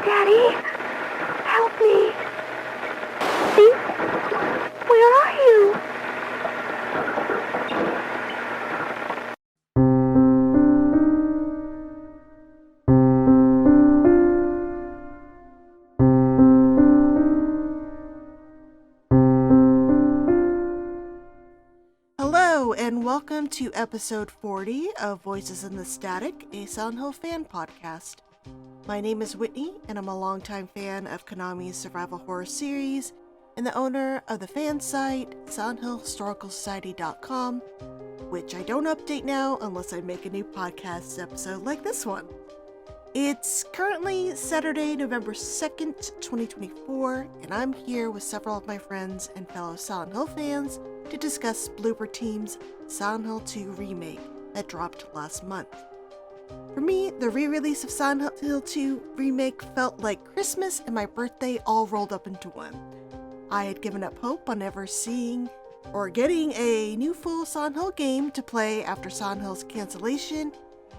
Daddy, help me. Steve, where are you? Hello, and welcome to episode 40 of Voices in the Static, a Silent Hill fan podcast. My name is Whitney, and I'm a longtime fan of Konami's survival horror series, and the owner of the fan site, SilentHillHistoricalSociety.com, which I don't update now unless I make a new podcast episode like this one. It's currently Saturday, November 2nd, 2024, and I'm here with several of my friends and fellow Silent Hill fans to discuss Bloober Team's Silent Hill 2 Remake that dropped last month. For me, the re-release of Silent Hill 2 Remake felt like Christmas and my birthday all rolled up into one. I had given up hope on ever seeing or getting a new full Silent Hill game to play after Silent Hill's cancellation,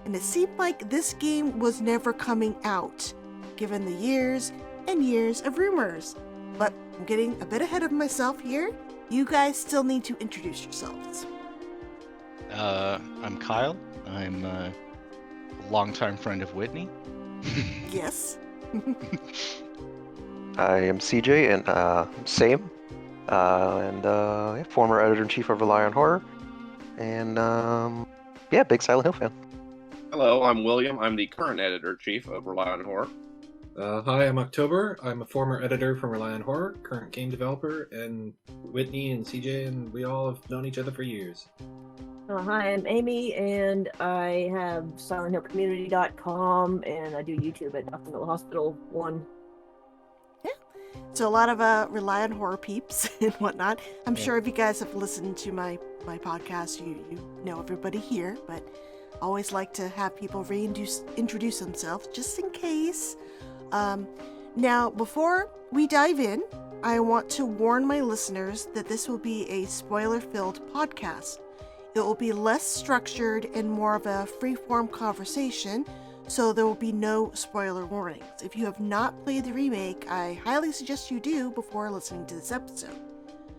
and it seemed like this game was never coming out, given the years and years of rumors. But I'm getting a bit ahead of myself here. You guys still need to introduce yourselves. I'm Kyle. I'm a longtime friend of Whitney. Yes. I am CJ, and same, and former editor-in-chief of Rely on Horror, and big Silent Hill fan. Hello, I'm William. I'm the current editor-in-chief of Rely on Horror. Hi, I'm October. I'm a former editor from Rely on Horror, current game developer, and Whitney and CJ and we all have known each other for years. Hi, I'm Amy, and I have SilentHillCommunity.com, and I do YouTube at Dr. Hill Hospital 1. Yeah. So a lot of Rely on Horror peeps and whatnot. I'm sure if you guys have listened to my podcast, you know everybody here, but I always like to have people introduce themselves just in case. Now, before we dive in, I want to warn my listeners that this will be a spoiler-filled podcast. It will be less structured and more of a free-form conversation, so there will be no spoiler warnings. If you have not played the remake, I highly suggest you do before listening to this episode.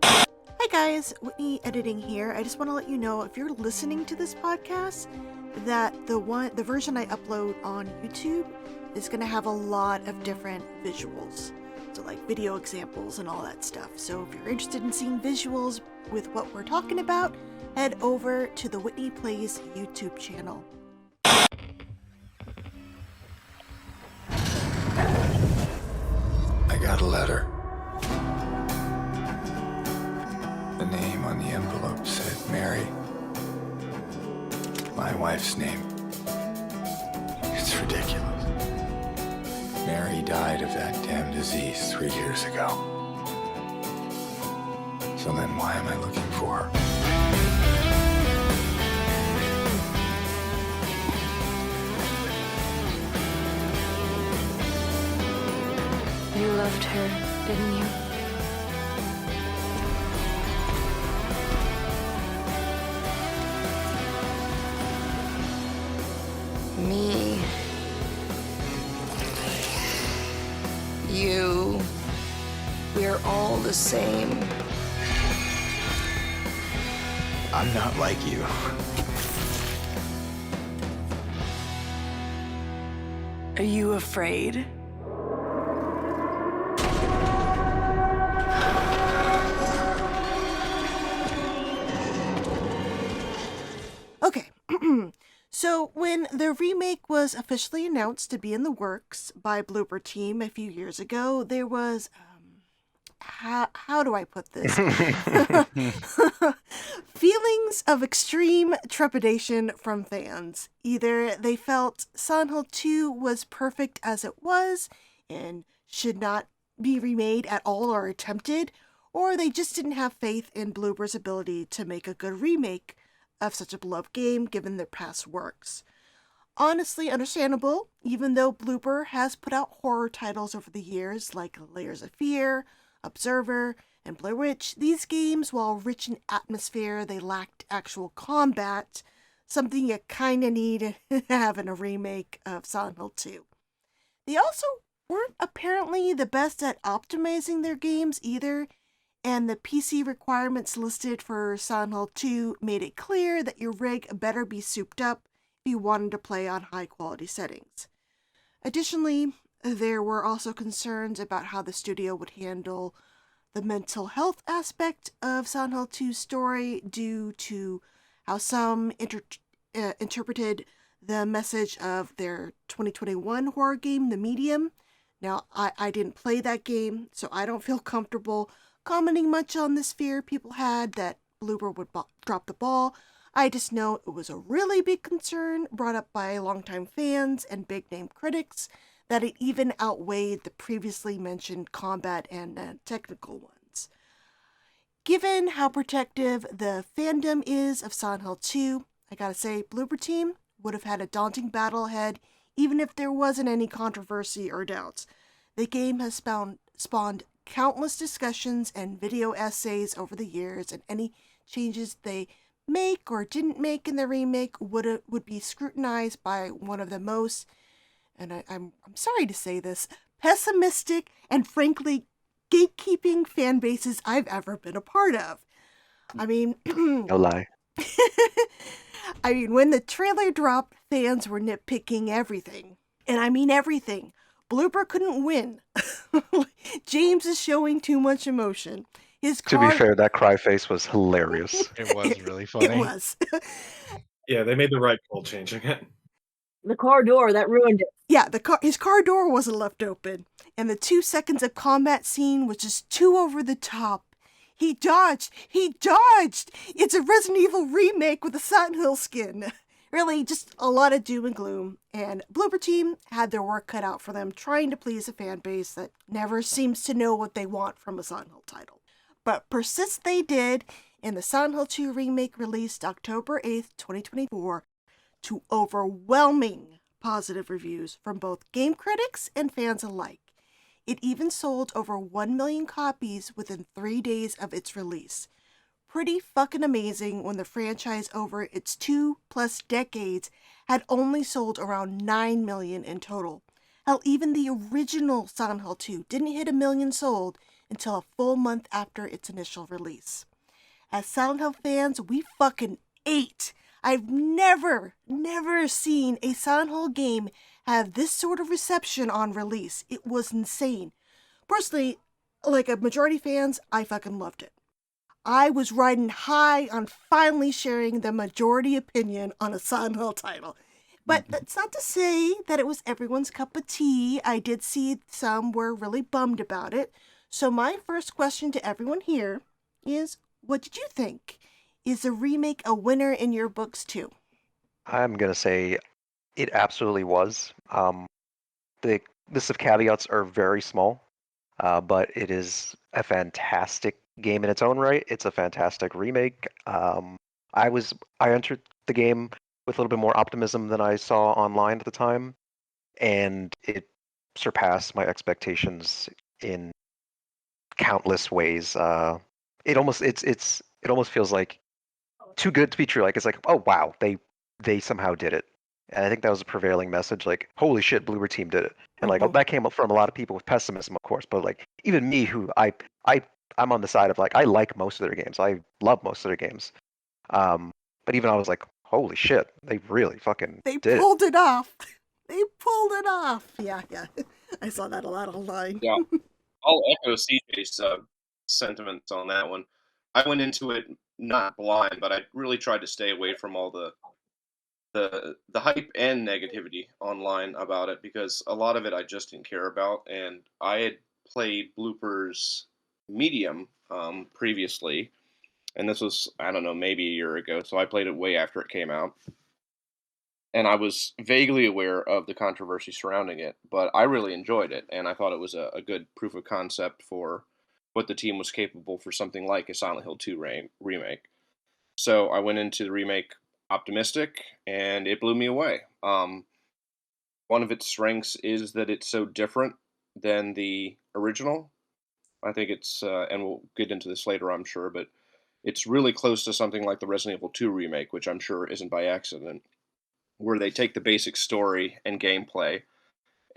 Hi guys, Whitney editing here. I just want to let you know, if you're listening to this podcast, that the version I upload on YouTube is going to have a lot of different visuals. So like video examples and all that stuff. So if you're interested in seeing visuals with what we're talking about, head over to the Whitney Plays YouTube channel. I got a letter. The name on the envelope said Mary. My wife's name. It's ridiculous. Mary died of that damn disease 3 years ago. So then why am I looking for her? You loved her, didn't you? Me. You. We're all the same. I'm not like you. Are you afraid? Okay. So when the remake was officially announced to be in the works by Bloober Team a few years ago, there was, how do I put this? Feelings of extreme trepidation from fans. Either they felt Silent Hill 2 was perfect as it was and should not be remade at all or attempted, or they just didn't have faith in Bloober's ability to make a good remake of such a beloved game given their past works. Honestly understandable, even though Bloober has put out horror titles over the years like Layers of Fear, Observer, and Blair Witch. These games, while rich in atmosphere, they lacked actual combat, something you kinda need to have in a remake of Silent Hill 2. They also weren't apparently the best at optimizing their games either, and the PC requirements listed for Silent Hill 2 made it clear that your rig better be souped up if you wanted to play on high quality settings. Additionally, there were also concerns about how the studio would handle the mental health aspect of Silent Hill 2's story due to how some interpreted the message of their 2021 horror game, The Medium. Now, I didn't play that game, so I don't feel comfortable commenting much on this fear people had that Bloober would drop the ball. I just know it was a really big concern brought up by longtime fans and big-name critics that it even outweighed the previously mentioned combat and technical ones. Given how protective the fandom is of Silent Hill 2, I gotta say, Bloober Team would have had a daunting battle ahead even if there wasn't any controversy or doubts. The game has spawned countless discussions and video essays over the years, and any changes they make or didn't make in the remake would be scrutinized by one of the most, and I'm sorry to say this, pessimistic and frankly gatekeeping fan bases I've ever been a part of. I mean, No lie. I mean, when the trailer dropped, fans were nitpicking everything. And I mean everything. Bloober couldn't win. James is showing too much emotion. To be fair, that cry face was hilarious. It was really funny. It was. Yeah, they made the right call changing it. The car door, that ruined it. Yeah, his car door wasn't left open. And the 2 seconds of combat scene was just too over the top. He dodged! It's a Resident Evil remake with a Silent Hill skin. Really, just a lot of doom and gloom. And Bloober Team had their work cut out for them, trying to please a fan base that never seems to know what they want from a Silent Hill title. But persist they did, and the Silent Hill 2 remake released October 8th, 2024, to overwhelming positive reviews from both game critics and fans alike. It even sold over 1 million copies within 3 days of its release. Pretty fucking amazing when the franchise over its 2+ decades had only sold around 9 million in total. Hell, even the original Silent Hill 2 didn't hit 1 million sold until a full month after its initial release. As Silent Hill fans, we fucking ate. I've never seen a Silent Hill game have this sort of reception on release. It was insane. Personally, like a majority of fans, I fucking loved it. I was riding high on finally sharing the majority opinion on a Silent Hill title. But that's not to say that it was everyone's cup of tea. I did see some were really bummed about it. So my first question to everyone here is, what did you think? Is the remake a winner in your books too? I'm going to say it absolutely was. The list of caveats are very small, but it is a fantastic game in its own right. It's a fantastic remake. I entered the game with a little bit more optimism than I saw online at the time, and it surpassed my expectations in countless ways. It almost feels like too good to be true. Like, it's like, oh wow, they somehow did it. And I think that was a prevailing message. Like, holy shit, Bloober Team did it. And like, that came up from a lot of people with pessimism, of course. But like, even me, who I'm on the side of like, I like most of their games. I love most of their games. But even I was like, holy shit, they really fucking They did pulled it off. They pulled it off. Yeah. I saw that a lot online. Yeah, I'll echo CJ's sentiments on that one. I went into it not blind, but I really tried to stay away from all the hype and negativity online about it, because a lot of it I just didn't care about. And I had played Blooper's Medium previously, and this was, I don't know, maybe a year ago, so I played it way after it came out. And I was vaguely aware of the controversy surrounding it, but I really enjoyed it, and I thought it was a good proof of concept for what the team was capable for something like a Silent Hill 2 remake. So I went into the remake optimistic, and it blew me away. One of its strengths is that it's so different than the original. I think it's, and we'll get into this later, I'm sure, but it's really close to something like the Resident Evil 2 remake, which I'm sure isn't by accident, where they take the basic story and gameplay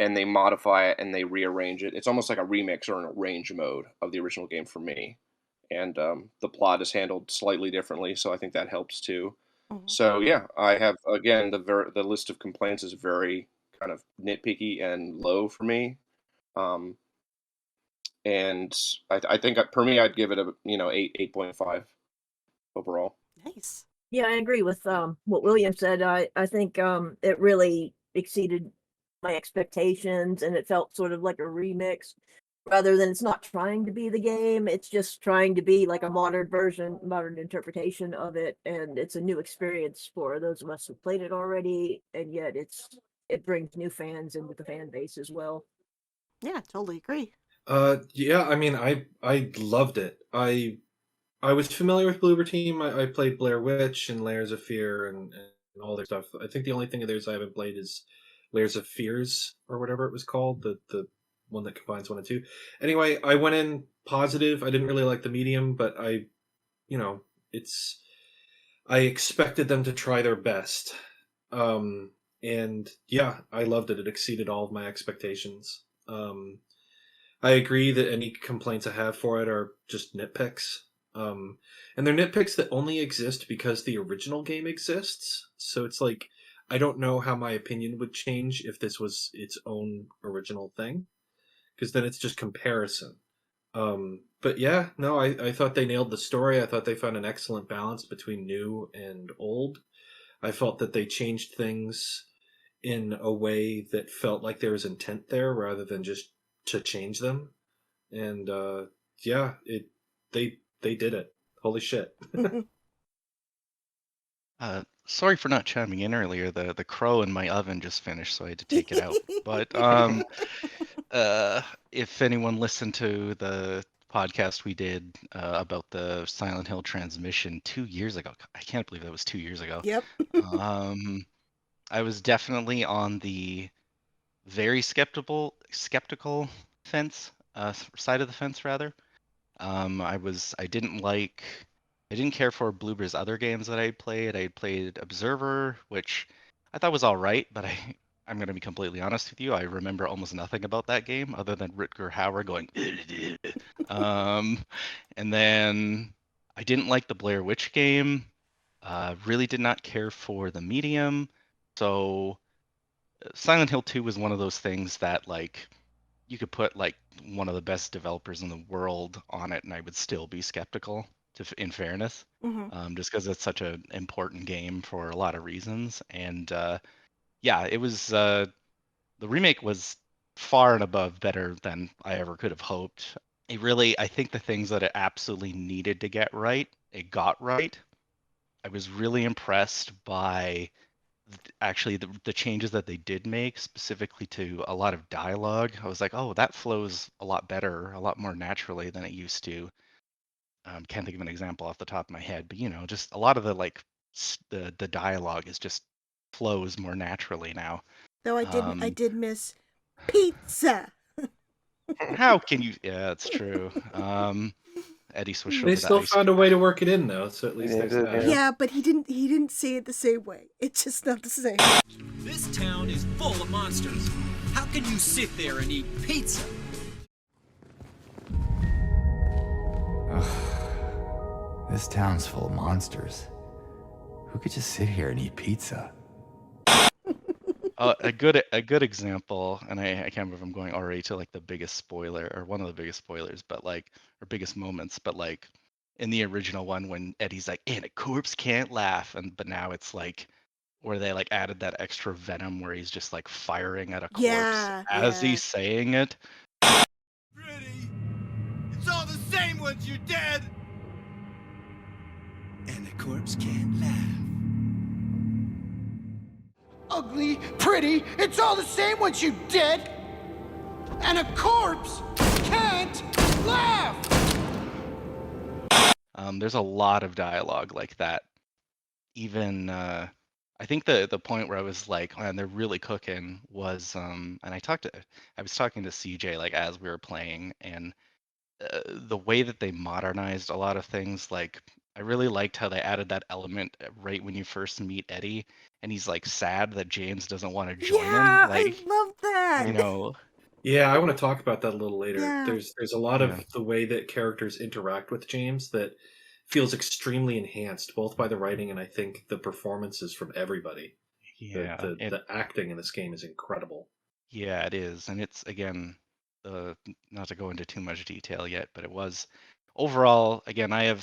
and they modify it and they rearrange it. It's almost like a remix or an arrange mode of the original game for me. And the plot is handled slightly differently, so I think that helps too. Mhm. So yeah, I have again the list of complaints is very kind of nitpicky and low for me. Um, and I think for me I'd give it a 8.5 overall. Nice. Yeah, I agree with what William said. I think it really exceeded my expectations, and it felt sort of like a remix rather than it's not trying to be the game. It's just trying to be like a modern version, modern interpretation of it, and it's a new experience for those of us who played it already. And yet it brings new fans into the fan base as well. Yeah, totally agree. Yeah, I mean, I loved it. I was familiar with Bloober Team. I played Blair Witch and Layers of Fear and all their stuff. I think the only thing of theirs I haven't played is Layers of Fears or whatever it was called, the one that combines 1 and 2. Anyway, I went in positive. I didn't really like the medium, but it's I expected them to try their best. And yeah, I loved it. It exceeded all of my expectations. I agree that any complaints I have for it are just nitpicks. And they're nitpicks that only exist because the original game exists. So it's like, I don't know how my opinion would change if this was its own original thing. Because then it's just comparison. But yeah, no, I thought they nailed the story. I thought they found an excellent balance between new and old. I felt that they changed things in a way that felt like there was intent there rather than just to change them. And yeah, they did it. Holy shit. Sorry for not chiming in earlier. The crow in my oven just finished, so I had to take it out. But if anyone listened to the podcast we did about the Silent Hill transmission 2 years ago, I can't believe that was 2 years ago. Yep. I was definitely on the very skeptical fence, side of the fence rather. I didn't care for Bloober's other games that I had played. I had played Observer, which I thought was all right, but I'm going to be completely honest with you. I remember almost nothing about that game other than Rutger Hauer going, and then I didn't like the Blair Witch game. Really did not care for the medium. So Silent Hill 2 was one of those things that like you could put like one of the best developers in the world on it and I would still be skeptical in fairness, just because it's such an important game for a lot of reasons. And yeah, it was the remake was far and above better than I ever could have hoped. I think the things that it absolutely needed to get right, it got right. I was really impressed by actually the changes that they did make, specifically to a lot of dialogue. I was like, oh, that flows a lot better, a lot more naturally than it used to. Can't think of an example off the top of my head, but just a lot of the like the dialogue is just flows more naturally now. Though I did miss pizza. How can you? Yeah, that's true. Eddie switched over They to still ice found a way to work it in though, so at least there's that. Yeah, but he didn't say it the same way. It's just not the same. This town is full of monsters. How can you sit there and eat pizza? This town's full of monsters. Who could just sit here and eat pizza? A good example, and I can't remember if I'm going already to like the biggest spoiler or one of the biggest spoilers, but like or biggest moments, but like in the original one when Eddie's like, and a corpse can't laugh, but now it's like where they like added that extra venom where he's just like firing at a corpse as he's saying it. Pretty, it's all the same once you're dead. And the corpse can't laugh. Ugly, pretty, it's all the same once you're dead. And a corpse can't laugh. There's a lot of dialogue like that. Even I think the point where I was like, man, they're really cooking was and I was talking to CJ like as we were playing, and the way that they modernized a lot of things, like I really liked how they added that element right when you first meet Eddie, and he's like sad that James doesn't want to join him. Like, I love that. You know, Yeah, I want to talk about that a little later. Yeah. There's a lot Yeah. of the way that characters interact with James that feels extremely enhanced, both by the writing and I think the performances from everybody. yeah, The acting in this game is incredible. yeah, it is, and it's again, not to go into too much detail yet, but it was overall. Again, I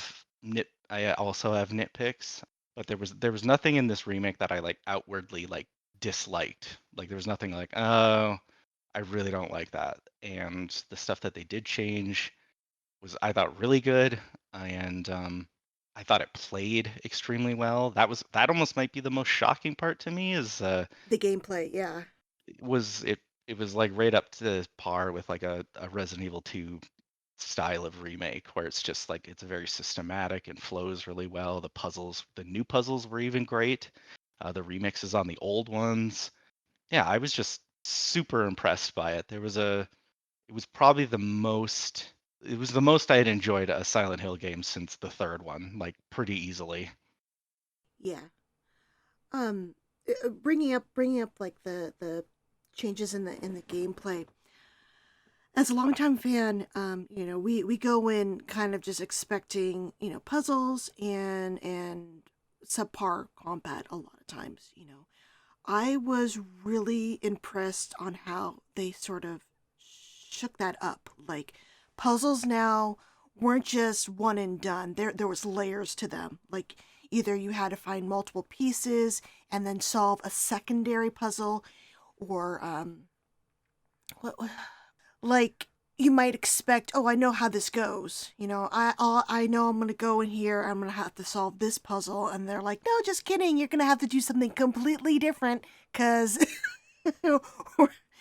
also have nitpicks, but there was nothing in this remake that I like outwardly like disliked. Like there was nothing like, oh, I really don't like that. And the stuff that they did change was, I thought, really good, and I thought it played extremely well. That almost might be the most shocking part to me is The gameplay, yeah. it was like right up to par with like a Resident Evil 2 style of remake where it's just like it's very systematic and flows really well. The new puzzles were even great. The remixes on the old ones. Yeah, I was just super impressed by it. It was probably the most I had enjoyed a Silent Hill game since the third one, like pretty easily. Yeah. Bringing up like the changes in the gameplay. As a longtime fan, we go in kind of just expecting, puzzles and subpar combat a lot of times, I was really impressed on how they sort of shook that up. Like puzzles now weren't just one and done. There was layers to them. Like either you had to find multiple pieces and then solve a secondary puzzle, or what like you might expect, oh, I know how this goes. I know I'm gonna go in here. I'm gonna have to solve this puzzle, and they're like, no, just kidding. You're gonna have to do something completely different because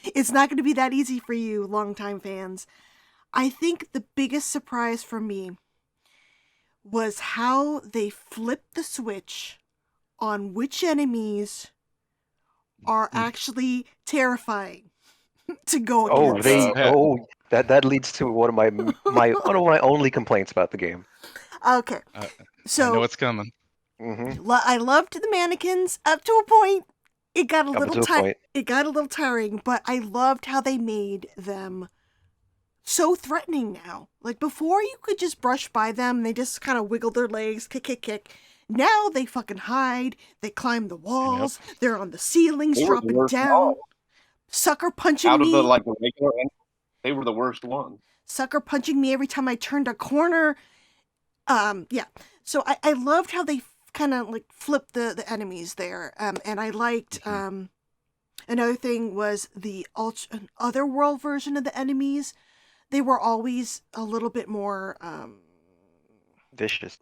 it's not gonna be that easy for you, longtime fans. I think the biggest surprise for me was how they flipped the switch on which enemies are actually terrifying to go against. That leads to one of my only complaints about the game. Okay, so I know it's coming. I loved the mannequins up to a point. It got a little point. It got a little tiring, but I loved how they made them so threatening now. Like before, you could just brush by them. They just kind of wiggle their legs, kick. Now they fucking hide. They climb the walls. Yep. They're on the ceilings, dropping down. Sucker punching out me. Out of the regular, they were the worst ones. Sucker punching me every time I turned a corner. Yeah. So I loved how they kind of like flipped the enemies there. And I liked another thing was the otherworld version of the enemies. They were always a little bit more vicious,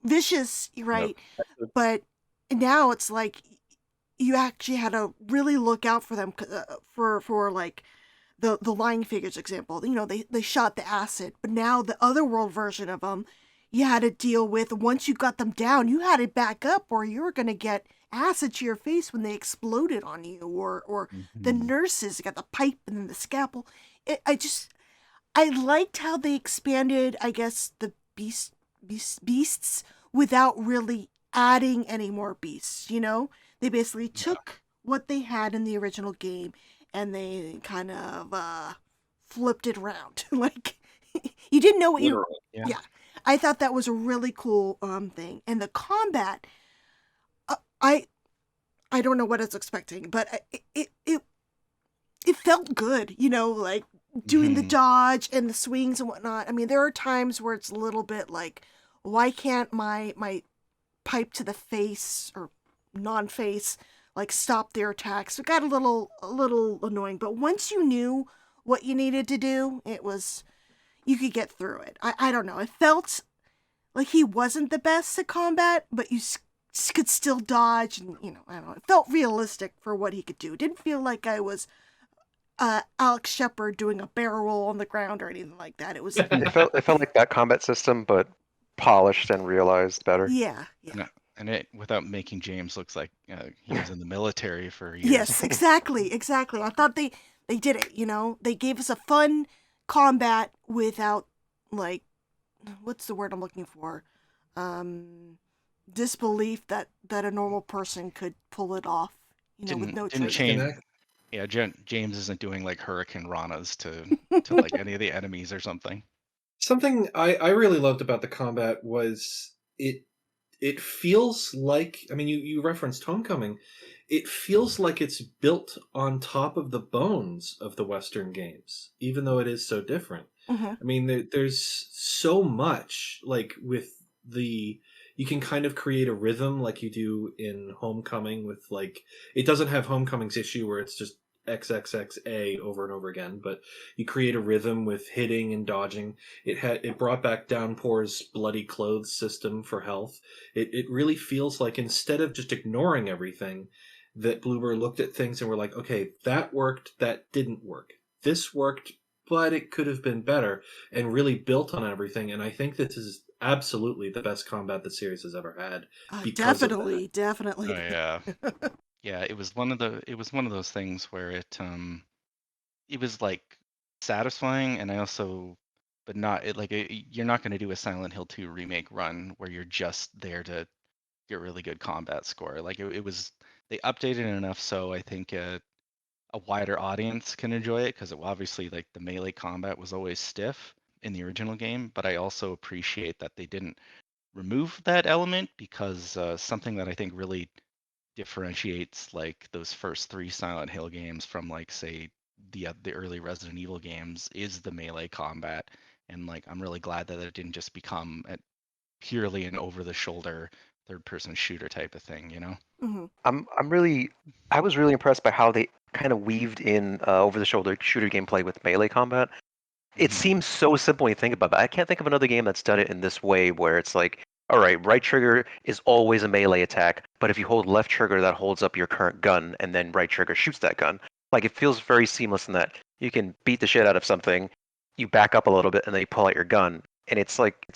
right? Yep. But now it's like you actually had to really look out for them for like the lying figures example. They shot the acid, but now the otherworld version of them, you had to deal with once you got them down, you had to back up or you were going to get acid to your face when they exploded on you, or the nurses got the pipe and then the scalpel. I liked how they expanded, I guess, the beasts without really adding any more beasts, They basically took what they had in the original game and they kind of flipped it around. Like, you didn't know what you... Yeah. I thought that was a really cool thing. And the combat, I don't know what I was expecting, but it felt good, like doing the dodge and the swings and whatnot. I mean, there are times where it's a little bit like, why can't my pipe to the face or non-face like stop their attacks? It got a little annoying, but once you knew what you needed to do, you could get through it. I don't know. It felt like he wasn't the best at combat, but you could still dodge, and I don't know. It felt realistic for what he could do. It didn't feel like I was Alex Shepard doing a barrel roll on the ground or anything like that. It was. It felt like that combat system, but polished and realized better. Yeah. And it without making James looks like he was in the military for years. Yes, exactly. I thought they did it. They gave us a fun combat without like, what's the word I'm looking for? Disbelief that a normal person could pull it off. With no training. Yeah, James isn't doing like Hurricane Ranas to like any of the enemies or something. Something I really loved about the combat was it feels like, I mean, you referenced Homecoming. It feels like it's built on top of the bones of the Western games, even though it is so different. Mhm. I mean, there's so much, like with you can kind of create a rhythm like you do in Homecoming with, like, it doesn't have Homecoming's issue where it's just XXXA over and over again, but you create a rhythm with hitting and dodging. It brought back Downpour's bloody clothes system for health. It really feels like, instead of just ignoring everything, that Bloober looked at things and were like, okay, that worked, that didn't work. This worked, but it could have been better, and really built on everything. And I think this is absolutely the best combat the series has ever had. Because of that. Definitely. Oh yeah. Yeah, it was one of those things where it was like satisfying, and I also, but not it like you're not going to do a Silent Hill 2 remake run where you're just there to get really good combat score. Like it was, they updated it enough so I think a wider audience can enjoy it, because obviously like the melee combat was always stiff in the original game, but I also appreciate that they didn't remove that element, because something that I think really differentiates like those first 3 Silent Hill games from, like, say the early Resident Evil games is the melee combat. And like I'm really glad that it didn't just become purely an over the shoulder third person shooter type of thing, you know? Mhm. I was really impressed by how they kind of weaved in over the shoulder shooter gameplay with melee combat. It Mhm. seems so simple when you think about it. I can't think of another game that's done it in this way, where it's like, all right trigger is always a melee attack, but if you hold left trigger, that holds up your current gun, and then right trigger shoots that gun. Like, it feels very seamless in that you can beat the shit out of something, you back up a little bit, and then you pull out your gun, and it's like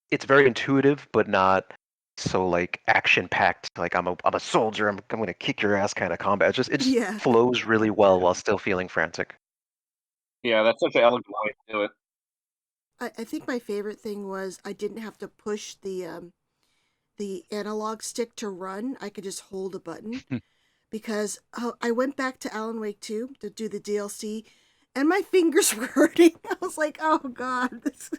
it's very intuitive, but not so like action packed. Like, I'm a soldier, I'm gonna kick your ass kind of combat. It just Yeah. flows really well while still feeling frantic. Yeah, that's such an elegant way to do it. I think my favorite thing was I didn't have to push the analog stick to run. I could just hold a button, because I went back to Alan Wake 2 to do the DLC, and my fingers were hurting. I was like, oh god, this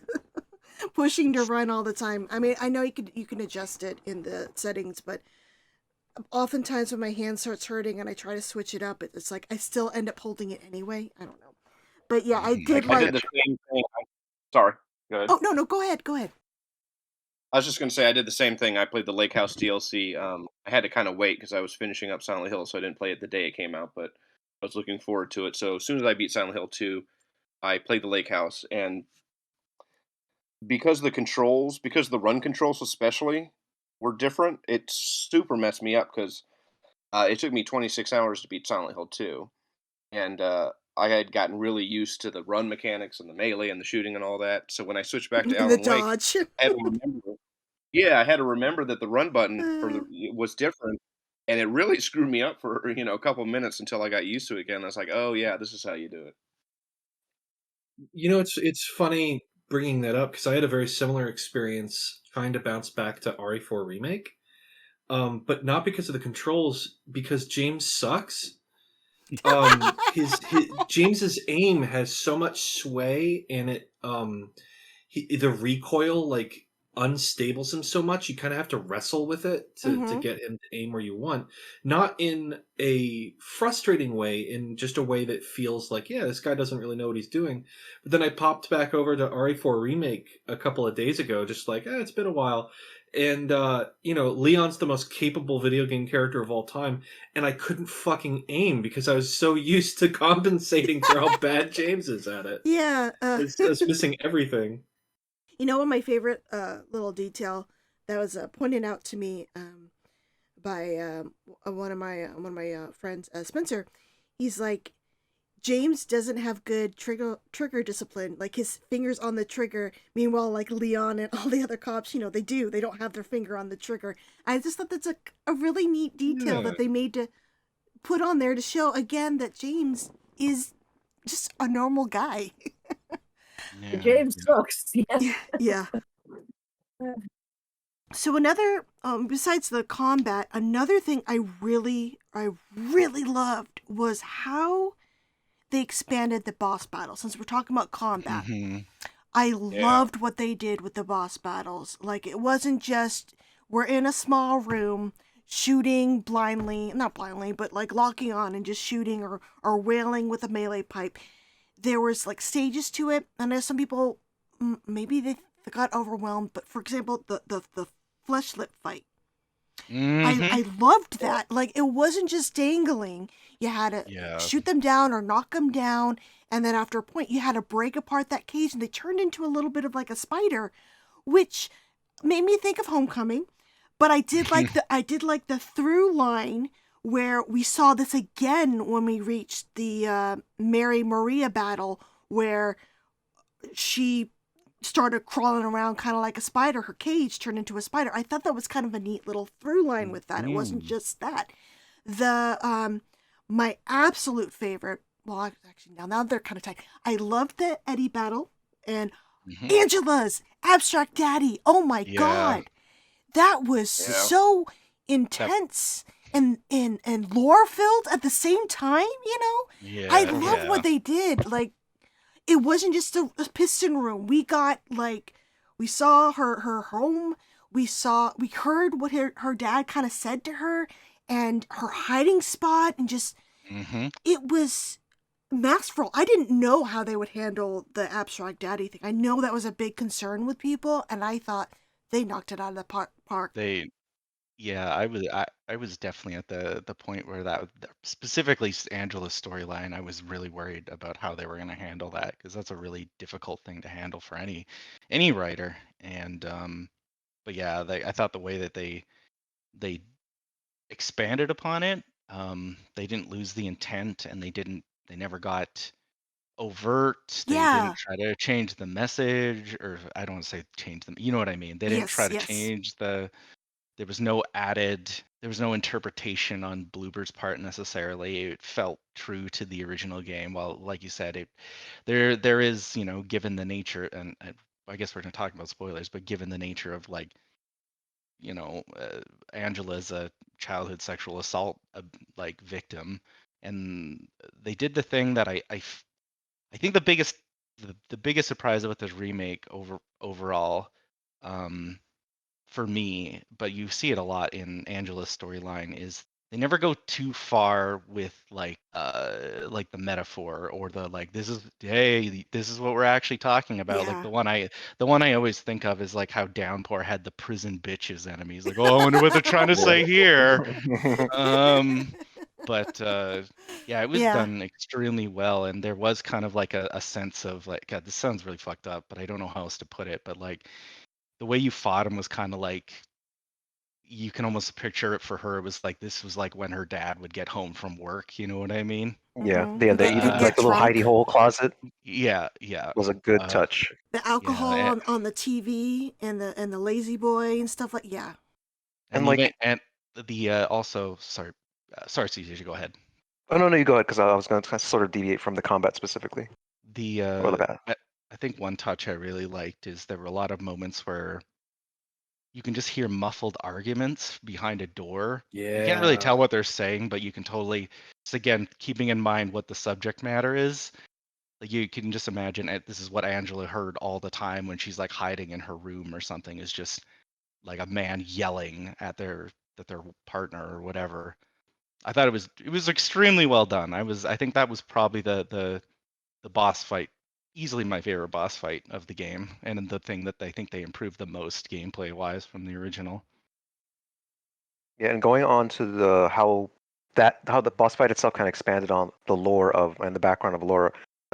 pushing to run all the time. I mean, I know you can adjust it in the settings, but oftentimes when my hand starts hurting and I try to switch it up, it's like I still end up holding it anyway. I don't know. But yeah, I did I did like. the same thing. Sorry, go ahead. Oh no, go ahead. I was just going to say I did the same thing. I played the Lake House DLC. I had to kind of wait because I was finishing up Silent Hill, so I didn't play it the day it came out, but I was looking forward to it. So as soon as I beat Silent Hill 2, I played the Lake House, and because the run controls especially were different, it super messed me up because it took me 26 hours to beat Silent Hill 2, and I had gotten really used to the run mechanics and the melee and the shooting and all that. So when I switched back to And the Alan Wake, dodge. I had to remember. Yeah, I had to remember that the run button was different, and it really screwed me up for a couple minutes until I got used to it again. I was like, oh yeah, this is how you do it. You know, it's funny bringing that up, because I had a very similar experience trying to bounce back to RE4 Remake, but not because of the controls, because James sucks. His James's aim has so much sway, and the recoil like unstables him so much. You kind of have to wrestle with it to get him to aim where you want. Not in a frustrating way, in just a way that feels like, yeah, this guy doesn't really know what he's doing. But then I popped back over to RE4 Remake a couple of days ago, just like, it's been a while. And, Leon's the most capable video game character of all time, and I couldn't fucking aim because I was so used to compensating for how bad James is at it. Yeah. I was missing everything. You know what, my favorite little detail that was pointed out to me by one of my friends, Spencer. He's like, James doesn't have good trigger discipline, like his fingers on the trigger. Meanwhile, like Leon and all the other cops, they don't have their finger on the trigger. I just thought that's a really neat detail that they made to put on there to show again that James is just a normal guy. Yeah. James sucks. Yeah. So another, besides the combat, another thing I really I really loved was how they expanded the boss battle. Since we're talking about combat, I loved what they did with the boss battles. Like, it wasn't just we're in a small room shooting blindly, not blindly, but like locking on and just shooting or wailing with a melee pipe. There was like stages to it. I know some people, maybe they got overwhelmed, but for example, the flesh lip fight. I loved that. Like, it wasn't just dangling. You had to shoot them down or knock them down. And then after a point, you had to break apart that cage, and they turned into a little bit of like a spider, which made me think of Homecoming. But I did like the through line where we saw this again when we reached the Mary Maria battle, where she started crawling around kind of like a spider. Her cage turned into a spider. I thought that was kind of a neat little through line with that. It wasn't just that. The my absolute favorite. Well, actually, now they're kind of tight. I loved the Eddie battle and Angela's Abstract Daddy. Oh my God. That was so intense and lore filled at the same time, you know? I love what they did. Like, it wasn't just a piston room. We got, like, we saw her home. We heard what her dad kind of said to her and her hiding spot, and just, it was masterful. I didn't know how they would handle the Abstract Daddy thing. I know that was a big concern with people, and I thought they knocked it out of the park. I was definitely at the point where that specifically Angela's storyline, I was really worried about how they were going to handle that, because that's a really difficult thing to handle for any writer. And but yeah, I thought the way that they expanded upon it, they didn't lose the intent, and they never got overt. They didn't try to change the message, or I don't want to say change them. You know what I mean? They didn't try to change there was no interpretation on Bloober's part necessarily. It felt true to the original game. Well, like you said, there is, you know, given the nature, and I guess we're going to talk about spoilers, but given the nature of, like, you know, Angela's a childhood sexual assault like victim, and they did the thing that I think the biggest surprise about this remake overall, for me, but you see it a lot in Angela's storyline, is they never go too far with like the metaphor, or the, like, this is what we're actually talking about. Like, the one I always think of is like how Downpour had the prison bitches enemies. Like, oh, I wonder what they're trying to say here. But it was done extremely well, and there was kind of like a sense of, like, God, this sounds really fucked up, but I don't know how else to put it. But like, the way you fought him was kind of like, you can almost picture it for her. It was like, this was like when her dad would get home from work. You know what I mean? Yeah, even like the little hidey hole closet. Yeah, was a good touch. The alcohol on the TV and the lazy boy and stuff like And like, and the also sorry, CJ, go ahead. Oh no, you go ahead, because I was going to sort of deviate from the combat specifically. I think one touch I really liked is there were a lot of moments where you can just hear muffled arguments behind a door. Yeah. You can't really tell what they're saying, but you can totally, just again, keeping in mind what the subject matter is, like, you can just imagine it. This is what Angela heard all the time when she's like hiding in her room or something, is just like a man yelling at their partner or whatever. I thought it was extremely well done. I think that was probably the boss fight, easily my favorite boss fight of the game, and the thing that I think they improved the most gameplay wise from the original. Yeah, and going on to how the boss fight itself kind of expanded on the lore of, and the background of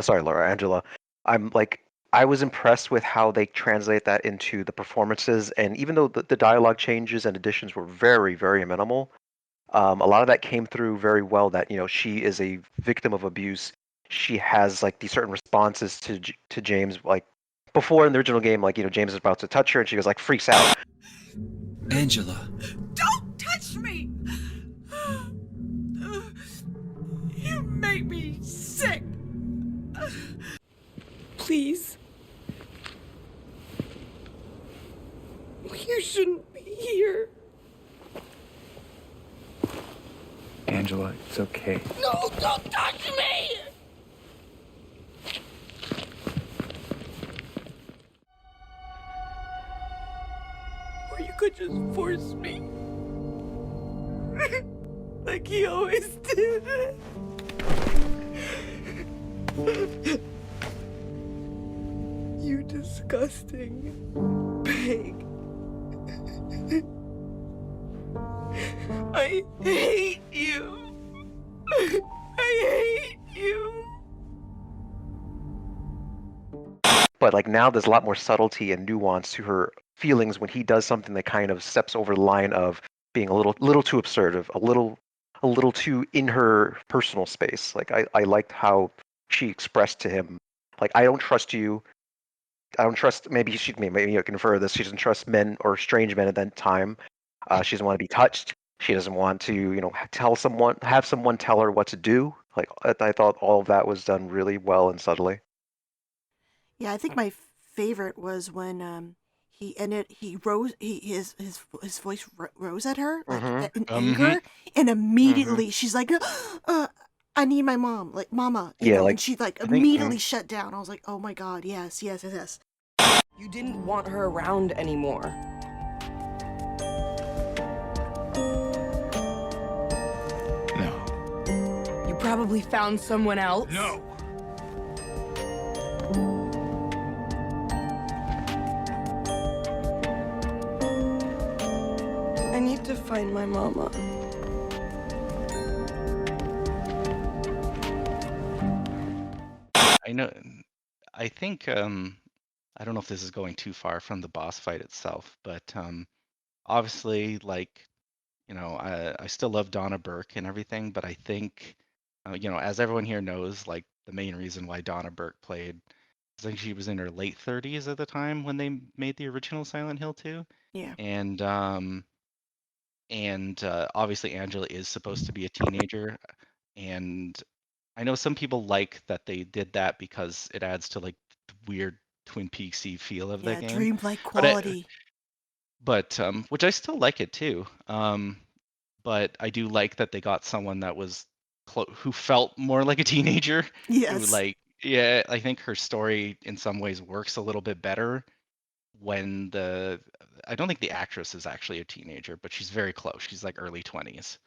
Angela. I was impressed with how they translate that into the performances, and even though the dialogue changes and additions were very, very minimal, a lot of that came through very well. That, you know, she is a victim of abuse. She has like these certain responses to James, like before in the original game, like, you know, James is about to touch her and she goes like, freaks out. Angela. Don't touch me! You make me sick! Please. You shouldn't be here. Angela. Angela. It's okay. No, don't touch me! Or you could just force me. Like he always did. You disgusting pig. I hate you. I hate you. But like now there's a lot more subtlety and nuance to her feelings when he does something that kind of steps over the line of being a little too absurd, a little too in her personal space. Like I liked how she expressed to him, like, I don't trust you. I don't trust. Maybe you can infer this. She doesn't trust men or strange men at that time. She doesn't want to be touched. She doesn't want to, have someone tell her what to do. Like I thought all of that was done really well and subtly. Yeah, I think my favorite was when he rose his voice rose at her like in anger, and immediately she's like, I need my mom, like mama, you know, and she like immediately shut down. I was like, oh my god, yes. You didn't want her around anymore. No. You probably found someone else. No. I need to find my mama. I think I don't know if this is going too far from the boss fight itself, but obviously, like, I still love Donna Burke and everything, but I think, as everyone here knows, like, the main reason why Donna Burke played, I think she was in her late 30s at the time when they made the original Silent Hill 2. Yeah. And obviously Angela is supposed to be a teenager, and I know some people like that they did that because it adds to like the weird Twin Peaksy feel of the game. Dreamlike quality. But which I still like it too. But I do like that they got someone that was who felt more like a teenager. Yes. I think her story in some ways works a little bit better when I don't think the actress is actually a teenager, but she's very close. She's like early 20s.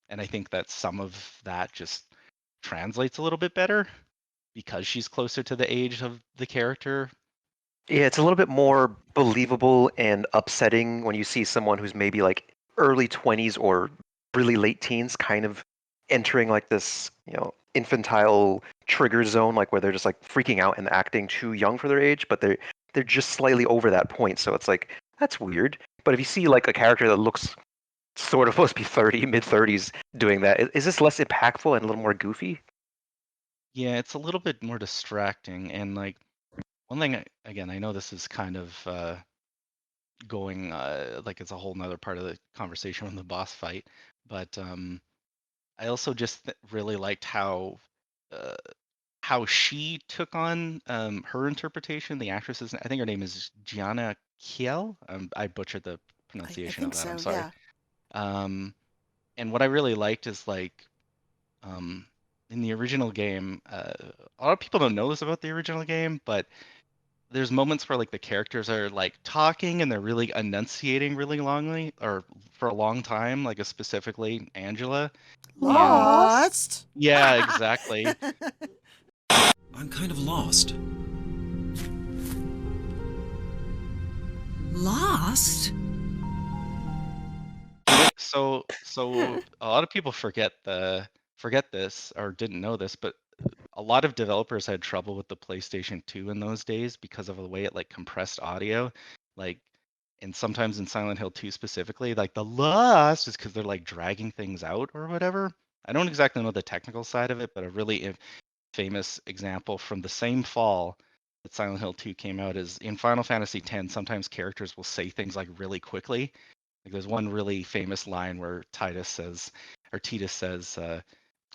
And I think that some of that just translates a little bit better because she's closer to the age of the character. Yeah, it's a little bit more believable and upsetting when you see someone who's maybe like early 20s or really late teens kind of entering like this, infantile trigger zone, like where they're just like freaking out and acting too young for their age, but they're just slightly over that point. So it's like, that's weird. But if you see like a character that looks sort of supposed to be 30, mid-30s doing that, is this less impactful and a little more goofy? Yeah, it's a little bit more distracting. And like one thing, again, I know this is kind of going like it's a whole nother part of the conversation on the boss fight, but I also just really liked how she took on her interpretation. The actress's, I think her name is Gianna Kiel. I butchered the pronunciation of that. I'm sorry. Yeah. And what I really liked is like in the original game, a lot of people don't know this about the original game, but there's moments where like the characters are like talking and they're really enunciating really longly or for a long time, like specifically Angela. Lost. Yeah, exactly. I'm kind of lost. Lost? So a lot of people forget this or didn't know this, but a lot of developers had trouble with the PlayStation 2 in those days because of the way it like compressed audio. Like, and sometimes in Silent Hill 2 specifically, like the lost is because they're like dragging things out or whatever. I don't exactly know the technical side of it, but a really famous example from the same fall that Silent Hill 2 came out is in Final Fantasy X, sometimes characters will say things like really quickly. Like there's one really famous line where Titus says,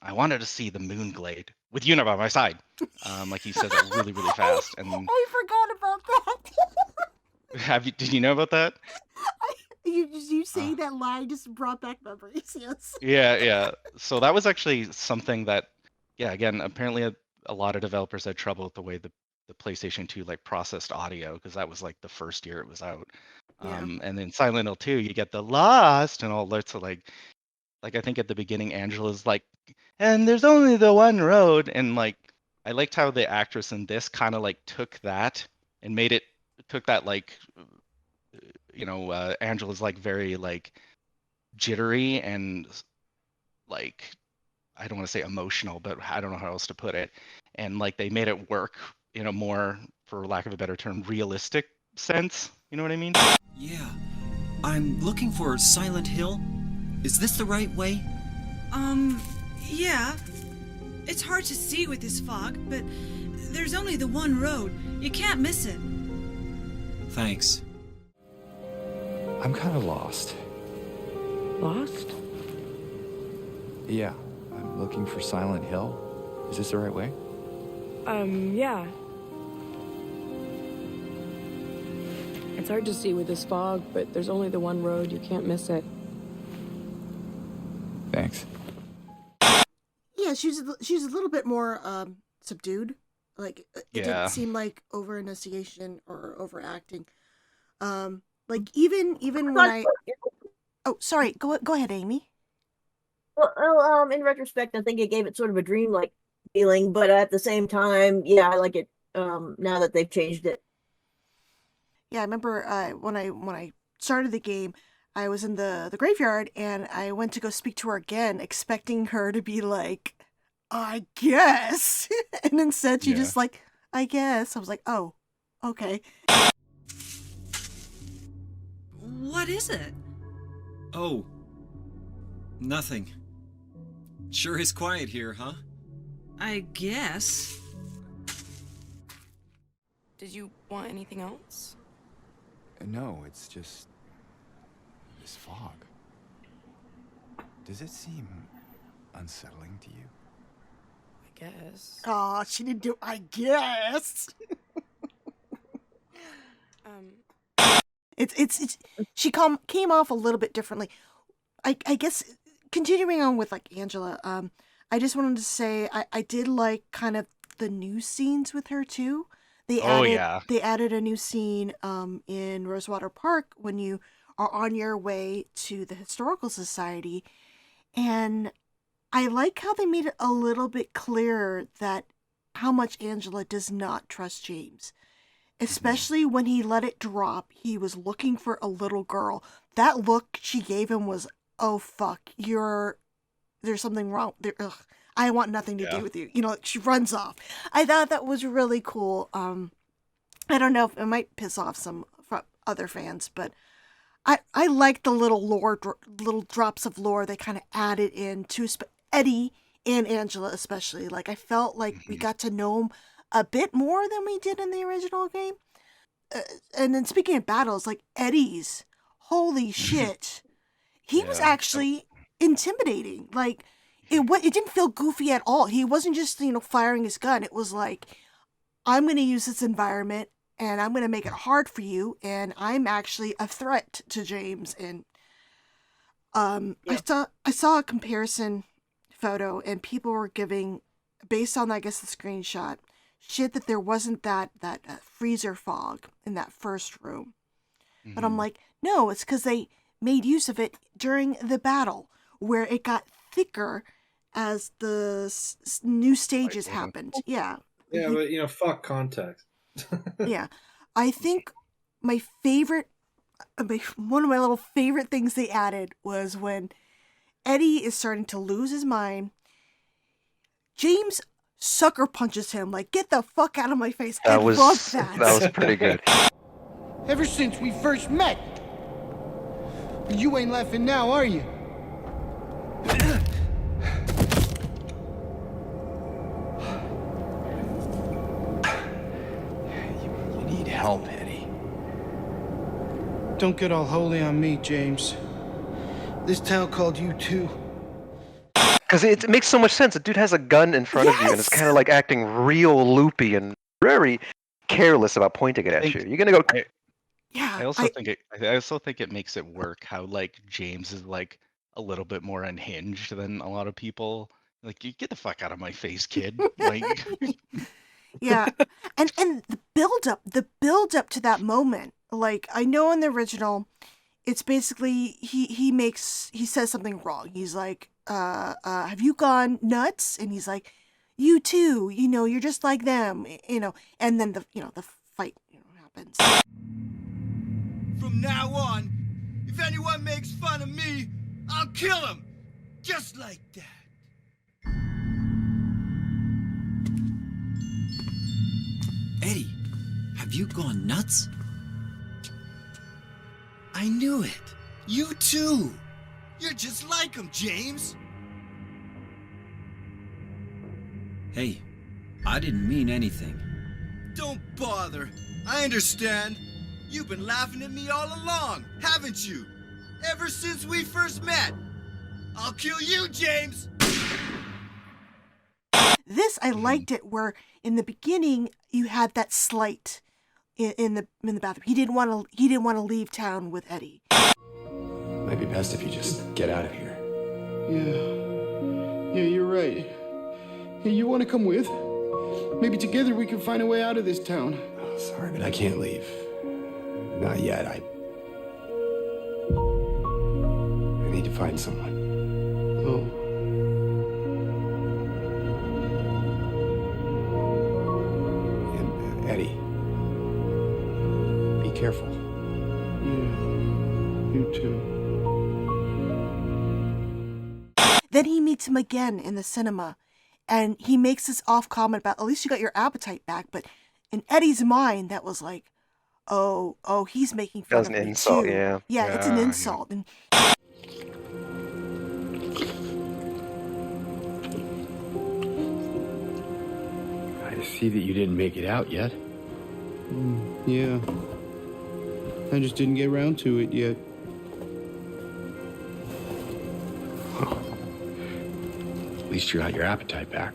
I wanted to see the moon glade with Yuna by my side. Like he says it really, really fast. And I forgot about that. did you know about that? You saying that line just brought back memories. Yes. Yeah. So that was actually something that, yeah, again, apparently a lot of developers had trouble with the way the PlayStation 2 like processed audio, because that was like the first year it was out. Yeah. And then Silent Hill 2, you get the lost and all that. So like I think at the beginning, Angela's like, and there's only the one road, and like I liked how the actress in this kind of like took that and took that like, Angela's like very like jittery and like, I don't want to say emotional, but I don't know how else to put it. And like they made it work in a more, for lack of a better term, realistic sense. You know what I mean? Yeah. I'm looking for Silent Hill. Is this the right way? Yeah. It's hard to see with this fog, but there's only the one road. You can't miss it. Thanks. I'm kind of lost. Lost? Yeah, I'm looking for Silent Hill. Is this the right way? Yeah. It's hard to see with this fog, but there's only the one road. You can't miss it. Thanks. Yeah, she's a little bit more subdued. Like it didn't seem like over enunciation or overacting. Like even when I oh sorry, go ahead, Amy. Well, in retrospect, I think it gave it sort of a dreamlike feeling, but at the same time, yeah, I like it. Now that they've changed it. Yeah, I remember when I started the game, I was in the graveyard and I went to go speak to her again, expecting her to be like, I guess. And instead she just like, I guess. I was like, oh, okay. What is it? Oh. Nothing. Sure is quiet here, huh? I guess. Did you want anything else? No, it's just this fog. Does it seem unsettling to you? I guess. Oh, she didn't do I guess. It's she came off a little bit differently. I guess continuing on with like Angela, I just wanted to say I did like kind of the new scenes with her too. They added a new scene in Rosewater Park when you are on your way to the Historical Society, and I like how they made it a little bit clearer that how much Angela does not trust James. Especially when he let it drop, he was looking for a little girl. That look she gave him was, oh fuck, there's something wrong. I want nothing to do with you. You know, she runs off. I thought that was really cool. I don't know if it might piss off some other fans, but I like the little drops of lore they kind of added in to Eddie and Angela especially. Like I felt like we got to know them a bit more than we did in the original game. And then speaking of battles, like Eddie's, holy shit, he was actually intimidating. Like it didn't feel goofy at all. He wasn't just firing his gun. It was like, I'm going to use this environment and I'm going to make it hard for you, and I'm actually a threat to James. And I saw a comparison photo, and people were giving, based on I guess the screenshot, shit that there wasn't that freezer fog in that first room. Mm-hmm. But I'm like, no, it's because they made use of it during the battle, where it got thicker as the new stages happened. Yeah. Yeah, but fuck context. Yeah, I think one of my little favorite things they added was when Eddie is starting to lose his mind. James sucker punches him like, get the fuck out of my face. I love that. That was pretty good. Ever since we first met. You ain't laughing now, are you? You need help, Eddie. Don't get all holy on me, James. This town called you too. Because it makes so much sense. The dude has a gun in front of you, and it's kind of like acting real loopy and very careless about pointing it at you. You're gonna go. Yeah, I also think it makes it work how like James is like a little bit more unhinged than a lot of people. Like, you get the fuck out of my face, kid. Like, yeah, and the build up to that moment. Like, I know in the original, it's basically he says something wrong. He's like, have you gone nuts? And he's like, you too. You know, you're just like them. You know, and then the fight happens. From now on, if anyone makes fun of me, I'll kill him. Just like that. Eddie, have you gone nuts? I knew it. You too. You're just like him, James. Hey, I didn't mean anything. Don't bother. I understand. You've been laughing at me all along, haven't you? Ever since we first met. I'll kill you, James. This I liked it where in the beginning you had that slight in the bathroom. He didn't want to leave town with Eddie. Might be best if you just get out of here. Yeah, you're right. Hey, you want to come with? Maybe together we can find a way out of this town. Oh, sorry, but I can't leave. Not yet. I need to find someone. Oh. And Eddie, be careful. Yeah, you too. Then he meets him again in the cinema, and he makes this off comment about, at least you got your appetite back, but in Eddie's mind, that was like, oh, he's making fun of me insult, too. yeah. Yeah, it's an insult. And I see that you didn't make it out yet. Yeah. I just didn't get around to it yet. At least you got your appetite back.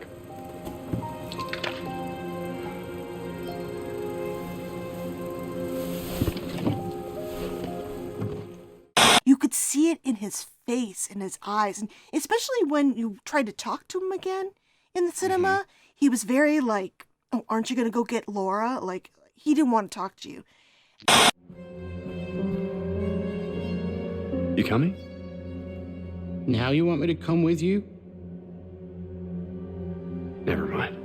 you could see it in his face, in his eyes, and especially when you tried to talk to him again in the cinema, he was very like, oh, aren't you going to go get Laura? Like, he didn't want to talk to you. You coming? Now you want me to come with you? Never mind.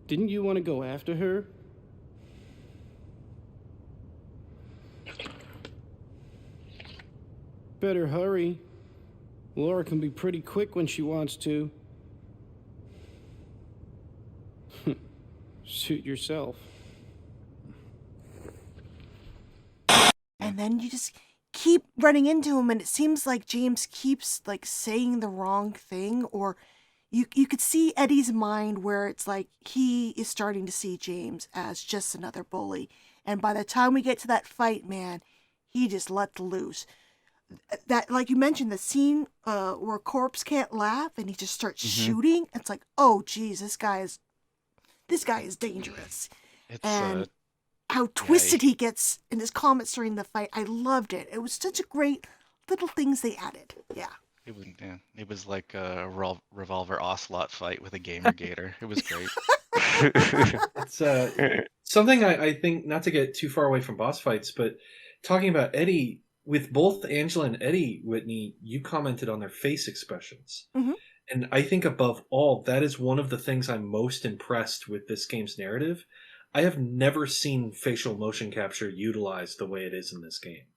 Didn't you want to go after her? Better hurry. Laura can be pretty quick when she wants to. Suit yourself. And then you just keep running into him, and it seems like James keeps like saying the wrong thing, or you could see Eddie's mind where it's like he is starting to see James as just another bully. And by the time we get to that fight, man, he just lets loose. That, like you mentioned, the scene where Corpse can't laugh and he just starts shooting. It's like, oh geez, this guy is dangerous. And how twisted he gets in his comments during the fight, I loved it. It was such a great little things they added. Yeah. It was like a revolver ocelot fight with a gamer gator. It was great. It's something I think, not to get too far away from boss fights, but talking about Eddie, with both Angela and Eddie, Whitney, you commented on their face expressions. And I think above all, that is one of the things I'm most impressed with this game's narrative. I have never seen facial motion capture utilized the way it is in this game.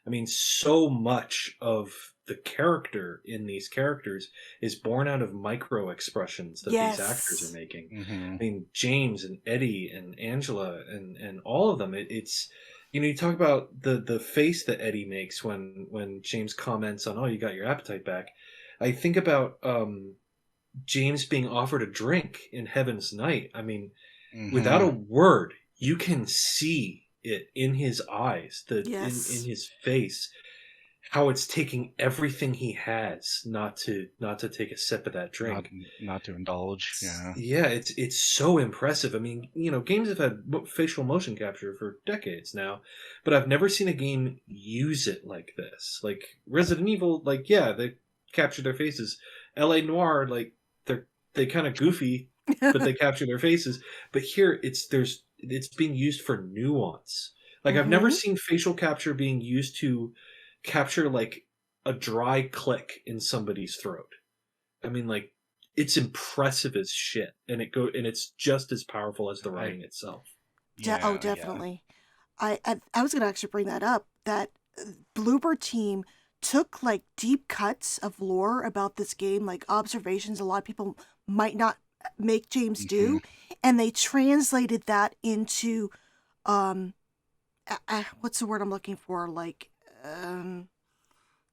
I mean, so much of the character in these characters is born out of micro expressions that these actors are making. I mean, James and Eddie and Angela and all of them, it's, you know, you talk about the face that Eddie makes when James comments on, oh, you got your appetite back. I think about James being offered a drink in Heaven's Night. I mean, without a word, you can see it in his eyes, in his face, how it's taking everything he has not to take a sip of that Not drink. not to indulge. Yeah. Yeah, it's so impressive. I mean, games have had facial motion capture for decades now, but I've never seen a game use it like this. Like Resident Evil, like yeah, they capture their faces. L.A. Noire, like they kind of goofy, but they capture their faces. But here, it's being used for nuance. Like I've never seen facial capture being used to capture like a dry click in somebody's throat. I mean, like it's impressive as shit, and it's just as powerful as the writing itself. Oh, definitely. I was gonna actually bring that up. That Bloober Team took like deep cuts of lore about this game, like observations a lot of people might not make James do, and they translated that into what's the word I'm looking for? Like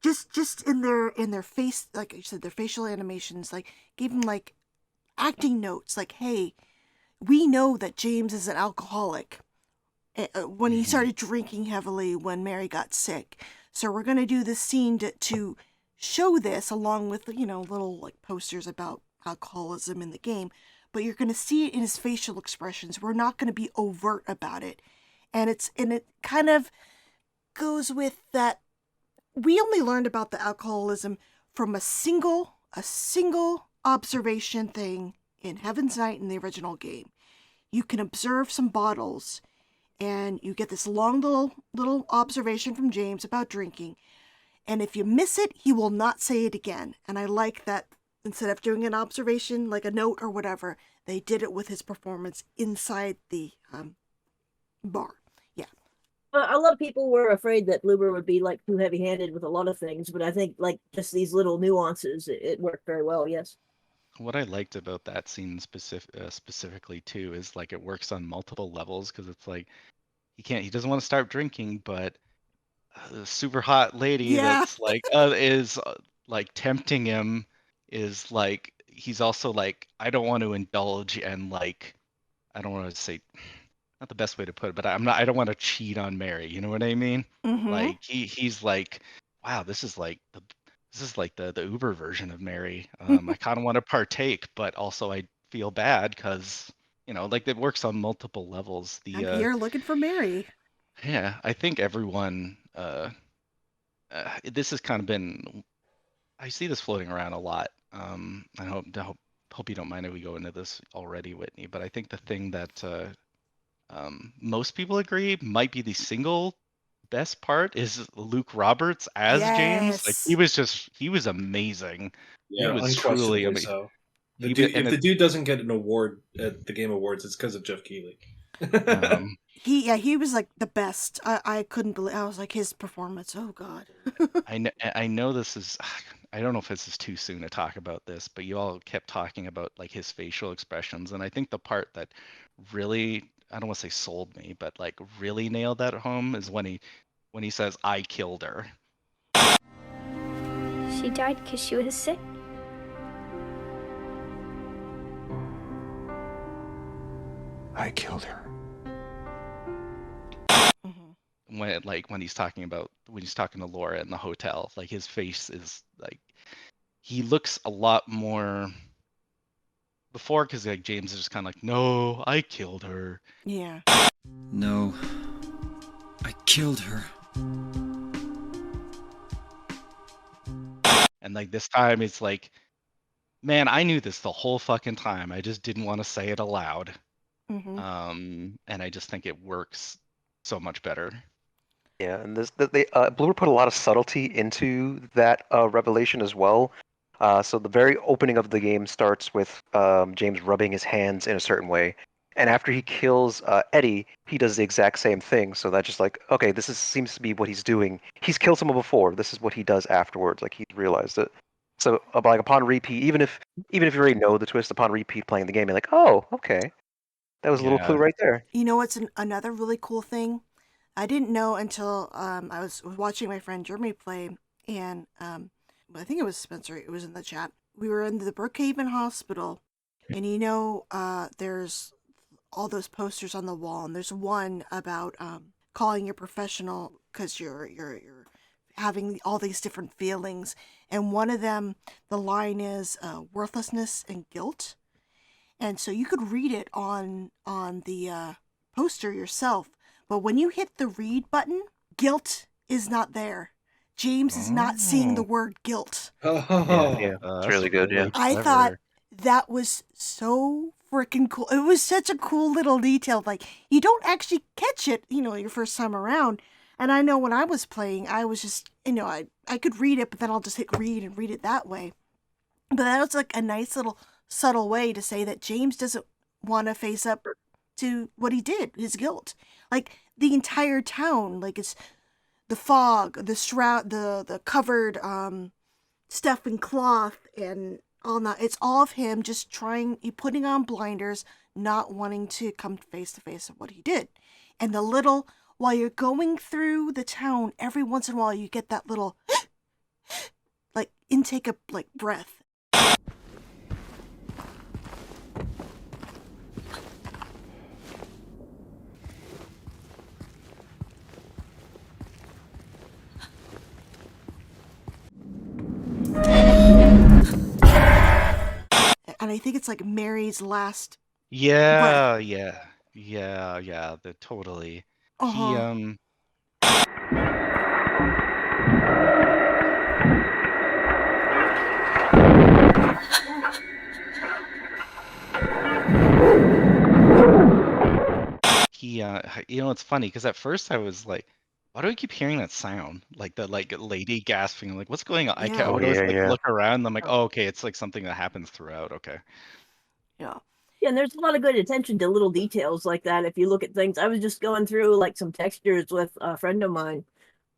just in their face, like you said, their facial animations, like gave them like acting notes, like, hey, we know that James is an alcoholic when he started drinking heavily when Mary got sick. So we're going to do this scene to show this, along with, little like posters about alcoholism in the game. But you're going to see it in his facial expressions. We're not going to be overt about it. And it kind of goes with that. We only learned about the alcoholism from a single observation thing in Heaven's Night in the original game. You can observe some bottles, and you get this long little observation from James about drinking. And if you miss it, he will not say it again. And I like that instead of doing an observation, like a note or whatever, they did it with his performance inside the bar. Yeah. A lot of people were afraid that Bloober would be like too heavy-handed with a lot of things, but I think like just these little nuances, it worked very well. Yes. What I liked about that scene specifically too is like it works on multiple levels, because it's like he doesn't want to start drinking, but the super hot lady that's like is like tempting him, is like he's also like, I don't want to indulge, and like I don't want to say, not the best way to put it, but I don't want to cheat on Mary, you know what I mean? Like he's like, wow, this is like the Uber version of Mary. I kind of want to partake, but also I feel bad because like it works on multiple levels. I'm here looking for Mary. Yeah, I think everyone. This has kind of been. I see this floating around a lot. I hope you don't mind if we go into this already, Whitney. But I think the thing that most people agree might be the single best part is Luke Roberts as James. Like he was amazing. Yeah, he was unquestionably truly amazing. so. If the dude doesn't get an award at the Game Awards, it's because of Jeff Keighley. He was like the best. I couldn't believe. I was like, his performance. Oh God. I know this is. I don't know if this is too soon to talk about this, but you all kept talking about like his facial expressions, and I think the part that really, I don't want to say sold me, but like really nailed that home is when he says, "I killed her." She died because she was sick. I killed her. When he's talking to Laura in the hotel, like his face is like, he looks a lot more before, because like James is just kind of like, no, I killed her. Yeah. No, I killed her. And like this time it's like, man, I knew this the whole fucking time. I just didn't want to say it aloud. And I just think it works so much better. Yeah, and Bloober put a lot of subtlety into that revelation as well. So the very opening of the game starts with James rubbing his hands in a certain way, and after he kills Eddie, he does the exact same thing. So that's just like, okay, seems to be what he's doing. He's killed someone before. This is what he does afterwards. Like he realized it. So like upon repeat, even if you already know the twist, upon repeat playing the game, you're like, oh, okay, that was a little clue right there. You know what's another really cool thing? I didn't know until I was watching my friend Jeremy play, and I think it was Spencer. It was in the chat. We were in the Brookhaven Hospital, and there's all those posters on the wall, and there's one about calling your professional because you're having all these different feelings. And one of them, the line is worthlessness and guilt. And so you could read it on the poster yourself. But when you hit the read button, guilt is not there. James is not seeing the word guilt. Yeah, it's really good. Yeah, I thought that was so freaking cool. It was such a cool little detail. Like, you don't actually catch it, your first time around. And I know when I was playing, I was just, I could read it, but then I'll just hit read and read it that way. But that was like a nice little subtle way to say that James doesn't want to face up to what he did, his guilt. Like, the entire town, like, it's the fog, the shroud, the covered stuff in cloth and all that. It's all of him just putting on blinders, not wanting to come face to face with what he did. And while you're going through the town, every once in a while you get that little like intake of like breath. And I think it's like Mary's last. Yeah. Totally. Uh-huh. It's funny because at first I was like, why do I keep hearing that sound? Like the lady gasping. I'm like, what's going on? I would always look around. And I'm like, oh, okay, it's like something that happens throughout. Okay. Yeah. Yeah, and there's a lot of good attention to little details like that. If you look at things, I was just going through like some textures with a friend of mine,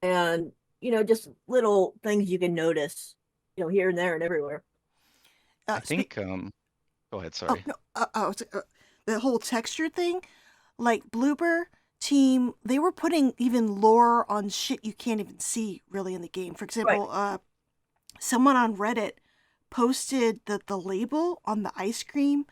and just little things you can notice, here and there and everywhere. I think. Go ahead. Sorry. The whole texture thing, like Bloober Team, they were putting even lore on shit you can't even see really in the game. For example, someone on Reddit posted the label on the ice cream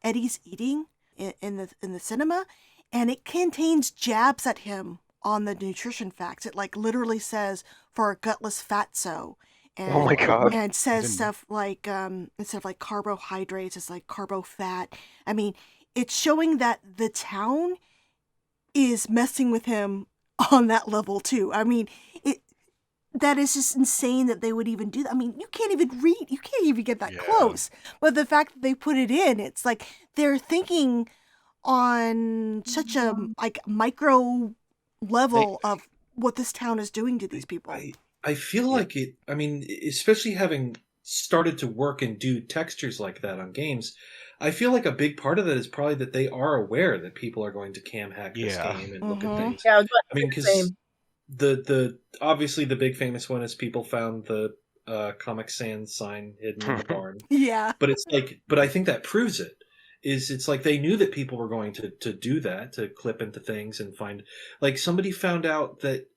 Eddie's eating in the cinema, and it contains jabs at him on the nutrition facts. It like literally says for a gutless fatso. And, oh my god! And it says stuff like instead of like carbohydrates, it's like carbo fat. I mean, it's showing that the town is messing with him on that level too. I mean, that is just insane that they would even do that. I mean, you can't even read, you can't even get that close. But the fact that they put it in, it's like they're thinking on such a like micro level of what this town is doing to these people. I feel like it, I mean, especially having started to work and do textures like that on games, I feel like a big part of that is probably that they are aware that people are going to cam hack this game and look at things. Yeah, I mean, because the obviously the big famous one is people found the Comic Sans sign hidden in the barn. Yeah. But it's like, but I think that proves it. It's like they knew that people were going to do that, to clip into things and find, like somebody found out that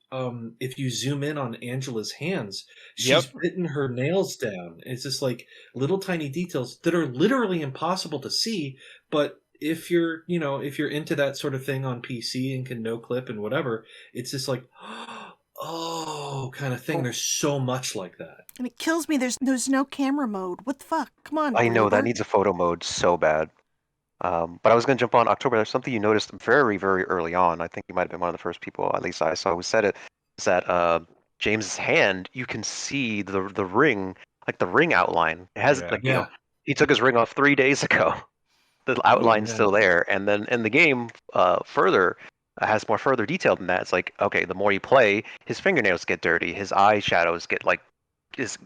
if you zoom in on Angela's hands, she's bitten her nails down. It's just like little tiny details that are literally impossible to see, but if you're into that sort of thing on PC and can no clip and whatever, it's just like, oh, kind of thing. There's so much like that. And it kills me. There's no camera mode. What the fuck? Come on. I know that Bloober. needs a photo mode so bad. But I was going to jump on October. There's something you noticed very, very early on. I think you might have been one of the first people, at least I saw, who said it. Is that James's hand? You can see the ring, like the ring outline. It has he took his ring off 3 days ago. The outline's still there, and then in the game, further has more further detail than that. It's like, okay, the more you play, his fingernails get dirty, his eye shadows get like it's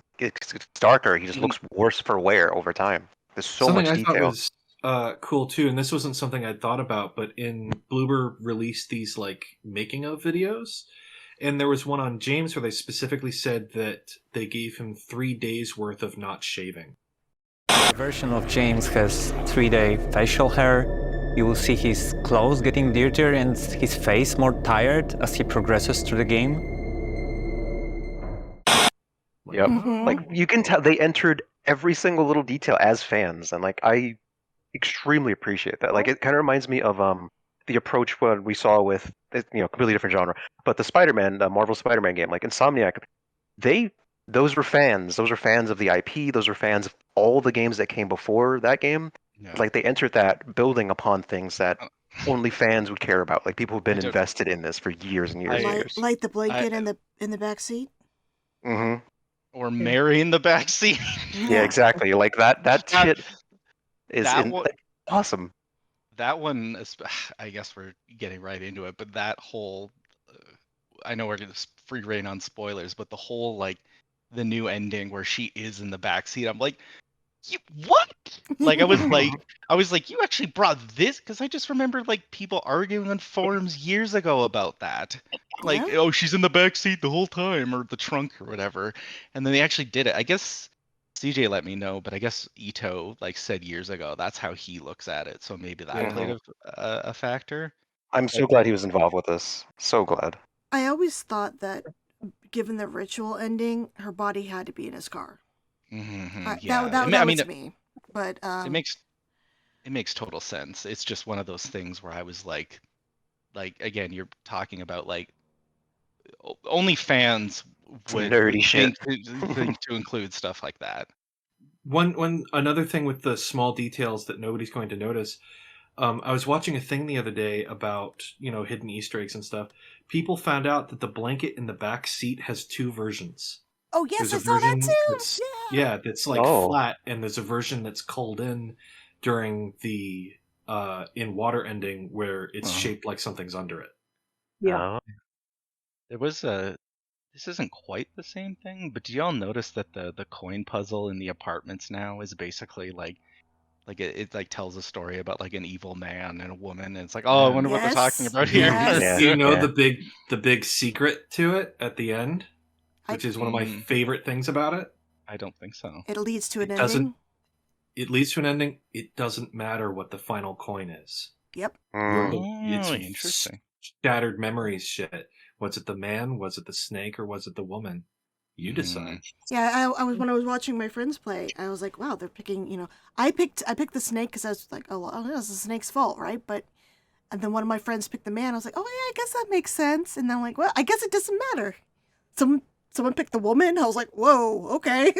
darker. He just looks worse for wear over time. There's so something much I detail. Thought was cool too, and this wasn't something I'd thought about, but in Bloober released these like making of videos, and there was one on James where they specifically said that they gave him 3 days worth of not shaving. The version of James has 3-day facial hair. You will see his clothes getting dirtier and his face more tired as he progresses through the game. Yep. Like you can tell they entered every single little detail as fans, and like I extremely appreciate that. Like it kind of reminds me of the approach what we saw with completely different genre, but the Spider-Man, the Marvel Spider-Man game. Like Insomniac, those were fans. Those are fans of the IP. Those are fans of all the games that came before that game. Yeah. Like they entered that building upon things that only fans would care about. Like people who've been invested in this for years and years and years. Light the blanket in the back seat. Mm-hmm. Or Mary in the backseat. Yeah, exactly. Like that shit is awesome. That one, I guess we're getting right into it, but that whole, I know we're going to free reign on spoilers, but the whole, like, the new ending where she is in the backseat, I'm like, what? Like, I was like, you actually brought this? Because I just remember, like, people arguing on forums years ago about that. Like, oh, she's in the backseat the whole time, or the trunk, or whatever. And then they actually did it. I guess CJ let me know, but I guess Ito like said years ago that's how he looks at it. So maybe that played a factor. I'm so glad he was involved with this. So glad. I always thought that, given the ritual ending, her body had to be in his car. Mm-hmm. That was me. But it makes total sense. It's just one of those things where I was like again, you're talking about like only fans would nerdy shit think to include stuff like that. Another thing with the small details that nobody's going to notice. I was watching a thing the other day about hidden Easter eggs and stuff. People found out that the blanket in the back seat has two versions. Oh yes, I saw that too. Yeah, that's like flat, and there's a version that's cold in during the in water ending where it's shaped like something's under it. Yeah. There was this isn't quite the same thing, but do y'all notice that the coin puzzle in the apartments now is basically like it like tells a story about like an evil man and a woman, and it's like, oh, I wonder what they're talking about here. The big secret to it at the end, which is one of my favorite things about it. I don't think so. It leads to an ending. It leads to an ending. It doesn't matter what the final coin is. Yep. It's interesting. Shattered memories shit. Was it the man? Was it the snake? Or was it the woman? You decide. Yeah, I was when I was watching my friends play, I was like, wow, they're picking. I picked the snake because I was like, oh, well, it's the snake's fault, right? And then one of my friends picked the man. I was like, oh yeah, I guess that makes sense. And then I'm like, well, I guess it doesn't matter. Someone picked the woman. I was like, whoa, okay.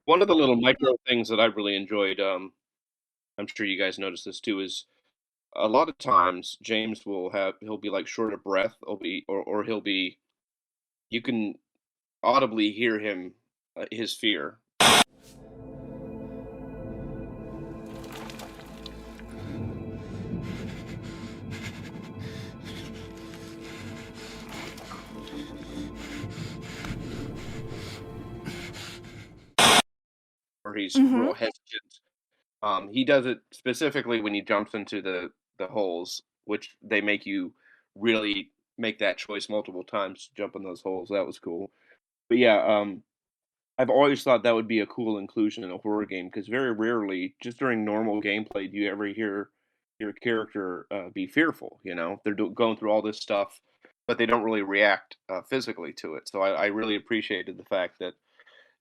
One of the little micro things that I really enjoyed, I'm sure you guys noticed this too, is a lot of times James he'll be like short of breath, or he'll be, you can audibly hear him, his fear. Or he's real hesitant. He does it specifically when he jumps into the holes, which they make you really make that choice multiple times to jump in those holes. That was cool. But yeah, I've always thought that would be a cool inclusion in a horror game, because very rarely, just during normal gameplay, do you ever hear your character be fearful. They're going through all this stuff, but they don't really react physically to it. So I really appreciated the fact that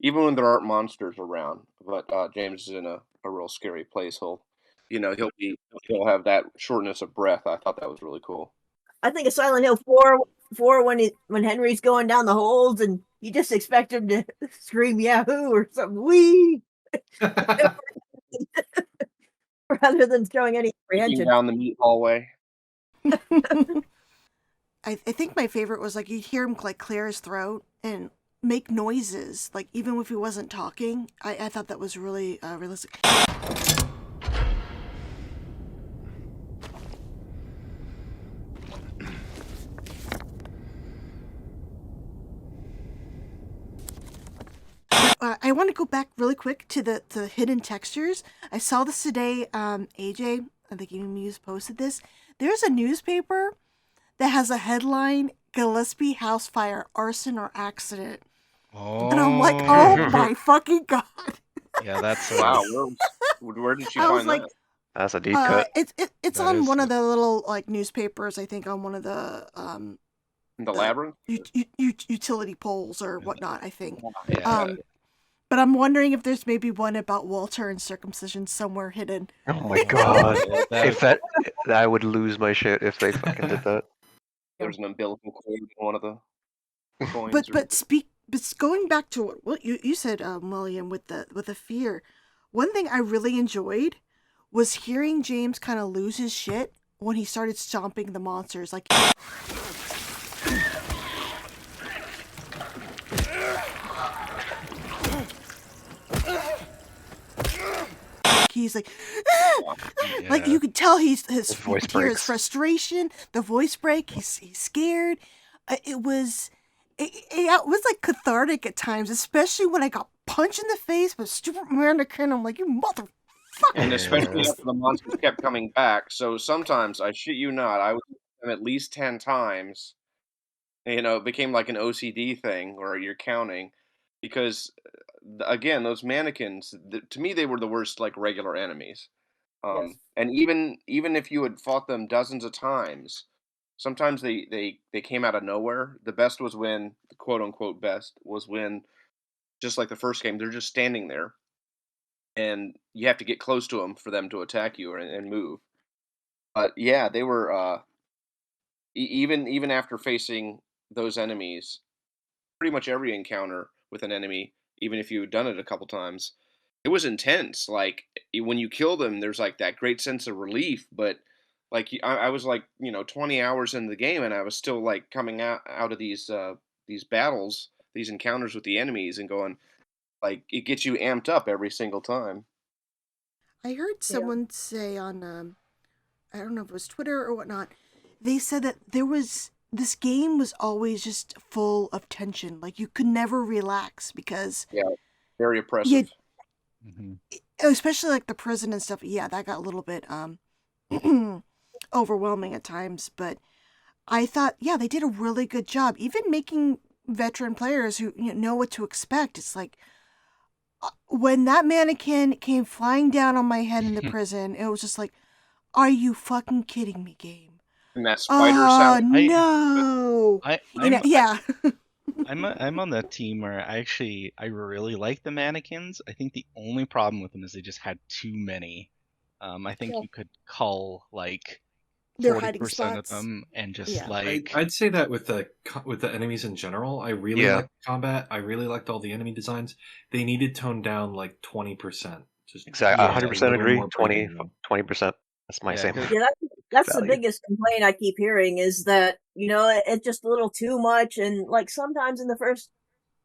even when there aren't monsters around, but James is in a real scary place, he'll have that shortness of breath. I thought that was really cool. I think of Silent Hill 4 when Henry's going down the holes and you just expect him to scream Yahoo or something, wee, rather than showing any apprehension. Down the meat hallway. I think my favorite was like you'd hear him like clear his throat and make noises, like even if he wasn't talking. I thought that was really realistic. I want to go back really quick to the hidden textures. I saw this today. AJ, I think you posted this. There's a newspaper that has a headline: Gillespie house fire, arson or accident. Oh. And I'm like, oh my fucking god. Yeah, that's wow. Where did you find that? That's a deep cut. It's on one of the little like newspapers. I think on one of the Labyrinth utility poles or whatnot. I think. Yeah. But I'm wondering if there's maybe one about Walter and circumcision somewhere hidden. Oh my god! If I would lose my shit if they fucking did that. There's an umbilical cord in one of the coins. But but going back to what you said, William, with the fear, one thing I really enjoyed was hearing James kind of lose his shit when he started stomping the monsters. Like, he's like, like you could tell his voice hear his breaks. frustration, the voice break. He's scared. It was like cathartic at times, especially when I got punched in the face by stupid mannequin. I'm like, you motherfucker. And especially after the monsters kept coming back. So sometimes, I shit you not, I would hit them at least 10 times. It became like an OCD thing where you're counting. Because, again, those mannequins, to me, they were the worst, like, regular enemies. And even if you had fought them dozens of times, sometimes they came out of nowhere. The best was when, the quote-unquote best, was when, just like the first game, they're just standing there. And you have to get close to them for them to attack you and move. But yeah, they were even after facing those enemies, pretty much every encounter with an enemy, even if you had done it a couple times, it was intense. Like when you kill them, there's like that great sense of relief. But like I was like 20 hours into the game, and I was still like coming out of these battles, these encounters with the enemies, and going like it gets you amped up every single time. I heard someone say on, I don't know if it was Twitter or whatnot, they said that this game was always just full of tension. Like you could never relax because very oppressive. Especially like the prison and stuff. Yeah, that got a little bit overwhelming at times. But I thought, they did a really good job. Even making veteran players who know what to expect. It's like, when that mannequin came flying down on my head in the prison, it was just like, are you fucking kidding me, game? And that spider sound. No. I'm on the team where I really like the mannequins. I think the only problem with them is they just had too many. I think you could cull like 40% of them and just I'd say that with the enemies in general. I really liked combat. I really liked all the enemy designs. They needed toned down like 20%. Just exactly, 100% agree. 20%. That's my same. Yeah, that's the biggest complaint I keep hearing is that it's just a little too much, and like sometimes in the first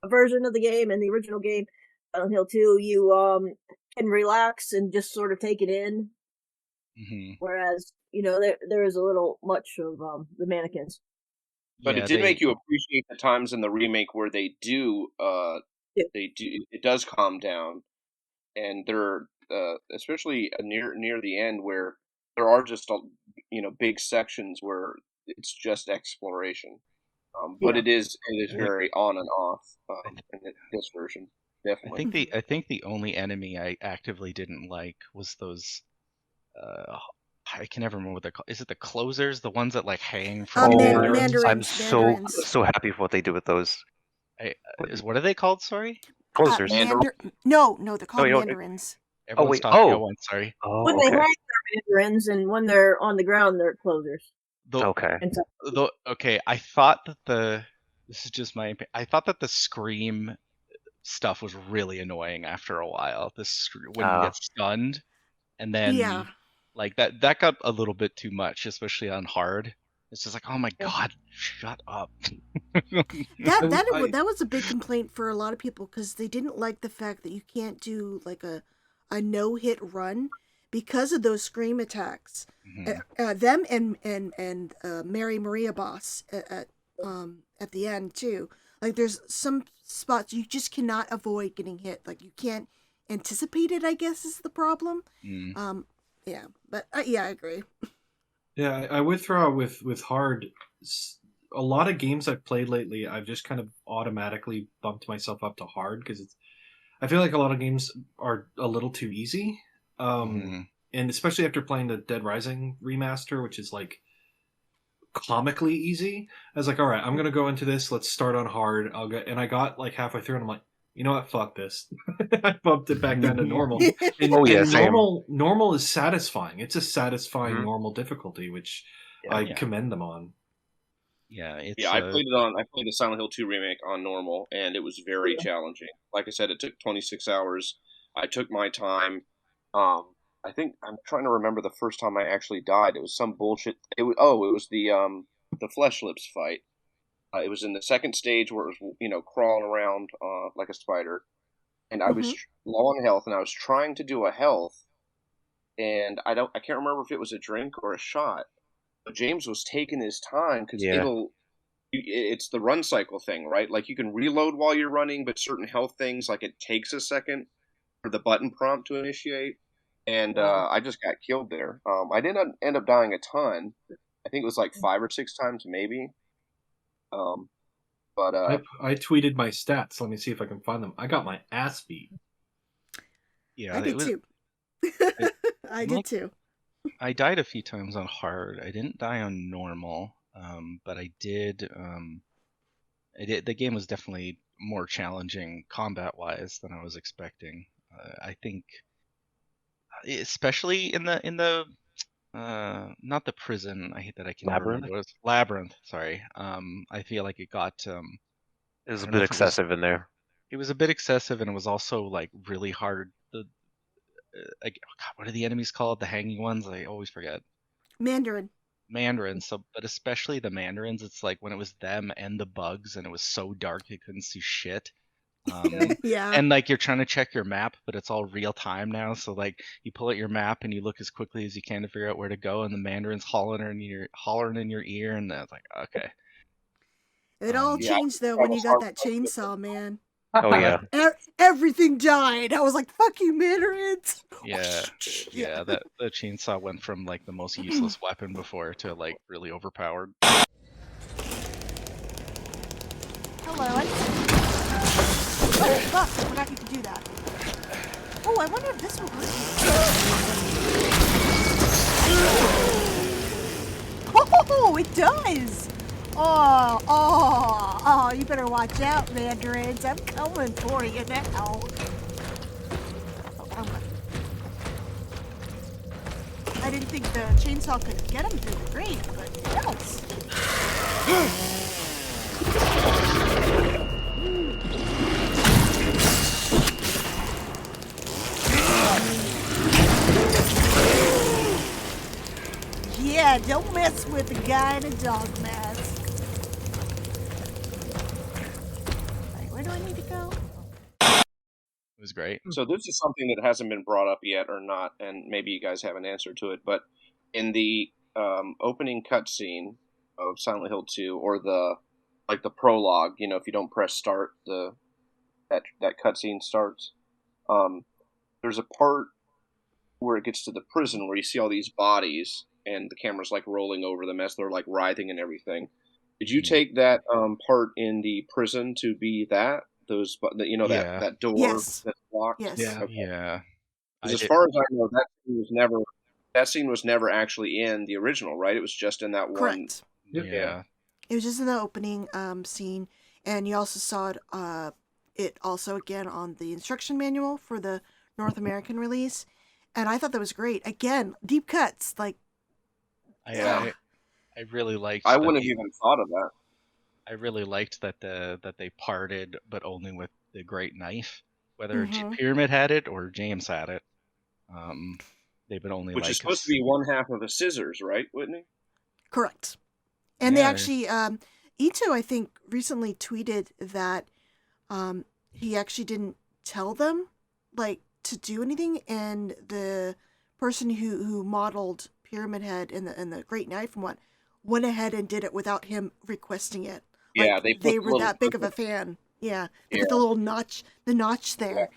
version of the game and the original game, Silent Hill 2, you can relax and just sort of take it in. Whereas there is a little much of the mannequins. But it did make you appreciate the times in the remake where they do it does calm down, and they're especially near the end where there are just big sections where it's just exploration. But it is very on and off in this version, definitely. I think the only enemy I actively didn't like was those. I can never remember what they're called. Is it the closers? The ones that like hang from mandarins. I'm so happy for what they do with those. What are they called? Sorry. Closers. No, they're called mandarins. Everyone's talking at once. Sorry. When they hang, they're mandarins, and when they're on the ground, they're closers. Okay. I thought that this is just my opinion. I thought that the scream stuff was really annoying after a while. When you get stunned, and then like that got a little bit too much, especially on hard. It's just like, oh my god, shut up. That was a big complaint for a lot of people because they didn't like the fact that you can't do like a no-hit run because of those scream attacks. Them and Mary Maria boss at the end too. Like there's some spots you just cannot avoid getting hit. Like you can't anticipate it, I guess is the problem. I agree. Yeah, I would throw out with hard. A lot of games I've played lately, I've just kind of automatically bumped myself up to hard because I feel like a lot of games are a little too easy. And especially after playing the Dead Rising remaster, which is like comically easy. I was like, all right, I'm gonna go into this. Let's start on hard. I got like halfway through, and I'm like, you know what? Fuck this. I bumped it back down to normal. Normal is satisfying. It's a satisfying normal difficulty, which I commend them on. Yeah, it's Yeah, I played the Silent Hill 2 remake on normal, and it was very challenging. Like I said, it took 26 hours. I took my time. I think I'm trying to remember the first time I actually died. It was some bullshit. It was the Flesh Lips fight. It was in the second stage where it was crawling around like a spider, and I was low on health, and I was trying to do a health, and I can't remember if it was a drink or a shot. But James was taking his time because it's the run cycle thing, right? Like you can reload while you're running, but certain health things, like it takes a second for the button prompt to initiate. And I just got killed there. I didn't end up dying a ton. I think it was like 5 or 6 times maybe. But I tweeted my stats. Let me see if I can find them. I got my ass beat. Yeah, I did too. I did too. I died a few times on hard. I didn't die on normal, but I did. The game was definitely more challenging combat-wise than I was expecting. I think, especially in the not the prison. I hate that I can never remember what it was. Labyrinth. Sorry. I feel like it got. It was a bit excessive in there. It was a bit excessive, and it was also like really hard. What are the enemies called? The hanging ones? I always forget. Mandarins. So, but especially the mandarins, it's like when it was them and the bugs, and it was so dark you couldn't see shit. Yeah. And like you're trying to check your map, but it's all real time now. So like you pull out your map and you look as quickly as you can to figure out where to go, and the mandarins hollering in your ear, and it's like, okay. It all changed though when you got that chainsaw, man. Oh yeah. Everything died. I was like, "Fuck you, Mandarins." Yeah. That the chainsaw went from like the most useless weapon before to like really overpowered. Hello. Oh fuck! I forgot you could do that. Oh, I wonder if this will hurt you. Oh, it does. Oh, you better watch out, Mandarins. I'm coming for you now. I didn't think the chainsaw could get him through the grate, but it helps. Yeah, don't mess with the guy in a dog mask. Where do I need to go? It was great. So this is something that hasn't been brought up yet or not, and maybe you guys have an answer to it, but in the opening cutscene of Silent Hill 2, or the prologue, if you don't press start, that cutscene starts. There's a part where it gets to the prison where you see all these bodies, and the camera's like rolling over them as they're like writhing and everything. Did you take that part in the prison to be that? That door that's locked? Yes. Okay. Yeah. As far as I know, that scene was never actually in the original, right? It was just in that one. Correct. Yeah. It was just in the opening scene, and you also saw it also again on the instruction manual for the North American release, and I thought that was great. Again, deep cuts, like. I really liked. I wouldn't have even thought of that. I really liked that they parted, but only with the great knife. Whether Pyramid had it or James had it, they would only. Which is supposed to be one half of a scissors, right, Whitney? Correct. And they actually, Ito, I think, recently tweeted that he actually didn't tell them to do anything, and the person who modeled Pyramid Head and the Great Knife and went ahead and did it without him requesting it. Yeah, they were that big of a fan. Yeah, they put the little notch there,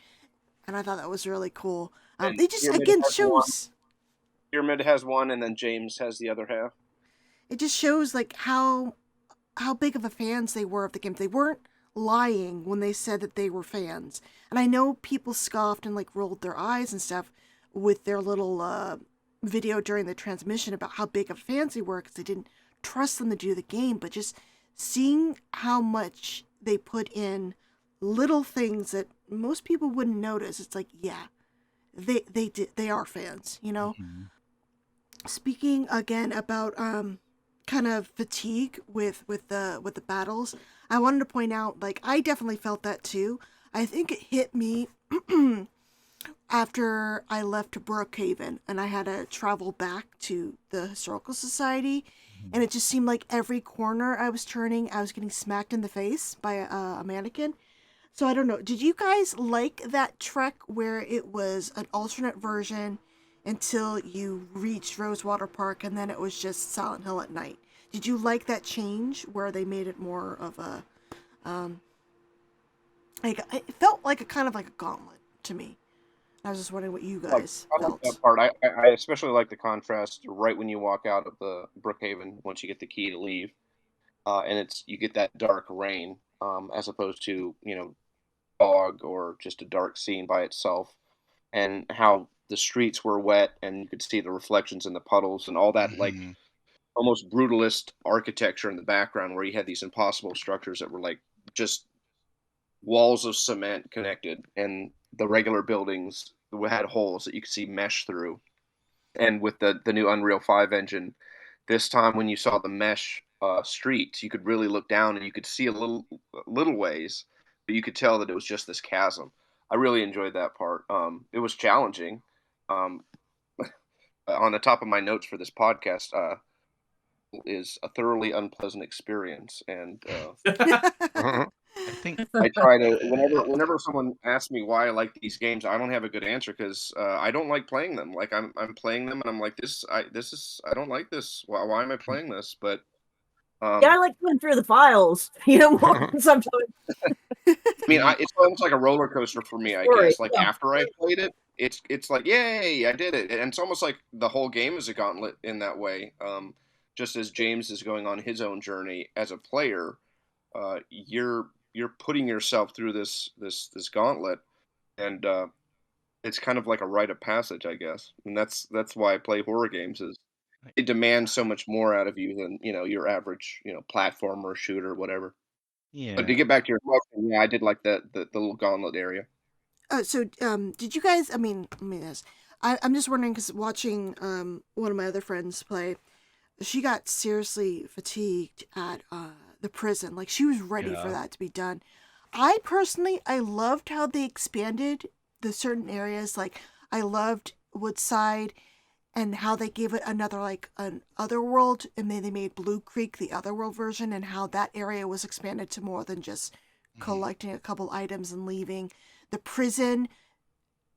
and I thought that was really cool. They just again shows. Pyramid has one, and then James has the other half. It just shows how big of a fans they were of the game. They weren't lying when they said that they were fans. And I know people scoffed and rolled their eyes and stuff with their little video during the transmission about how big of fans they were because they didn't trust them to do the game. But just seeing how much they put in little things that most people wouldn't notice, it's they are fans, you know. Mm-hmm. Speaking again about kind of fatigue with the battles, I wanted to point out, like, I definitely felt that too. I think it hit me after I left Brookhaven and I had to travel back to the Historical Society, and it just seemed like every corner I was turning, I was getting smacked in the face by a mannequin. So I don't know. Did you guys like that trek where it was an alternate version until you reached Rosewater Park and then it was just Silent Hill at night? Did you like that change where they made it more of a like, it felt like a kind of like a gauntlet to me. I was just wondering what you guys I like felt. that part. I especially like the contrast right when you walk out of the Brookhaven once you get the key to leave, and you get that dark rain, as opposed to fog or just a dark scene by itself, and how the streets were wet and you could see the reflections in the puddles and all that, like Mhm. almost brutalist architecture in the background where you had these impossible structures that were like just walls of cement connected, and the regular buildings had holes that you could see mesh through. And with the new Unreal 5 engine, this time when you saw the mesh streets, you could really look down and you could see a little ways, but you could tell that it was just this chasm. I really enjoyed that part. It was challenging. Um, on the top of my notes for this podcast, is a thoroughly unpleasant experience, and I think I try to whenever someone asks me why I like these games, I don't have a good answer because I don't like playing them. Like I'm playing them and I'm like I don't like this. Why am I playing this? But Yeah, I like going through the files, sometimes. I mean, it's almost like a roller coaster for me, I Story, guess. Like yeah. after I played it, it's like yay, I did it, and it's almost like the whole game is a gauntlet in that way. Just as James is going on his own journey as a player, you're putting yourself through this gauntlet, and it's kind of like a rite of passage, I guess. And that's why I play horror games is it demands so much more out of you than your average platformer, shooter, whatever. But to Yeah. get back to your question, yeah, I did like the little gauntlet area. So, did you guys? I mean, this. I'm just wondering because watching one of my other friends play, she got seriously fatigued at the prison. Like she was ready for Yeah. that to be done. I personally, I loved how they expanded the certain areas. Like I loved Woodside and how they gave it another like an otherworld, and then they made Blue Creek the otherworld version, and how that area was expanded to more than just collecting a couple items and leaving. The prison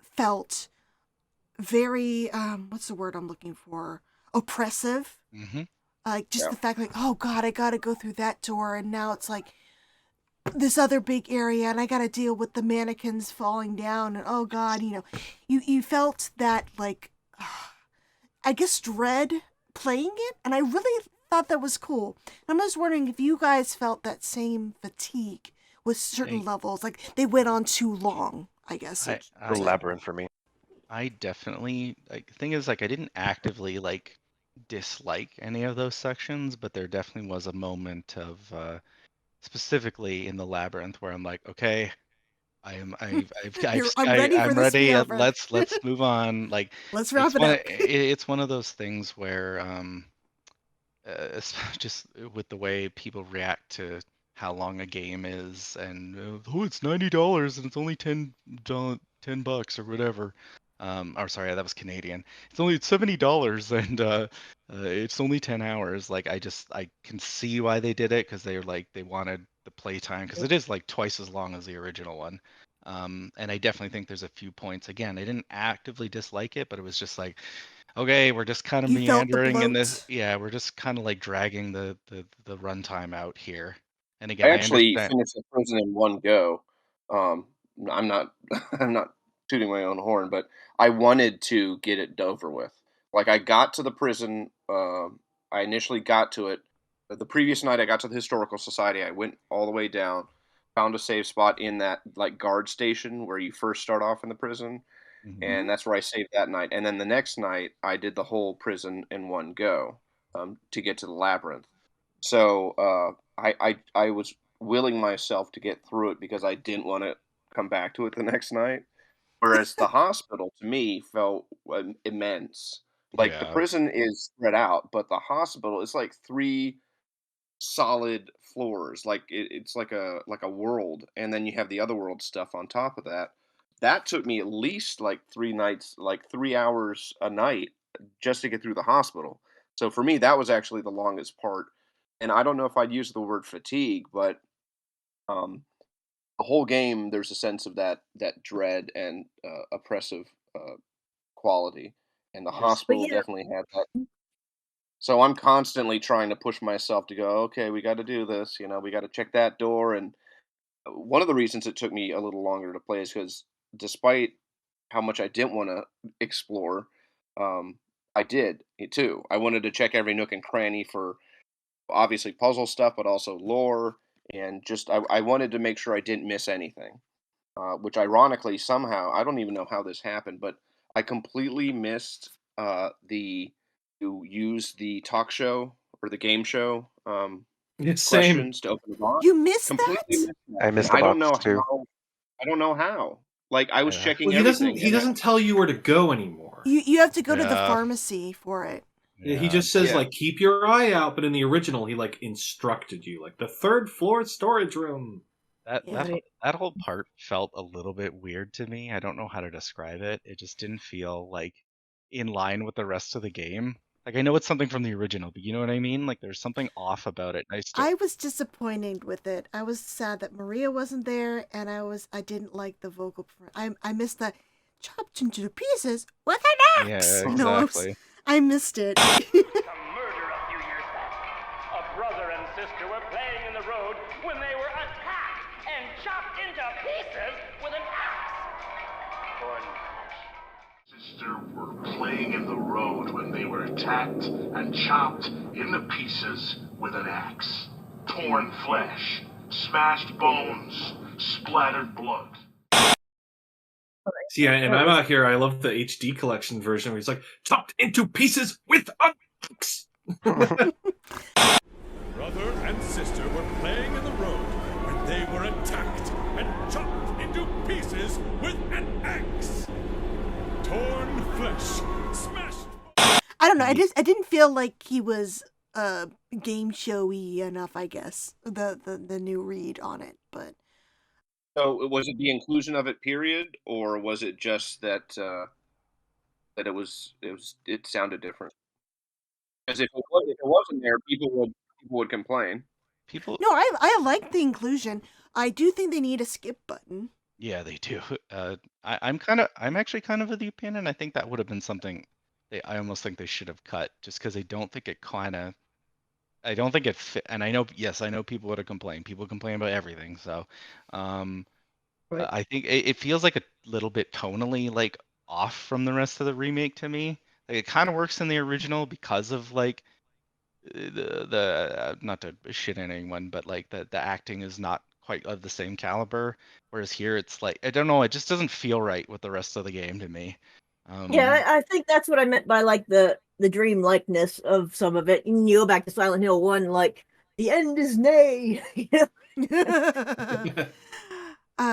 felt very what's the word I'm looking for? Oppressive. Mm-hmm. Like just the fact like, oh god, I gotta go through that door, and now it's like this other big area and I gotta deal with the mannequins falling down, and oh god, you felt that like I guess dread playing it, and I really thought that was cool. I'm just wondering if you guys felt that same fatigue with certain levels, like they went on too long, I guess. The labyrinth for me. I definitely like. Thing is, like, I didn't actively like dislike any of those sections, but there definitely was a moment of specifically in the labyrinth where I'm like, okay, I'm ready for I'm this to be ready. over. Let's move on. Like Let's wrap it up. It's one of those things where just with the way people react to how long a game is, and oh, it's $90 and it's only $10 or whatever. Or sorry, that was Canadian. It's $70 and it's only 10 hours. Like I can see why they did it because they wanted the playtime because it is like twice as long as the original one. And I definitely think there's a few points. Again, I didn't actively dislike it, but it was just like, okay, we're just kind of You felt the meandering in this. bloat? Yeah, we're just kind of like dragging the runtime out here. And I again, I actually understand. finished the prison in one go. Um, I'm not I'm not tooting my own horn, but I wanted to get it over with. Like I got to the prison. I initially got to it. The previous night, I got to the historical society. I went all the way down, found a safe spot in that like guard station where you first start off in the prison, and that's where I saved that night. And then the next night, I did the whole prison in one go to get to the labyrinth. So I was willing myself to get through it because I didn't want to come back to it the next night. Whereas the hospital to me felt immense Like the Yeah. prison is spread out, but the hospital is like 3 solid floors. Like it's like a world, and then you have the other world stuff on top of that. That took me at least like 3 nights, like 3 hours a night just to get through the hospital. So for me, that was actually the longest part. And I don't know if I'd use the word fatigue, but um, the whole game there's a sense of that dread and oppressive quality, and the But hospital yeah, definitely had that. So I'm constantly trying to push myself to go, okay, we got to do this. We got to check that door. And one of the reasons it took me a little longer to play is because despite how much I didn't want to explore, um, I did it too. I wanted to check every nook and cranny for obviously puzzle stuff, but also lore. And just I wanted to make sure I didn't miss anything. Which ironically, somehow, I don't even know how this happened, but I completely missed the to use the talk show or the game show Yeah, same. questions to open the box. You missed Completely that? missed that. I And missed the I don't box know too. how. I don't know how. Like I was Yeah. checking Well, he doesn't. everything. He doesn't tell you where to go anymore. You have to go to the Yeah. pharmacy for it. Yeah, he Yeah. just says Yeah. like keep your eye out, but in the original he like instructed you like the 3rd floor storage room. That Yeah. that whole part felt a little bit weird to me. I don't know how to describe it. It just didn't feel like in line with the rest of the game. Like I know it's something from the original, but you know what I mean? Like there's something off about it. I was disappointed with it. I was sad that Maria wasn't there, and I didn't like the vocal. I missed the chopped into pieces with an axe. Yeah, No, exactly. I missed it. A murder a few years back. A brother and sister were playing in the road when they were attacked and chopped into pieces with an axe. Sister were playing in the road when they were attacked and chopped into pieces with an axe. Torn flesh, smashed bones, splattered blood. See, and I'm out here. I love the HD collection version where he's like chopped into pieces with an axe. Brother and sister were playing in the road when they were attacked and chopped into pieces with an axe. Torn flesh, smashed. I don't know. I didn't feel like he was game showy enough. I guess the new read on it, but. So was it the inclusion of it, period, or was it just that that it sounded different? Because if it wasn't there, people would complain. People. No, I like the inclusion. I do think they need a skip button. Yeah, they do. I'm actually kind of of the opinion. I think that would have been something I almost think they should have cut, just because I don't think it fit. And I know people would have complained. People complain about everything. So, Right. I think it feels like a little bit tonally like off from the rest of the remake to me. Like it kind of works in the original because of like the not to shit on anyone, but like the acting is not quite of the same caliber. Whereas here it's like I don't know, it just doesn't feel right with the rest of the game to me. Yeah, I think that's what I meant by like the dream likeness of some of it. You go back to Silent Hill 1, like the end is nay.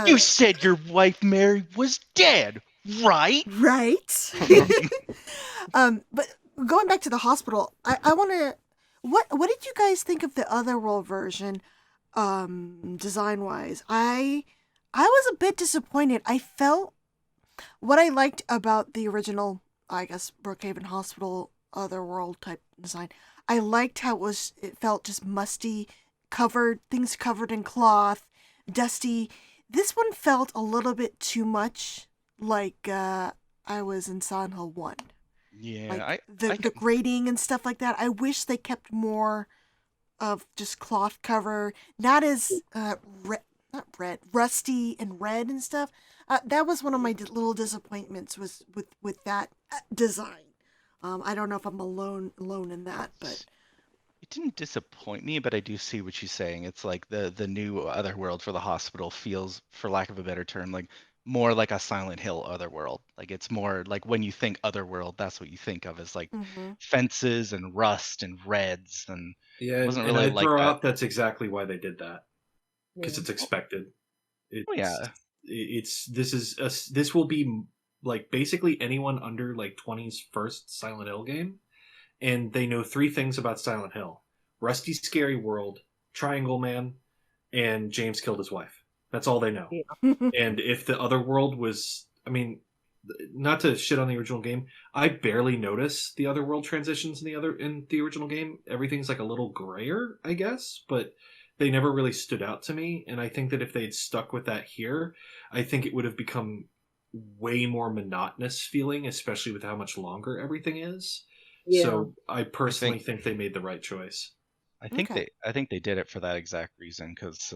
You said your wife Mary was dead, right? Right. But going back to the hospital, I want to. What did you guys think of the Otherworld version, design wise? I was a bit disappointed. I felt what I liked about the original, I guess, Brookhaven Hospital Otherworld type design. I liked how it felt just musty, things covered in cloth, dusty. This one felt a little bit too much like I was in Silent Hill 1. Yeah, like the grading and stuff like that. I wish they kept more of just cloth cover, not as rusty and red and stuff. That was one of my little disappointments was with that design. I don't know if I'm alone in that, but it didn't disappoint me, but I do see what she's saying. It's like the new Otherworld for the hospital feels, for lack of a better term, like more like a Silent Hill Otherworld. Like it's more like when you think Otherworld, that's what you think of as like fences and rust and reds, and Yeah, it wasn't and really I like throw that. out that's exactly why they did that, because it's expected. Yeah. This will be like basically anyone under like 20's first Silent Hill game, and they know 3 things about Silent Hill: Rusty's Scary World, Triangle Man, and James killed his wife. That's all they know. Yeah. And if the other world was, I mean, not to shit on the original game, I barely notice the other world transitions in the original game. Everything's like a little grayer, I guess, but they never really stood out to me. And I think that if they'd stuck with that here, I think it would have become way more monotonous feeling, especially with how much longer everything is. Yeah. So I personally think they made the right choice. I think they did it for that exact reason, because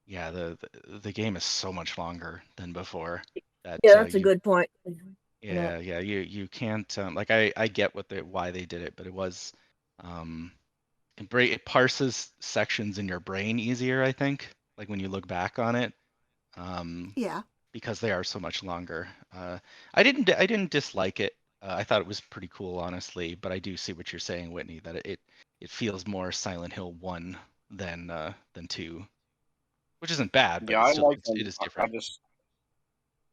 yeah, the game is so much longer than before. That Yeah, that's a good point. yeah, you can't like I get why they did it, but it was it parses sections in your brain easier, I think, like when you look back on it. Yeah. Because they are so much longer. I didn't dislike it. I thought it was pretty cool, honestly, but I do see what you're saying, Whitney, that it feels more Silent Hill 1 than 2, which isn't bad, but Yeah, it's I still like them. it is different.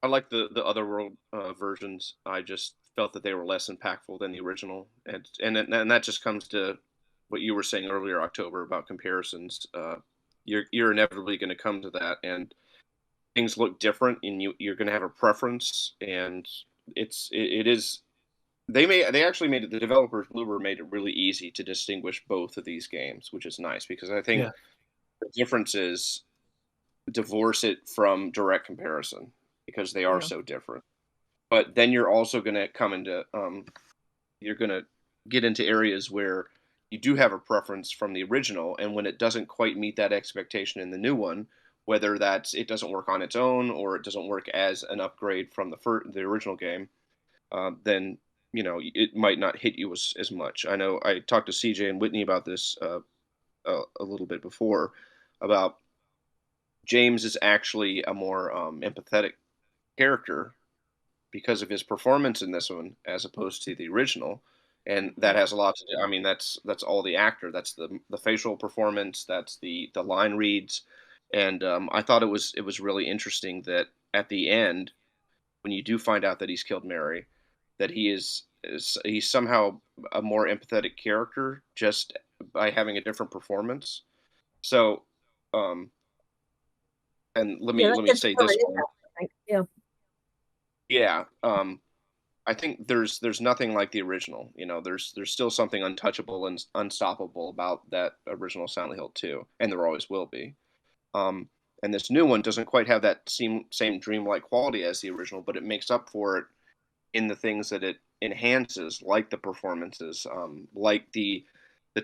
I like the Otherworld versions. I just felt that they were less impactful than the original, and that just comes to what you were saying earlier, October, about comparisons. You're inevitably going to come to that, and things look different, and you're going to have a preference, and it is. They actually made it. The developers, Bloober, made it really easy to distinguish both of these games, which is nice, because I think the difference is divorce it from direct comparison, because they are so different. But then you're also going to come into you're going to get into areas where you do have a preference from the original, and when it doesn't quite meet that expectation in the new one, whether that's it doesn't work on its own or it doesn't work as an upgrade from the original game, then it might not hit you as much. I know I talked to CJ and Whitney about this a little bit before, about James is actually a more empathetic character because of his performance in this one as opposed to the original, and that has a lot to do. I mean, that's all the actor. That's the facial performance. That's the line reads, and I thought it was really interesting that at the end, when you do find out that he's killed Mary, that he's somehow a more empathetic character just by having a different performance. So, and let me say this one. Yeah, I think there's nothing like the original. There's still something untouchable and unstoppable about that original Silent Hill 2, and there always will be. And this new one doesn't quite have that same dreamlike quality as the original, but it makes up for it in the things that it enhances, like the performances, like the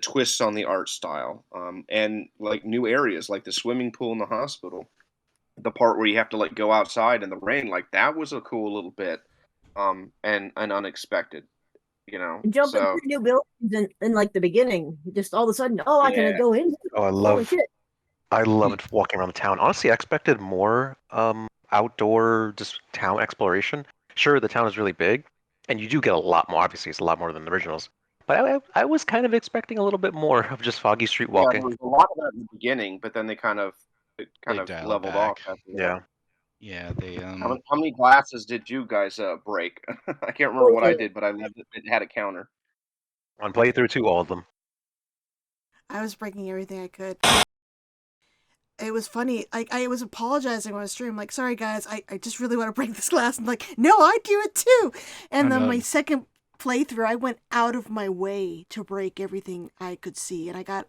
twists on the art style, and like new areas like the swimming pool in the hospital. The part where you have to like go outside in the rain, like that was a cool little bit, and unexpected, Jumping So through new buildings in like the beginning, just all of a sudden, I can yeah, go in. Oh, Holy shit. I loved walking around the town. Honestly, I expected more outdoor just town exploration. Sure, the town is really big, and you do get a lot more. Obviously, it's a lot more than the originals. But I was kind of expecting a little bit more of just foggy street yeah, walking. there was a lot of that in the beginning, but then it kind of dialed leveled back. off after that. Yeah. Yeah, they How many glasses did you guys break? I can't remember what I did, but I loved it. It had a counter. On playthrough 2, all of them. I was breaking everything I could. It was funny. I was apologizing on a stream, like, sorry guys, I just really want to break this glass. And like, no, I do it too. And then my second playthrough, I went out of my way to break everything I could see, and I got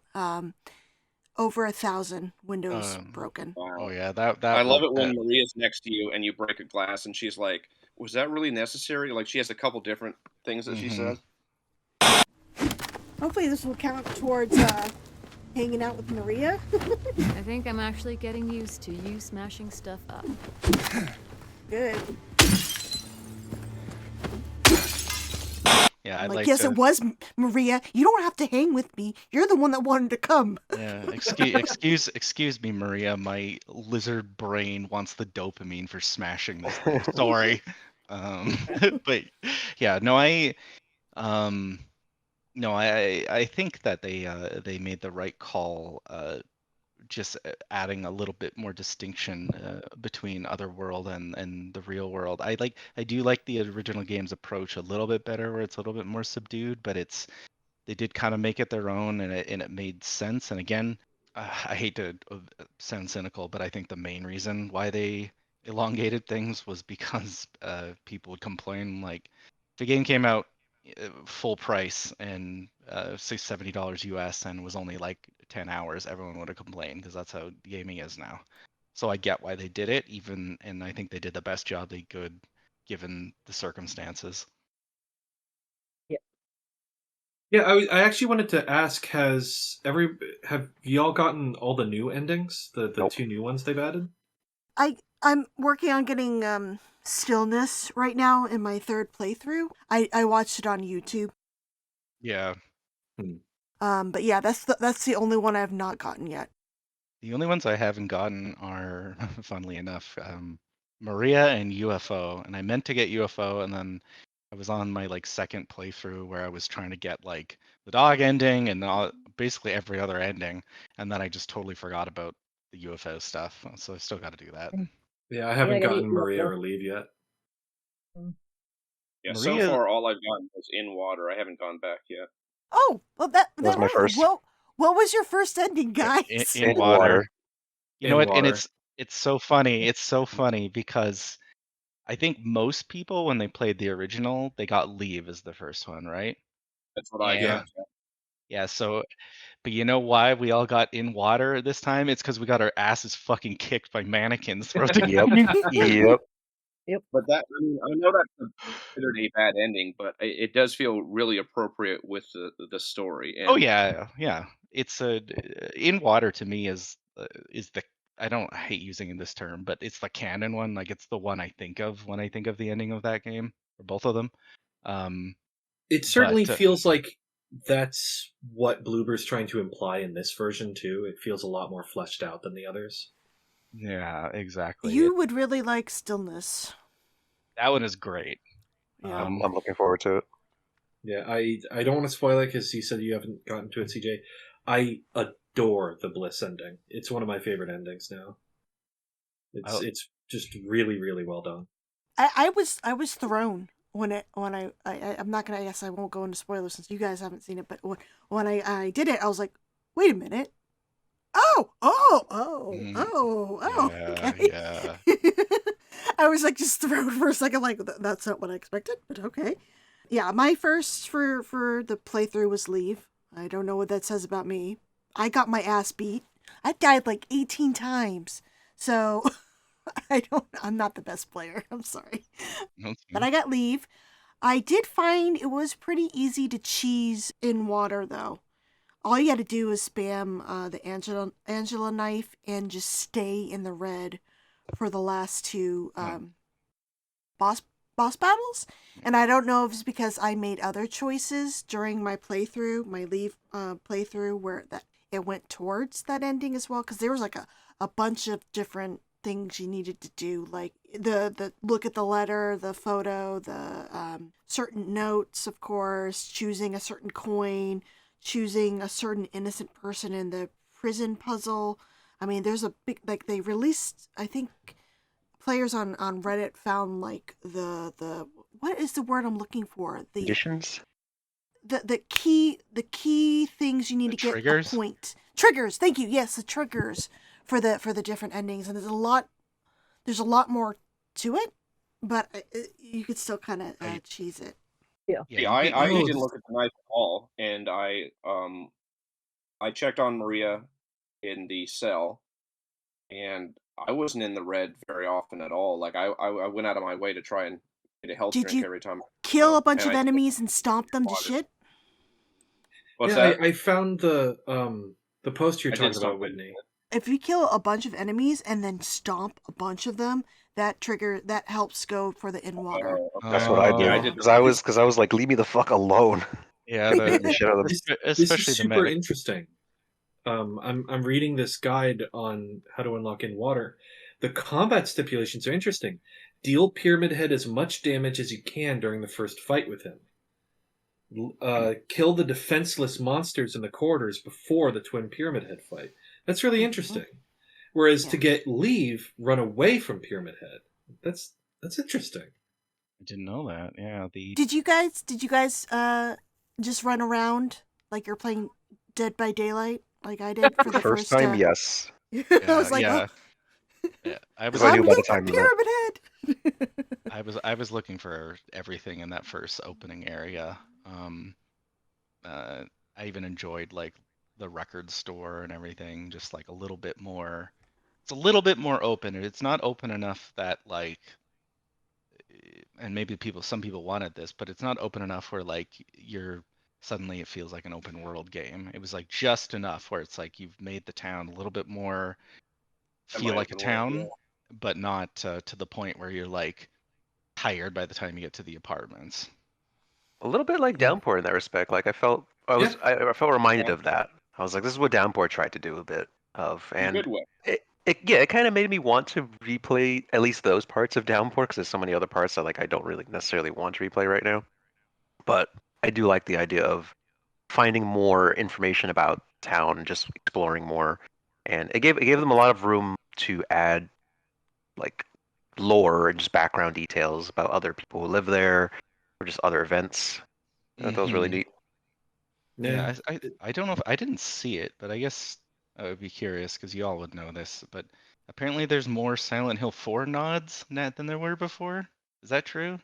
over 1,000 windows broken. Wow. Oh yeah, that I love it when Maria's next to you and you break a glass and she's like, "Was that really necessary?" Like she has a couple different things that she says. Hopefully this will count towards hanging out with Maria. I think I'm actually getting used to you smashing stuff up. Good. Yeah, I'm like, yes, it was Maria. You don't have to hang with me. You're the one that wanted to come. Yeah, excuse me, Maria. My lizard brain wants the dopamine for smashing this thing. Sorry. But yeah, no, I think that they made the right call, just adding a little bit more distinction between Otherworld and the real world. I do like the original game's approach a little bit better, where it's a little bit more subdued, but they did kind of make it their own, and it made sense. And again, I hate to sound cynical, but I think the main reason why they elongated things was because people would complain, like, if the game came out full price and say $70 US and was only like 10 hours, everyone would have complained, because that's how gaming is now. So I get why they did it, and I think they did the best job they could given the circumstances. Yeah, I actually wanted to ask: have y'all gotten all the new endings? The two new ones they've added? I'm working on getting Stillness right now in my third playthrough. I watched it on YouTube. Yeah. But yeah, that's the only one I have not gotten yet. The only ones I haven't gotten are, funnily enough, Maria and UFO. And I meant to get UFO, and then I was on my second playthrough where I was trying to get like the dog ending and basically every other ending, and then I just totally forgot about the UFO stuff. So I still got to do that. Yeah, I haven't gotten Maria or Leave yet. Yeah, Maria- so far all I've gotten was In Water. I haven't gone back yet. Oh, well, that was my first. What was your first ending, guys? In water. You know In what? And water. it's so funny. It's so funny because I think most people, when they played the original, they got Leave as the first one, right? That's what I got. Yeah. So, but you know why we all got In Water this time? It's because we got our asses fucking kicked by mannequins throughout the Yep. game. Yep. But that, I mean, I know that's considered a bad ending, but it does feel really appropriate with the story. And Oh yeah, yeah. It's In Water to me is the I hate using this term, but it's the canon one. Like, it's the one I think of when I think of the ending of that game, or both of them. It certainly but, feels like that's what Bloober's trying to imply in this version too. It feels a lot more fleshed out than the others. Yeah, exactly. You would really like Stillness. That one is great. Yeah. I'm looking forward to it. Yeah, I don't want to spoil it because you said you haven't gotten to it, CJ. I adore the Bliss ending. It's one of my favorite endings now. It's just really, really well done. I was thrown when I'm not gonna. I guess I won't go into spoilers since you guys haven't seen it. But when I did it, I was like, wait a minute. Okay. Yeah. I was like just thrown for a second, like that's not what I expected, but okay. Yeah, my first for the playthrough was Leave. I don't know what that says about me. I got my ass beat. I died like 18 times. So I'm not the best player. I'm sorry. But I got Leave. I did find it was pretty easy to cheese In Water though. All you had to do was spam the Angela knife and just stay in the red for the last two boss battles. And I don't know if it's because I made other choices during my playthrough, my Leave playthrough, where that it went towards that ending as well. Because there was like a bunch of different things you needed to do, like the look at the letter, the photo, the certain notes, of course, choosing a certain coin, choosing a certain innocent person in the prison puzzle. I mean, there's a big, like, they released, I think players on Reddit found like the what is the word I'm looking for? The Conditions? The key things you need to get a point. Triggers, thank you. Yes, the triggers for the different endings, and there's a lot more to it, but you could still kind of cheese it. Yeah, I didn't look at the knife at all, and I checked on Maria in the cell, and I wasn't in the red very often at all. Like I went out of my way to try and get a health drink every time. Kill a bunch of enemies and stomp them to shit? What's that? I found the post you're talking about, Whitney. If you kill a bunch of enemies and then stomp a bunch of them, that helps go for the In Water. That's what I did. Because I was like, leave me the fuck alone. Yeah, This especially is super interesting. I'm reading this guide on how to unlock In Water. The combat stipulations are interesting. Deal Pyramid Head as much damage as you can during the first fight with him. Kill the defenseless monsters in the corridors before the Twin Pyramid Head fight. That's really interesting. Whereas to get leave, run away from Pyramid Head. That's interesting. I didn't know that. Yeah. Did you guys just run around like you're playing Dead by Daylight like I did for the first time, yes. I was like, yeah. oh, Yeah, I'm leaving Pyramid Head. I was looking for everything in that first opening area. I even enjoyed like the record store and everything, just like a little bit more. It's a little bit more open. It's not open enough that like, and maybe some people wanted this, but it's not open enough where like suddenly it feels like an open world game. It was like just enough where it's like you've made the town a little bit more feel like a town, but not to the point where you're like tired by the time you get to the apartments. A little bit like Downpour in that respect. Like I felt reminded of that. I was like, this is what Downpour tried to do a bit of, and good way. It kind of made me want to replay at least those parts of Downpour because there's so many other parts that like I don't really necessarily want to replay right now. But I do like the idea of finding more information about town and just exploring more, and it gave them a lot of room to add like lore and just background details about other people who live there or just other events. I thought that was really neat. Yeah, I don't know if I didn't see it, but I guess I would be curious because you all would know this. But apparently, there's more Silent Hill 4 nods than there were before. Is that true?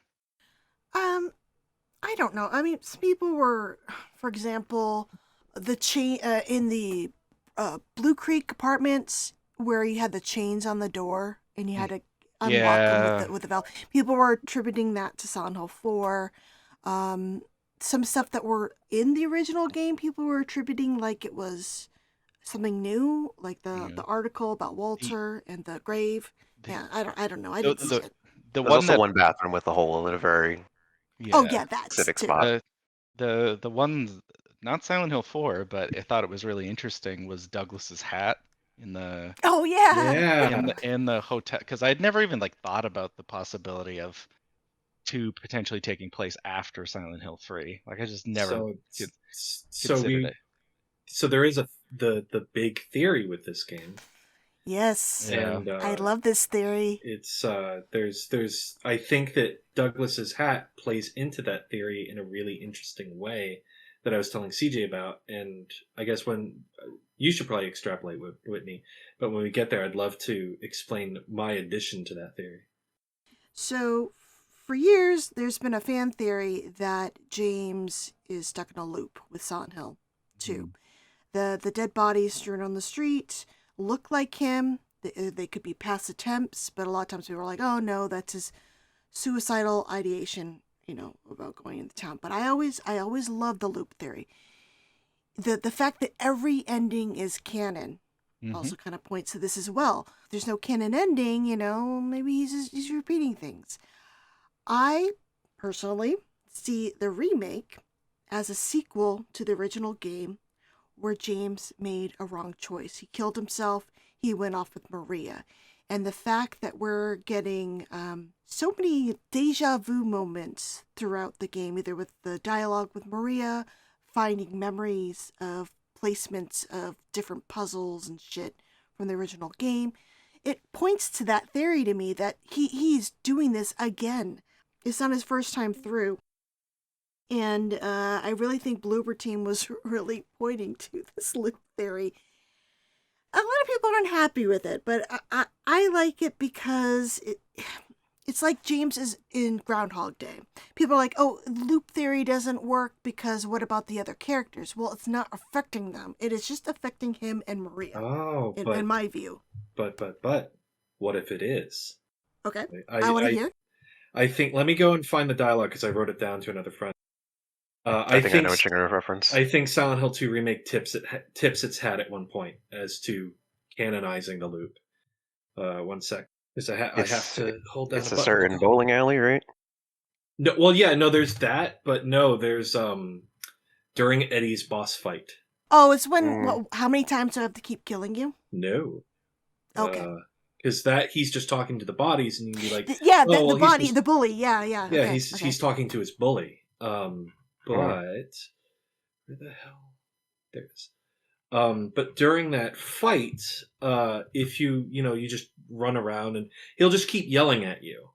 I don't know. I mean, some people were, for example, the chain in the Blue Creek apartments where you had the chains on the door and you had to unlock them with the valve. People were attributing that to Silent Hill 4. Some stuff that were in the original game, people were attributing like it was something new, like the article about Walter and the grave. I don't know. I didn't see it. There's also one bathroom with a hole in a very that's specific spot. The one, not Silent Hill 4, but I thought it was really interesting was Douglas's hat in the in the hotel, because I'd never even like thought about the possibility of 2 potentially taking place after Silent Hill 3. Like I just never considered it. So there is the big theory with this game. Yes, and I love this theory. It's there's I think that Douglas's hat plays into that theory in a really interesting way that I was telling CJ about, and I guess when you should probably extrapolate with Whitney, but when we get there, I'd love to explain my addition to that theory. So, for years, there's been a fan theory that James is stuck in a loop with Silent Hill 2. The dead bodies strewn on the street look like him. They could be past attempts, but a lot of times people are like, oh no, that's his suicidal ideation, about going into town. But I always loved the loop theory. The fact that every ending is canon also kind of points to this as well. If there's no canon ending, maybe he's repeating things. I personally see the remake as a sequel to the original game where James made a wrong choice. He killed himself. He went off with Maria. And the fact that we're getting so many deja vu moments throughout the game, either with the dialogue with Maria, finding memories of placements of different puzzles and shit from the original game, it points to that theory to me that he's doing this again. It's not his first time through. And I really think Bloober Team was really pointing to this loop theory. A lot of people aren't happy with it, but I like it because it's like James is in Groundhog Day. People are like, oh, loop theory doesn't work because what about the other characters? Well, it's not affecting them. It is just affecting him and Maria, in my view. But, what if it is? Okay, I want to hear. I think, let me go and find the dialogue because I wrote it down to another friend. I think I know what you're going to reference. I think Silent Hill 2 Remake tips its hat at one point as to canonizing the loop. 1 sec. Because I have to hold down It's a certain bowling alley, right? No, well, yeah, no, there's that, but no, there's during Eddie's boss fight. Oh, it's when, how many times do I have to keep killing you? No. Okay. Because that he's just talking to the bodies, and you can be like, the bully, yeah. Yeah, okay, he's talking to his bully. But where the hell? There it is. But during that fight, if you just run around and he'll just keep yelling at you.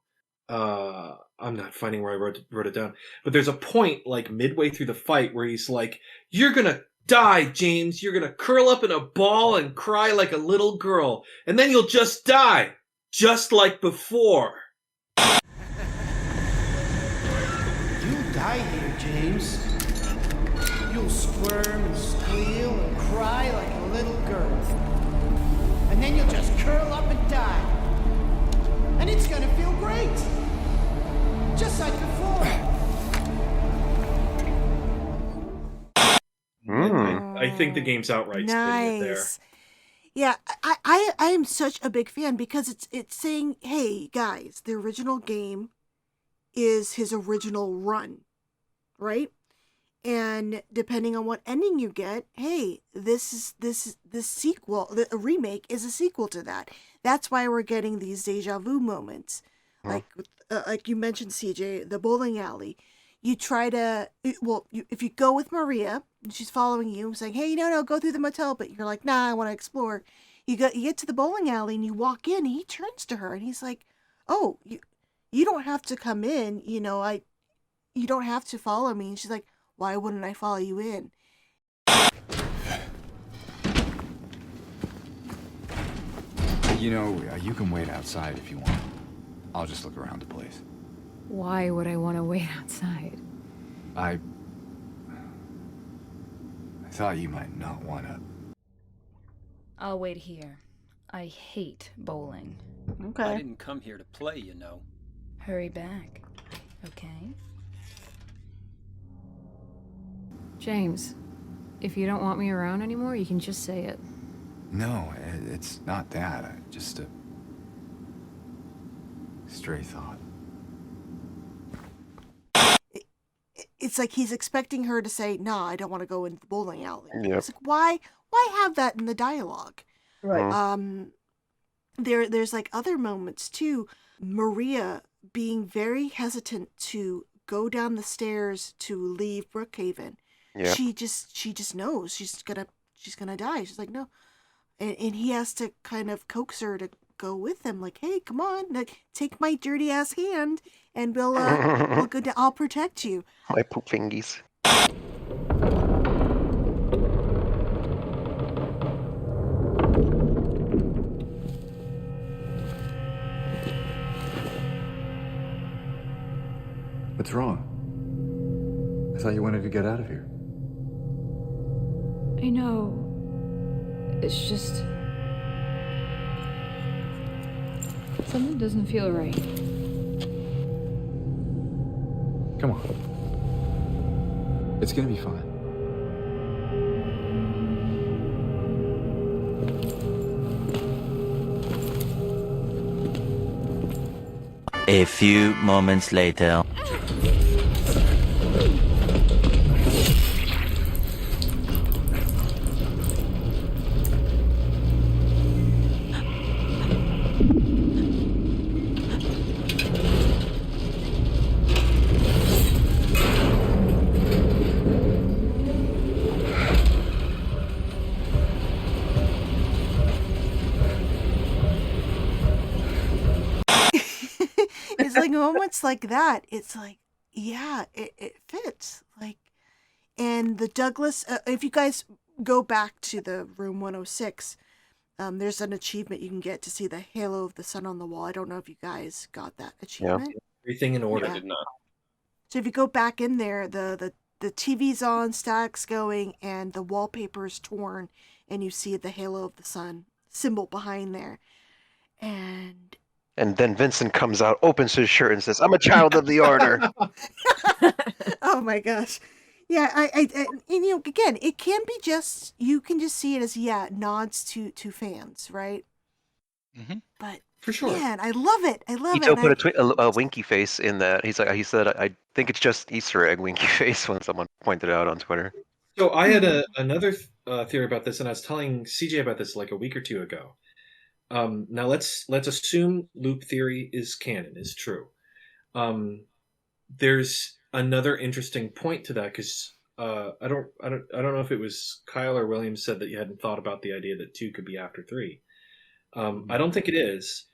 I'm not finding where I wrote it down, but there's a point like midway through the fight where he's like, "You're gonna die, James. You're gonna curl up in a ball and cry like a little girl, and then you'll just die, just like before." You'll die here, James. You'll squirm and squeal and cry like a little girl. And then you'll just curl up and die. And it's gonna feel great. Just like before. I think the game's outright stating it there. Nice. Yeah, I am such a big fan because it's saying, hey guys, the original game is his original run, right? And depending on what ending you get, hey, this sequel, a remake is a sequel to that. That's why we're getting these deja vu moments, like you mentioned, CJ, the bowling alley. You try to, if you go with Maria, and she's following you, saying, hey, no, go through the motel, but you're like, nah, I want to explore. You get to the bowling alley and you walk in, and he turns to her and he's like, oh, you don't have to come in, you don't have to follow me. And she's like, why wouldn't I follow you in? You can wait outside if you want. I'll just look around the place. Why would I want to wait outside? I thought you might not want to. I'll wait here. I hate bowling. Okay. I didn't come here to play, you know. Hurry back, okay? James, if you don't want me around anymore, you can just say it. No, it's not that. Just a stray thought. It's like he's expecting her to say, nah, I don't want to go into the bowling alley. Yep. It's like, why have that in the dialogue? Right. There's like other moments too. Maria being very hesitant to go down the stairs to leave Brookhaven. Yeah. She just knows she's gonna die. She's like, no. And he has to kind of coax her to go with him, like, hey, come on, like, take my dirty ass hand and we'll go down, I'll protect you. My poop fingies. What's wrong? I thought you wanted to get out of here. I know. It's just... something doesn't feel right. Come on. It's gonna be fine. A few moments later. It's like moments like that. It's like, yeah, it fits. Like, and the Douglas, if you guys go back to the room 106, there's an achievement you can get to see the halo of the sun on the wall. I don't know if you guys got that achievement. Yeah. Everything in order. I did not. So if you go back in there, the TV's on, static's going, and the wallpaper's torn, and you see the halo of the sun symbol behind there. And then Vincent comes out, opens his shirt, and says, I'm a child of the order. Oh my gosh. Yeah, I and, again, it can be just, you can just see it as, nods to fans, right? Mm-hmm. But, for sure. Man, I love it. I love it. Ito put a winky face in that. He said, I think it's just Easter egg winky face when someone pointed it out on Twitter. So I had another theory about this, and I was telling CJ about this like a week or two ago. Now let's assume loop theory is canon, is true. There's another interesting point to that, because I don't know if it was Kyle or William said that you hadn't thought about the idea that 2 could be after 3. I don't think it is,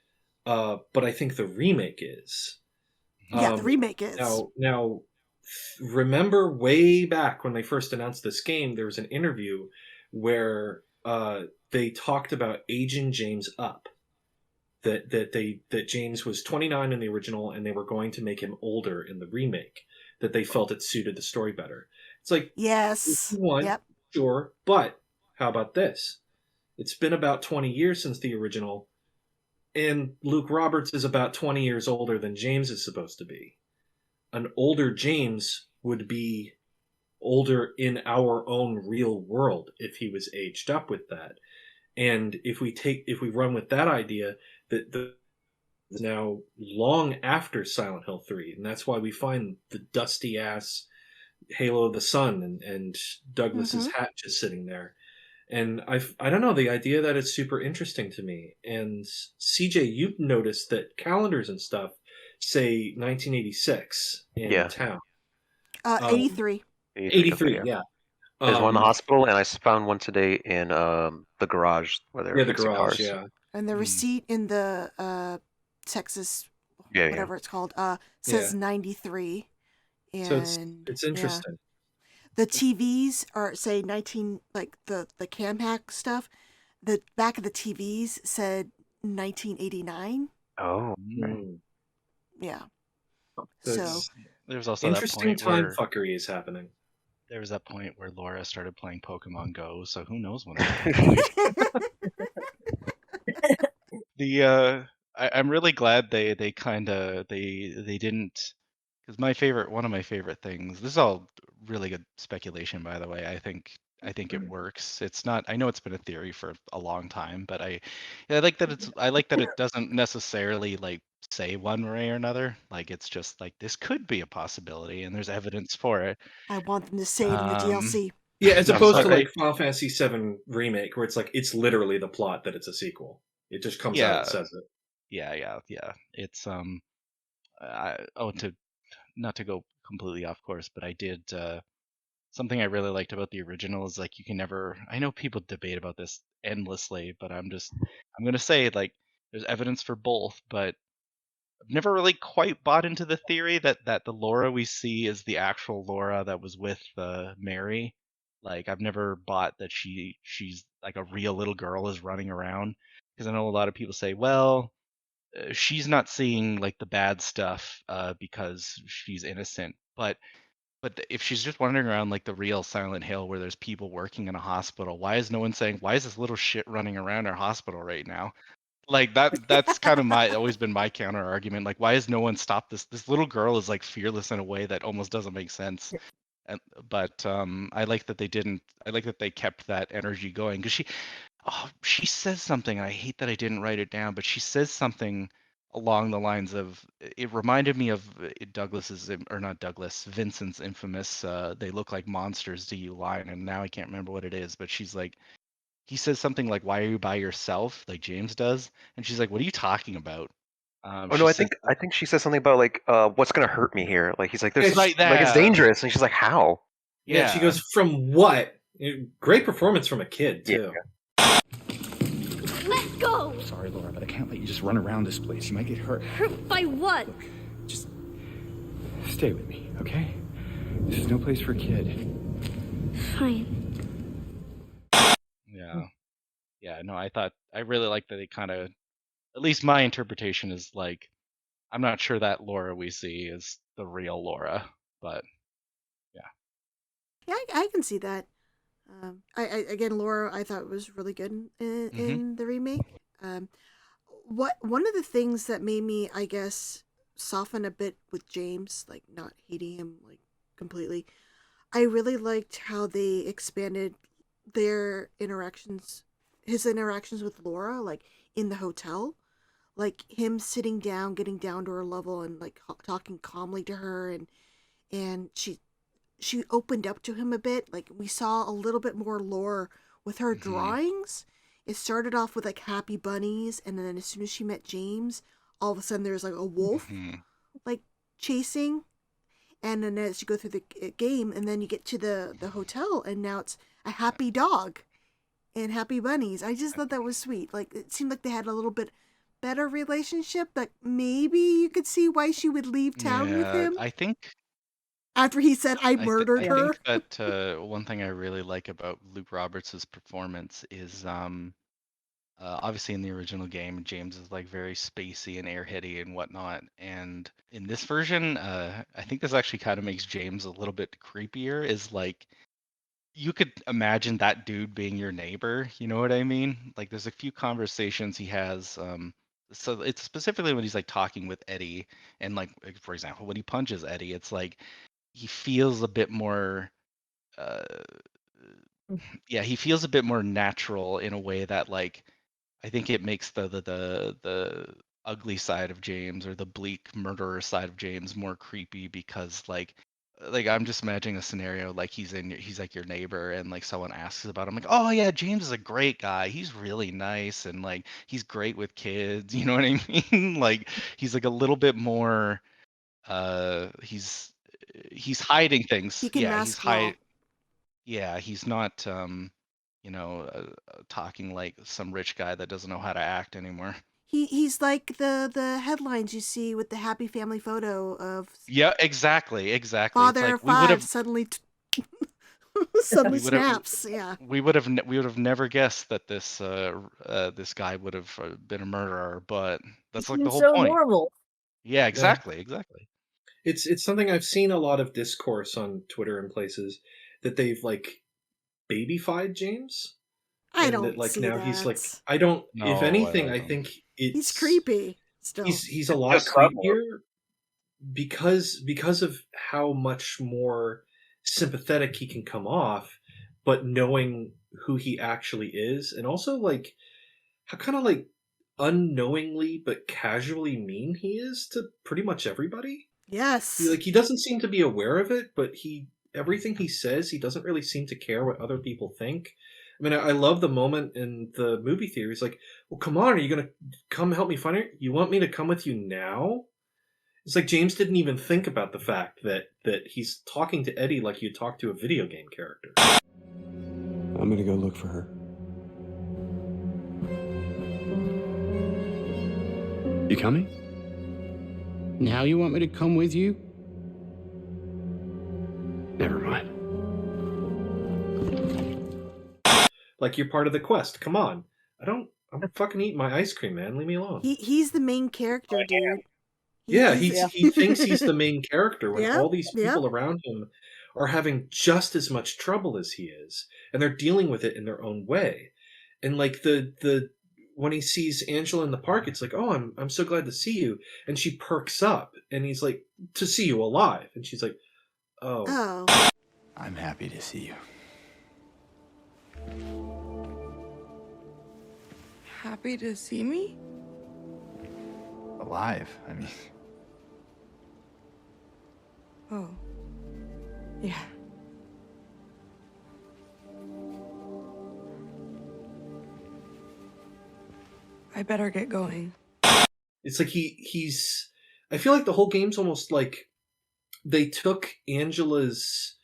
but I think the remake is. Yeah, the remake is. Now, remember way back when they first announced this game, there was an interview where they talked about aging James up. That James was 29 in the original, and they were going to make him older in the remake. That they felt it suited the story better. It's like, yes, if you want, yep, sure, but how about this? It's been about 20 years since the original, and Luke Roberts is about 20 years older than James is supposed to be. An older James would be older in our own real world if he was aged up with that. And if we run with that idea, that the now long after Silent Hill 3, and that's why we find the dusty ass Halo of the Sun and Douglas's hat just sitting there. And I don't know, the idea that it's super interesting to me. And CJ, you've noticed that calendars and stuff say 1986 in town. 83. 83, yeah. There's one in the hospital, and I found one today in the garage where they're fixing cars. Yeah. And the receipt in the Texas, whatever it's called, says 93. And so it's interesting. The TVs are say 19, like the cam hack stuff. The back of the TVs said 1989. Oh, yeah. So there's also interesting that point time fuckery is happening. There was that point where Laura started playing Pokemon Go, so who knows when. I'm really glad they didn't, because one of my favorite things. This is all really good speculation, by the way. I think it works. It's not. I know it's been a theory for a long time, but I like that it doesn't necessarily like say one way or another. Like it's just like this could be a possibility, and there's evidence for it. I want them to say it in the DLC. Yeah, as opposed to like Final Fantasy VII Remake, where it's like it's literally the plot that it's a sequel. It just comes out and says it. Yeah. It's not to go completely off course, but I did something I really liked about the original is like you can never. I know people debate about this endlessly, but I'm gonna say like there's evidence for both, but I've never really quite bought into the theory that the Laura we see is the actual Laura that was with Mary. Like I've never bought that she's like a real little girl is running around, because I know a lot of people say, well, she's not seeing like the bad stuff because she's innocent, but if she's just wandering around like the real Silent Hill where there's people working in a hospital, why is no one saying, why is this little shit running around our hospital right now? Like that's kind of always been my counter argument. Like, why has no one stopped this? This little girl is like fearless in a way that almost doesn't make sense. But I like that they didn't. I like that they kept that energy going, because she says something, and I hate that I didn't write it down, but she says something along the lines of, it reminded me of Vincent's infamous they look like monsters to you line, and now I can't remember what it is, but she's like, he says something like, why are you by yourself, like James does, and she's like, what are you talking about? I think she says something about like what's gonna hurt me here, like he's like, there's like that. Like it's dangerous, and she's like, how? Yeah, she goes, from what? Great performance from a kid too. Let go! Sorry, Laura, but I can't let you just run around this place. You might get hurt. Hurt by what? Look, just stay with me, okay? This is no place for a kid. Fine. Yeah, no, I really like that they kind of, at least my interpretation is like, I'm not sure that Laura we see is the real Laura, but yeah, I can see that. Again, Laura, I thought was really good in the remake. One of the things that made me, I guess, soften a bit with James, like not hating him like completely, I really liked how they expanded his interactions with Laura, like in the hotel, like him sitting down, getting down to her level, and like talking calmly to her, and she opened up to him a bit. Like we saw a little bit more lore with her drawings. It started off with like happy bunnies, and then as soon as she met James, all of a sudden there's like a wolf like chasing. And then as you go through the game, and then you get to the hotel, and now it's a happy dog and happy bunnies. I just thought that was sweet. Like, it seemed like they had a little bit better relationship, that maybe you could see why she would leave town with him I think after he said, I murdered I her. think that one thing I really like about Luke Roberts' performance is obviously in the original game, James is like very spacey and airheady and whatnot. And in this version, I think this actually kind of makes James a little bit creepier. Is like you could imagine that dude being your neighbor. You know what I mean? Like there's a few conversations he has. So it's specifically when he's like talking with Eddie, and like for example, when he punches Eddie, it's like he feels a bit more. Yeah, he feels a bit more natural in a way that like I think it makes the ugly side of James, or the bleak murderer side of James, more creepy, because like I'm just imagining a scenario like he's like your neighbor, and like someone asks about him, like, oh yeah, James is a great guy, he's really nice, and like he's great with kids, you know what I mean? Like he's like a little bit more he's hiding things. He can mask well. Yeah, he's not talking like some rich guy that doesn't know how to act anymore. He's like the headlines you see with the happy family photo of Yeah, exactly. father It's of like five suddenly suddenly snaps. Yeah, we would have never guessed that this guy would have been a murderer, but that's like the whole so point. normal. Yeah, exactly. It's something I've seen a lot of discourse on Twitter and places that they've like babyfied James. I and don't that, like see now that. he's like I don't. No, if anything, I don't. think it's he's creepy. Still, he's a lot creepier because of how much more sympathetic he can come off, but knowing who he actually is, and also like how kind of like unknowingly but casually mean he is to pretty much everybody. Yes. He doesn't seem to be aware of it, but everything he says, he doesn't really seem to care what other people think. I mean, I love the moment in the movie theater. He's like, well, come on, are you going to come help me find her? You want me to come with you now? It's like James didn't even think about the fact that he's talking to Eddie like you talk to a video game character. I'm gonna go look for her. You coming? Now you want me to come with you? Never mind. Like you're part of the quest. Come on. I'm fucking eating my ice cream, man. Leave me alone. He's the main character, dude. He thinks he's the main character when Yeah, all these people around him are having just as much trouble as he is, and they're dealing with it in their own way. And like the when he sees Angela in the park, it's like, oh, I'm so glad to see you, and she perks up, and he's like, to see you alive, and she's like, oh. I'm happy to see you. Happy to see me? Alive, I mean. Oh. Yeah. I better get going. It's like he's I feel like the whole game's almost like they took Angela's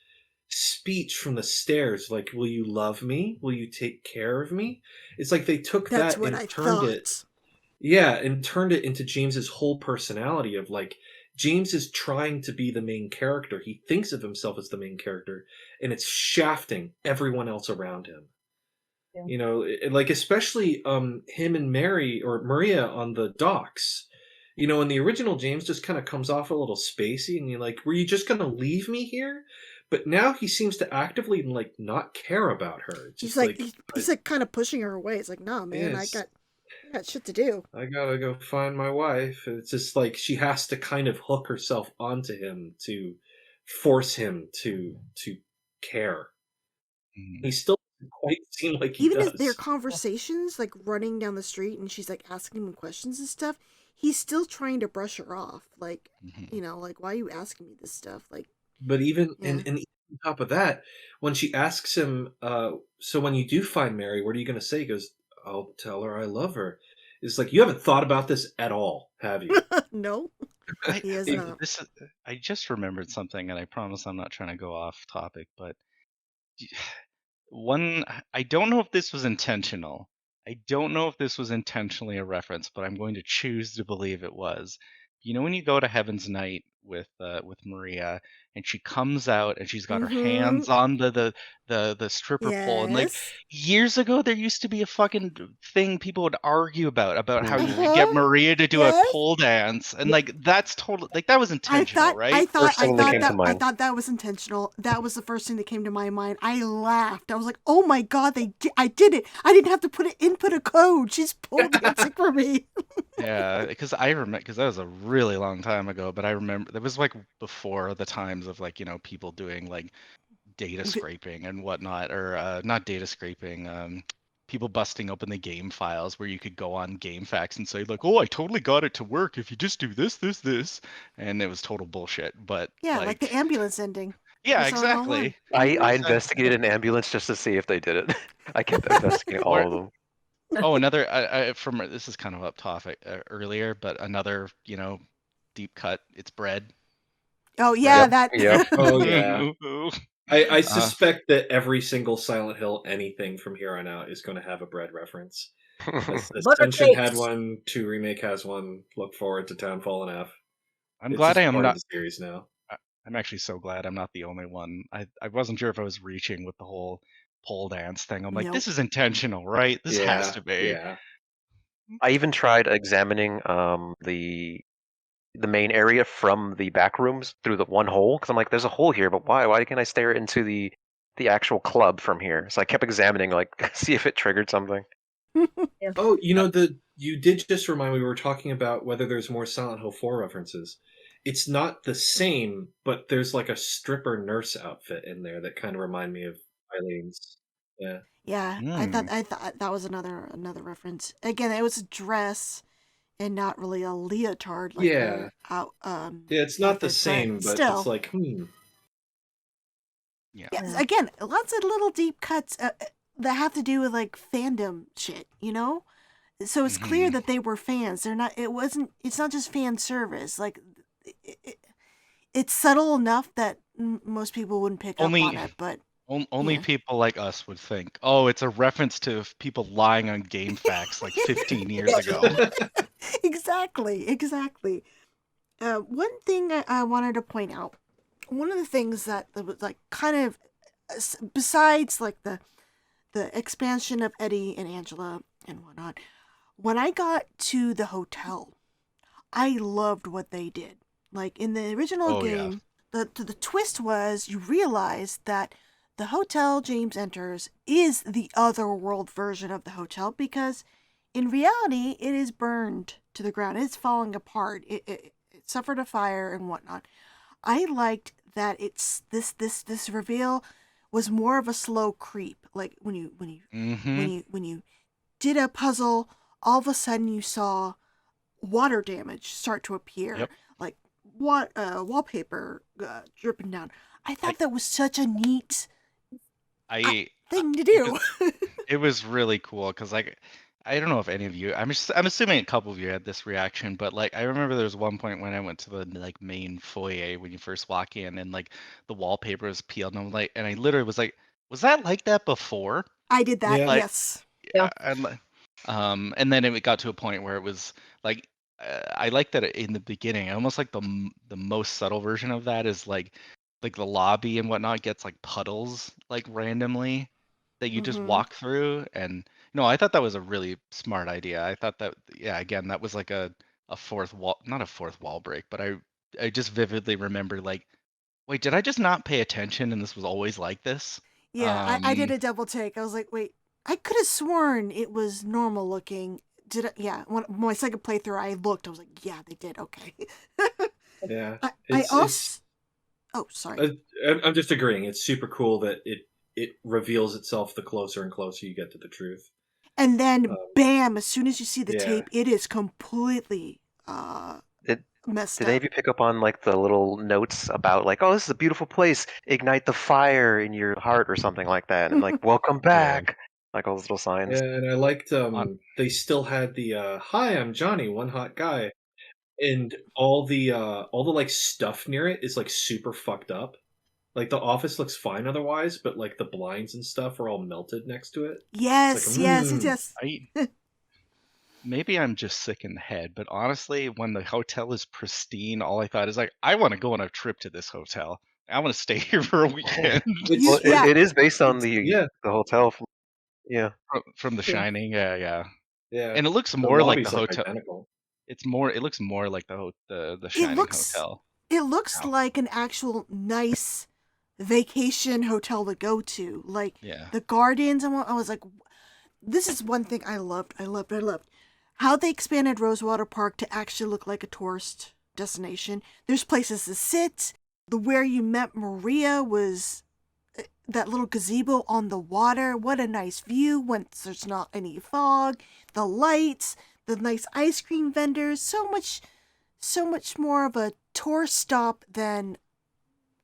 speech from the stairs, like, will you love me? Will you take care of me? It's like they took That's that what and I turned thought. it. Yeah, and turned it into James's whole personality of like James is trying to be the main character. He thinks of himself as the main character, and it's shafting everyone else around him. Yeah. You know, like especially him and Mary or Maria on the docks. You know, in the original, James just kind of comes off a little spacey, and you're like, were you just going to leave me here? But now he seems to actively like not care about her. It's He's just like he's like kind of pushing her away. It's like, nah, man, Yes. I got shit to do. I gotta go find my wife. It's just like she has to kind of hook herself onto him to force him to care. He still doesn't quite seem like he Even does. if their conversations, like running down the street, and she's like asking him questions and stuff, he's still trying to brush her off. Like, you know, like, why are you asking me this stuff? Like, But even Yeah. and even on top of that, when she asks him, so when you do find Mary, what are you gonna say? He goes, I'll tell her I love her. It's like, you haven't thought about this at all, have you? no. He is not. I just remembered something, and I promise I'm not trying to go off topic, but one, I don't know if this was intentional. I don't know if this was intentionally a reference, but I'm going to choose to believe it was. You know when you go to Heaven's Night with Maria, and she comes out and she's got her Mm-hmm. hands on the stripper pole, and like Yes. years ago there used to be a fucking thing people would argue about how you could get Uh-huh. Maria to do a Yes. pole dance, and like that's totally like that was intentional, right? First thing that came to I mind. thought that was intentional. That was the first thing that came to my mind. I laughed. I was like, "Oh my god, I did it! I didn't have to input a code. She's pole dancing for me." Yeah, because I remember, because that was a really long time ago, but I remember that was like before the times of like, people doing like data scraping and whatnot, or not data scraping, people busting open the game files where you could go on GameFAQs and say like, oh, I totally got it to work if you just do this, and it was total bullshit. But Yeah, like the ambulance ending. yeah, We saw it all exactly. on. I investigated an ambulance just to see if they did it. I kept investigating all of them. Oh, another from this is kind of up topic earlier, but another deep cut. It's bread. Oh yeah, that. Oh yeah. I Uh, suspect that every single Silent Hill anything from here on out is going to have a bread reference. Ascension had one. 2 Remake has one. Look forward to Townfall and F. I'm It's glad just I am part not. of the series now. I'm actually so glad I'm not the only one. I wasn't sure if I was reaching with the whole pole dance thing. I'm like, Nope. this is intentional, right? This has Yeah, to be. yeah. I even tried examining the main area from the back rooms through the one hole because I'm like, there's a hole here, but why? Why can't I stare into the actual club from here? So I kept examining, like, see if it triggered something. Oh, you did just remind me we were talking about whether there's more Silent Hill 4 references. It's not the same, but there's like a stripper nurse outfit in there that kind of remind me of Eileen's. Yeah. Yeah, I thought that was another reference. Again, it was a dress and not really a leotard like Yeah. her Yeah, it's not the outfit, same, but still. it's like, Yeah. Yeah, again, lots of little deep cuts that have to do with like fandom shit, So it's clear that they were fans. They're not. It's not just fan service. Like, it's subtle enough that most people wouldn't pick up on it. But only yeah. people like us would think, oh, it's a reference to people lying on GameFAQs like 15 years ago. Exactly. One thing I wanted to point out. One of the things that was like kind of besides like the expansion of Eddie and Angela and whatnot, when I got to the hotel, I loved what they did. Like in the original game, the twist was you realize that the hotel James enters is the otherworld version of the hotel because in reality it is burned to the ground. It's falling apart. It suffered a fire and whatnot. I liked that it's this reveal was more of a slow creep. Like when you did a puzzle, all of a sudden you saw water damage start to appear, like wallpaper dripping down. I thought that was such a neat thing to do. It was really cool because like I don't know if any of you, I'm assuming a couple of you had this reaction, but like I remember there was one point when I went to the like main foyer when you first walk in and like the wallpaper was peeled and I'm like, and I literally was like, was that like that before? I did that, Like, yes. Yeah. And then it got to a point where it was like, I like that in the beginning. I almost like the most subtle version of that is like the lobby and whatnot gets like puddles like randomly that you just walk through. And no, I thought that was a really smart idea. I thought that, yeah, again, that was like a fourth wall, not a fourth wall break, but I just vividly remember like, wait, did I just not pay attention and this was always like this? Yeah, I did a double take. I was like, wait, I could have sworn it was normal looking. Did it? Yeah, when my second playthrough, I looked. I was like, yeah, they did. Okay. Yeah. I also. Oh, sorry. I'm just agreeing. It's super cool that it reveals itself the closer and closer you get to the truth. And then, bam! As soon as you see the yeah. tape, it is completely messed Did up. any of you pick up on like the little notes about like, oh, this is a beautiful place, ignite the fire in your heart or something like that, and like, welcome back, like all those little signs. Yeah, and I liked they still had the "Hi, I'm Johnny, one hot guy," and all the like stuff near it is like super fucked up. Like the office looks fine otherwise, but like the blinds and stuff are all melted next to it. Yes, It's like, yes. Maybe I'm just sick in the head, but honestly, when the hotel is pristine, all I thought is like, I want to go on a trip to this hotel. I want to stay here for a weekend. Well, it is based on the hotel. Yeah. From The Yeah. Shining, yeah. Yeah. And it looks The more like the lobbies look hotel. identical. It looks more like the Shining hotel. It looks like an actual nice vacation hotel to go to. Like Yeah. the gardens, I was like, this is one thing I loved. How they expanded Rosewater Park to actually look like a tourist destination. There's places to sit. The Where You Met Maria was that little gazebo on the water. What a nice view once there's not any fog. The lights, the nice ice cream vendors. So much more of a tour stop than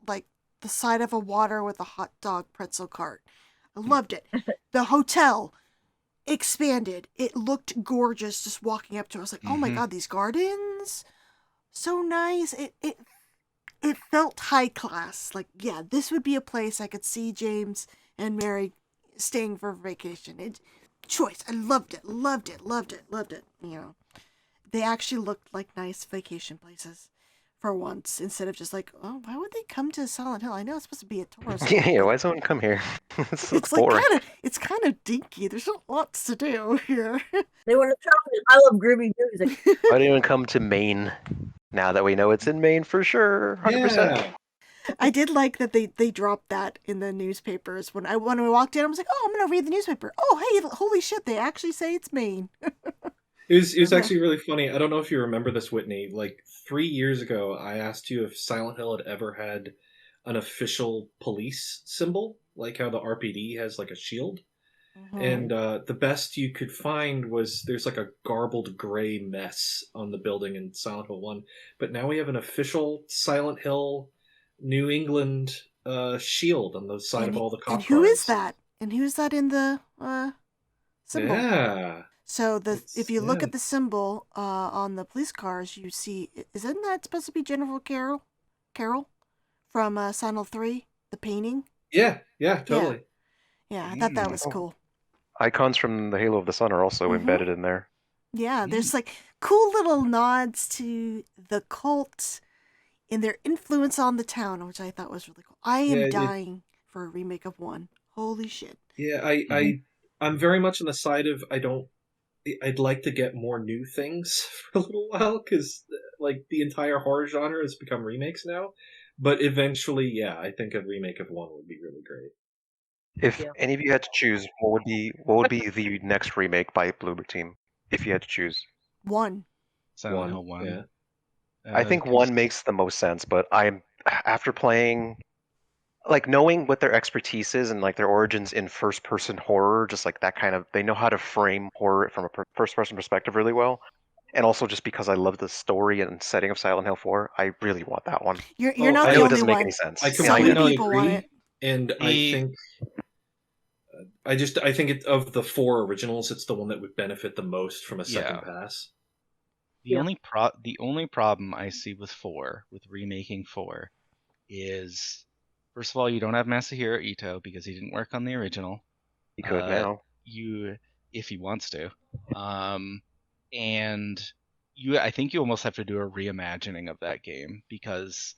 like the side of a water with a hot dog pretzel cart. I loved it. The hotel expanded. It looked gorgeous just walking up to it. I was like, oh my god, these gardens, so nice. It felt high class. Like, yeah, this would be a place I could see James and Mary staying for vacation. Choice. I loved it. You know, they actually looked like nice vacation places for once, instead of just like, oh, why would they come to Silent Hill? I know it's supposed to be a tourist. Yeah, why does someone come here? It's It's boring. like it's kind of dinky. There's not lots to do here. They want to chocolate. I love groovy music. Why do you even come to Maine? Now that we know it's in Maine for sure, 100%. I did like that they dropped that in the newspapers. When I walked in, I was like, oh, I'm gonna read the newspaper. Oh, hey, holy shit! They actually say it's Maine. It was actually really funny. I don't know if you remember this, Whitney. Like 3 years ago, I asked you if Silent Hill had ever had an official police symbol, like how the RPD has like a shield. And the best you could find was there's like a garbled gray mess on the building in Silent Hill 1. But now we have an official Silent Hill New England shield on the side of all the cop And who is cars. that? And who's that in the symbol? Yeah. So if you look at the symbol on the police cars, you see, isn't that supposed to be Jennifer Carroll from Silent Hill 3, the painting? Yeah, totally. Yeah, I thought that was cool. Icons from the Halo of the Sun are also embedded in there. Yeah, there's like cool little nods to the cult and their influence on the town, which I thought was really cool. I am dying for a remake of 1. Holy shit. Yeah, I'm very much on the side of I'd like to get more new things for a little while, because like the entire horror genre has become remakes now. But eventually, yeah, I think a remake of 1 would be really great. If any of you had to choose, what would be the next remake by Bloober Team? If you had to choose, 1. Silent Hill 1. Yeah. I think 1 makes the most sense. But after playing, like knowing what their expertise is and like their origins in first-person horror, just like that kind of, they know how to frame horror from a first-person perspective really well. And also just because I love the story and setting of Silent Hill 4, I really want that one. You're not I the know only it doesn't one. make any sense. I So many completely people want agree, it. and I think of the 4 originals, it's the one that would benefit the most from a second pass. The only problem I see with remaking 4, is first of all, you don't have Masahiro Ito because he didn't work on the original. He could now. If he wants to, and I think you almost have to do a reimagining of that game, because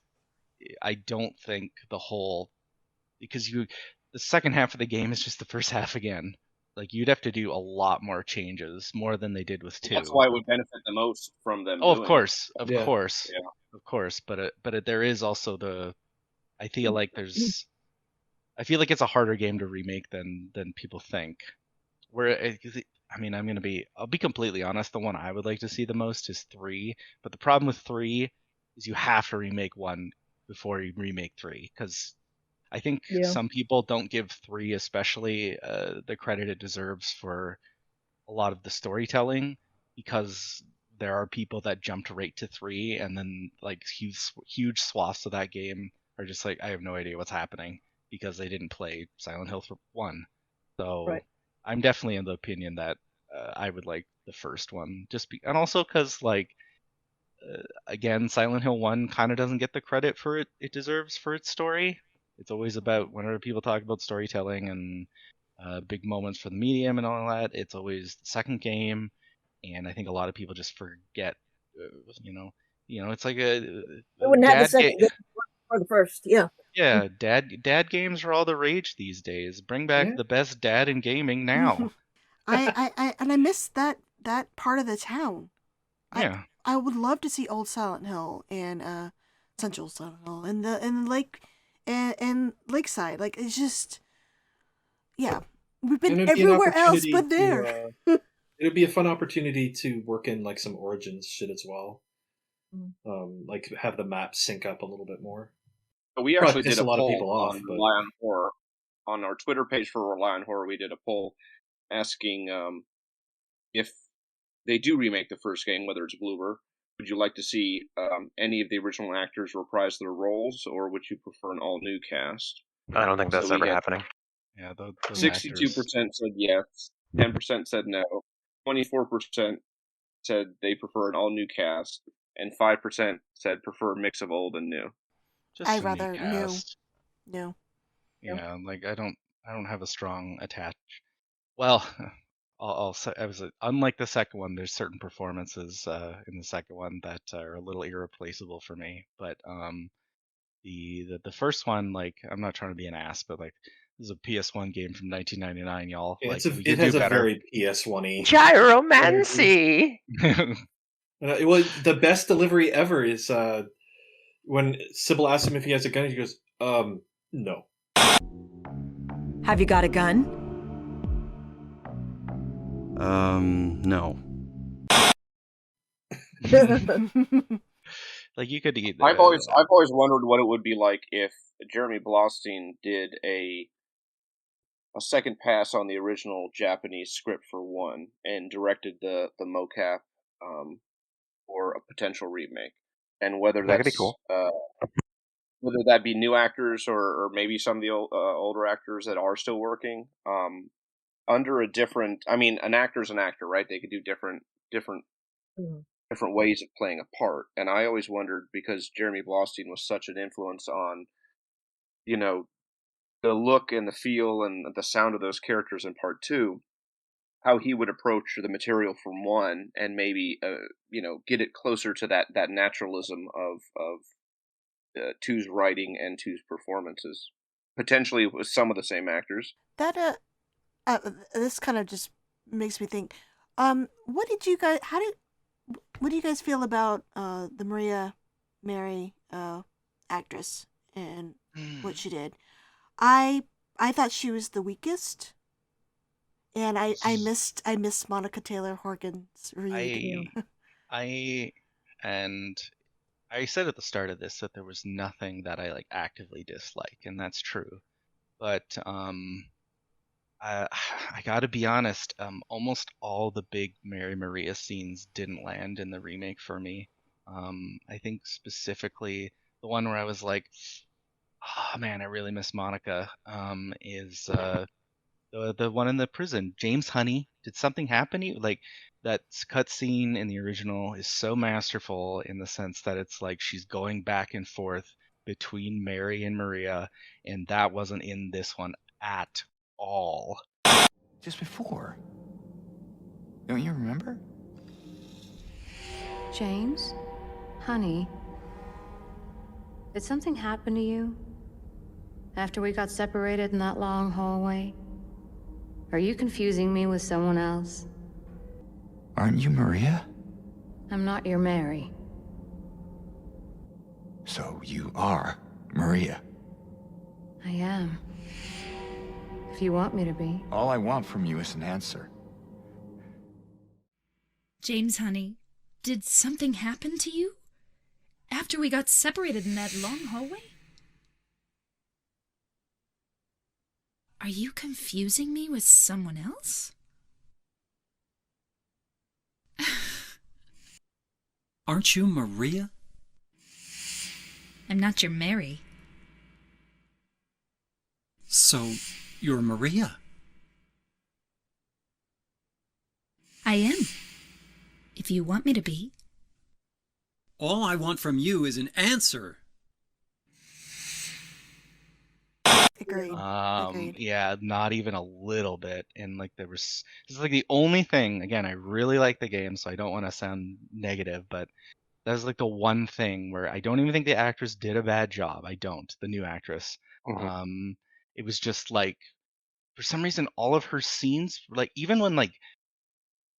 I don't think the second half of the game is just the first half again. Like, you'd have to do a lot more changes, more than they did with 2. That's why it would benefit the most from them. Oh, of doing course, it. of course. But there is also I feel like it's a harder game to remake than people think. I'll be completely honest. The one I would like to see the most is 3. But the problem with 3 is you have to remake 1 before you remake 3, because I think some people don't give 3 especially the credit it deserves for a lot of the storytelling, because there are people that jumped right to 3, and then like huge swaths of that game are just like, I have no idea what's happening, because they didn't play Silent Hill 1. So I'm definitely in the opinion that I would like the first one, and also because like again, Silent Hill 1 kind of doesn't get the credit for it deserves for its story. It's always about, whenever people talk about storytelling and big moments for the medium and all that, it's always the second game, and I think a lot of people just forget, it's like I wouldn't have the second game for the first, yeah. yeah, dad games are all the rage these days. Bring back the best dad in gaming now. I miss that part of the town. Yeah. I would love to see Old Silent Hill and Central Silent Hill and the lake and Lakeside. Like, it's just, yeah, we've been everywhere else but there. It would be a fun opportunity to work in like some Origins shit as well. Like have the map sync up a little bit more. But we actually did a lot of poll people off, on but... Rely on Horror. On our Twitter page for Rely on Horror, we did a poll asking if they do remake the first game, whether it's Bloober, would you like to see any of the original actors reprise their roles, or would you prefer an all-new cast? I don't think that's ever happening. Yeah, 62% said yes, 10% said no, 24% said they prefer an all-new cast, and 5% said prefer a mix of old and new. I'd rather new. Yeah, like I don't have a strong attach. Well, I'll say, unlike the second one, there's certain performances in the second one that are a little irreplaceable for me. But the first one, like, I'm not trying to be an ass, but like, this is a PS1 game from 1999, y'all. Yeah, like, it has a very PS1-y gyromancy. Well, the best delivery ever is when Sybil asks him if he has a gun, he goes, no. Have you got a gun? No. Like, you could eat. I've always wondered what it would be like if Jeremy Blostein did a second pass on the original Japanese script for one and directed the mocap for a potential remake, and whether That'd that's be cool. Whether that be new actors or maybe some of the older actors that are still working under a different. I mean, an actor's an actor, right? They could do different ways of playing a part. And I always wondered, because Jeremy Blostein was such an influence on, the look and the feel and the sound of those characters in part two, how he would approach the material from one and maybe get it closer to that naturalism of two's writing and two's performances, potentially with some of the same actors. That this kind of just makes me think. What do you guys feel about the Maria Mary actress and what she did? I thought she was the weakest, and I missed Monica Taylor Horgan's read. I said at the start of this that there was nothing that I like actively dislike, and that's true. But I gotta be honest, almost all the big Mary Maria scenes didn't land in the remake for me. I think specifically the one where I was like, oh man, I really miss Monica, is the one in the prison. James, honey, did something happen to you? Like, that cutscene in the original is so masterful in the sense that it's like she's going back and forth between Mary and Maria, and that wasn't in this one at all. Just before. Don't you remember? James? Honey? Did something happen to you? After we got separated in that long hallway? Are you confusing me with someone else? Aren't you Maria? I'm not your Mary. So you are Maria. I am. If you want me to be. All I want from you is an answer. James, honey, did something happen to you? After we got separated in that long hallway? Are you confusing me with someone else? Aren't you Maria? I'm not your Mary. So, you're Maria? I am. If you want me to be. All I want from you is an answer. Agreed. Yeah, not even a little bit. And like this is like the only thing, again, I really like the game, so I don't want to sound negative, but that was like the one thing where I don't even think the actress did a bad job. I don't, the new actress. It was just like, for some reason, all of her scenes, like even when like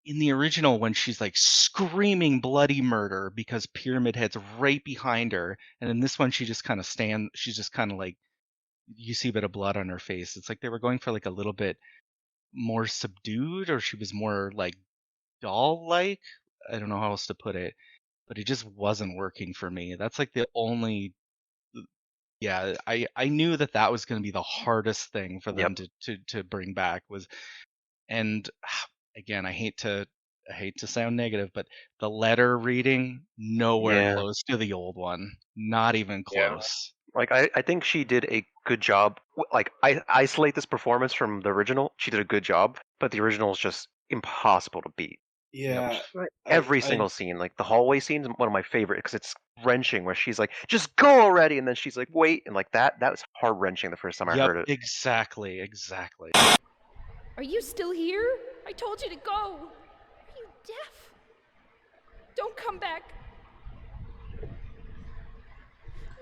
in the original, when she's like screaming bloody murder because Pyramid Head's right behind her, and in this one she's just kind of like, you see a bit of blood on her face. It's like they were going for like a little bit more subdued, or she was more like doll-like. I don't know how else to put it, but it just wasn't working for me. That's like the only. Yeah, I knew that was going to be the hardest thing for them to bring back was, and again, I hate to sound negative, but the letter reading nowhere close to the old one, not even close. Like I think she did a good job. Like I isolate this performance from the original. She did a good job, but the original is just impossible to beat. Yeah, Every single scene, like the hallway scene, is one of my favorite because it's wrenching. Where she's like, "Just go already," and then she's like, "Wait," and like that. That was heart wrenching the first time I heard it. Exactly. Are you still here? I told you to go. Are you deaf? Don't come back.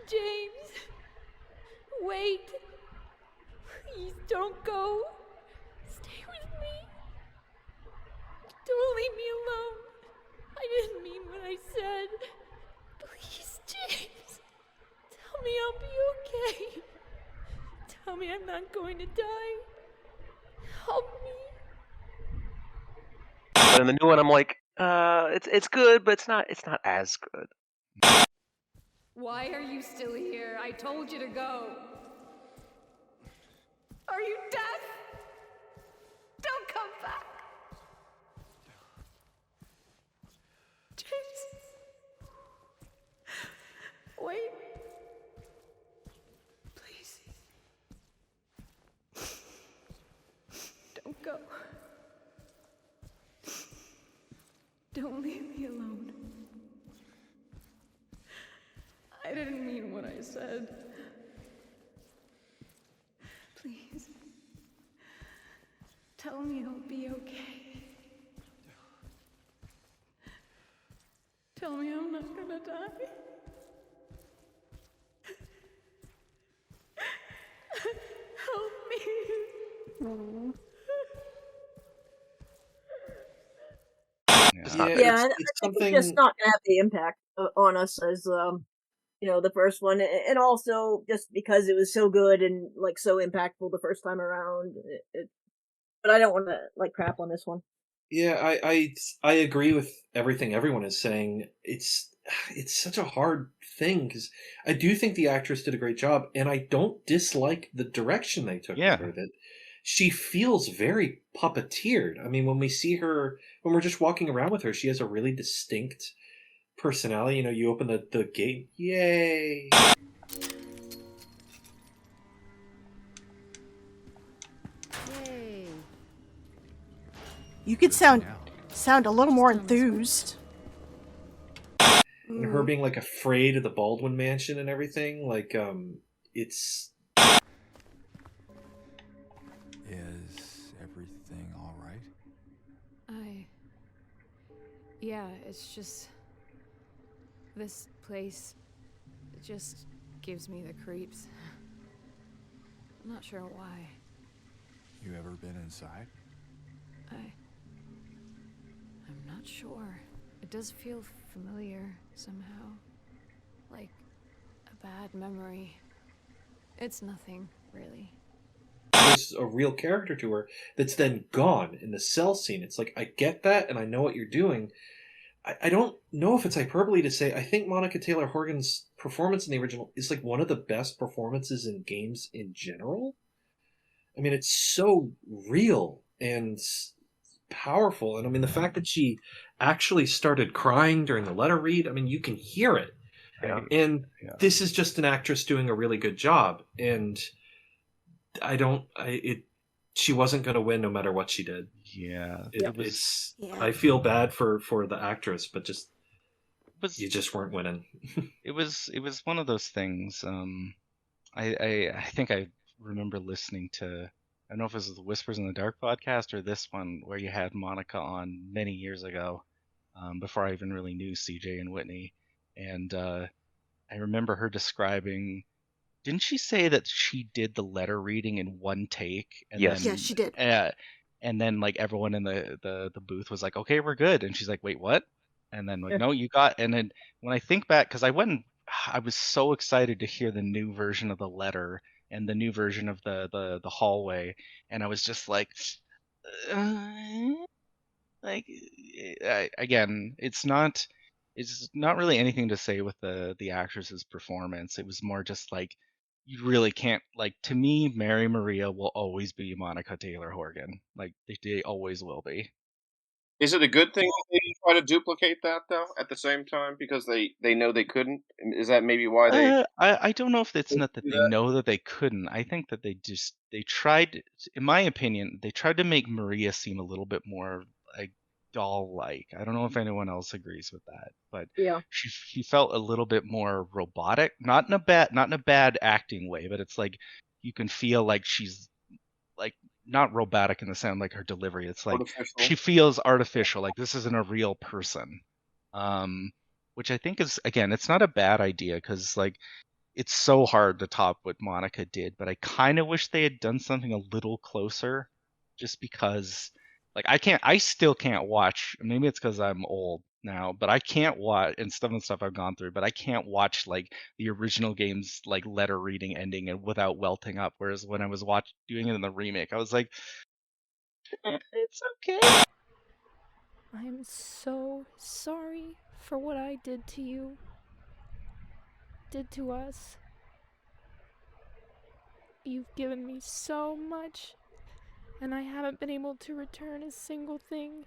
James, wait. Please don't go. Stay with me. Don't leave me alone. I didn't mean what I said. Please, James. Tell me I'll be okay. Tell me I'm not going to die. Help me. But in the new one, I'm like, it's good, but it's not as good. Why are you still here? I told you to go. Are you deaf? Don't come back. James. Wait. Please. Don't go. Don't leave me alone. I didn't mean what I said. Please. Tell me I'll be okay. Tell me I'm not gonna die. Help me. Yeah, and I think it's just not gonna have the impact on us as the first one, and also just because it was so good and like so impactful the first time around. But I don't want to like crap on this one. Yeah, I agree with everything everyone is saying. It's such a hard thing because I do think the actress did a great job, and I don't dislike the direction they took with her. That she feels very puppeteered. I mean, when we see her, when we're just walking around with her, she has a really distinct personality. You open the gate, yay! You could sound a little more enthused. And her being like afraid of the Baldwin mansion and everything, like it's. Is everything all right? Yeah, it's just this place just gives me the creeps. I'm not sure why. You ever been inside? I'm not sure. It does feel familiar somehow. Like a bad memory. It's nothing, really. There's a real character to her that's then gone in the cell scene. It's like, I get that and I know what you're doing. I don't know if it's hyperbole to say I think Monica Taylor Horgan's performance in the original is like one of the best performances in games in general. I mean, it's so real and powerful. And I mean, the fact that she actually started crying during the letter read, I mean, you can hear it. And this is just an actress doing a really good job. And she wasn't going to win no matter what she did. Yeah. I feel bad for the actress, but you just weren't winning. It was one of those things. I think I remember listening to, I don't know if it was the Whispers in the Dark podcast or this one where you had Monica on many years ago, before I even really knew CJ and Whitney, and I remember her describing. Didn't she say that she did the letter reading in one take, and Yes. then Yeah, she did. and then like everyone in the booth was like, "Okay, we're good," and she's like, "Wait, what?" And then like, "No, you got." And then when I think back, because I went, I was so excited to hear the new version of the letter and the new version of the hallway, and I was just like, like again, it's not really anything to say with the actress's performance. It was more just like you really can't, like, to me, Mary Maria will always be Monica Taylor Horgan. Like they always will be. Is it a good thing that they didn't try to duplicate that though at the same time because they know they couldn't? Is that maybe why they I don't know if it's didn't not that do they that? know that they couldn't. I think that they tried, in my opinion, they tried to make Maria seem a little bit more like doll-like. I don't know if anyone else agrees with that, but Yeah. she felt a little bit more robotic, not in a bad acting way, but it's like you can feel like she's like not robotic in the sound like her delivery. It's like she Artificial. feels artificial, like this isn't a real person. Which I think is, again, it's not a bad idea because like it's so hard to top what Monica did, but I kind of wish they had done something a little closer, just because like I still can't watch. Maybe it's because I'm old now, but I can't watch, and some of the stuff I've gone through, but I can't watch like the original game's like letter reading ending and without welting up. Whereas when I was doing it in the remake, I was like, it's okay. I am so sorry for what I did to you. Did to us. You've given me so much, and I haven't been able to return a single thing.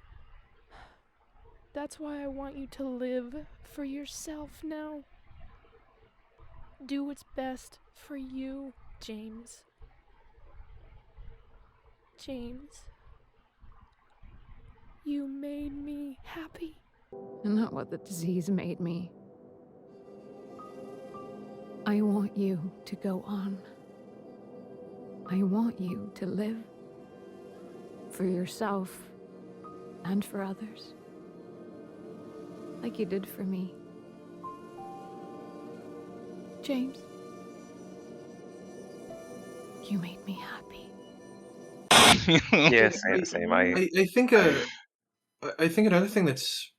That's why I want you to live for yourself now. Do what's best for you, James. James, you made me happy. And not what the disease made me. I want you to go on. I want you to live. For yourself and for others. Like you did for me. James, you made me happy. Yes, same. I think another thing that's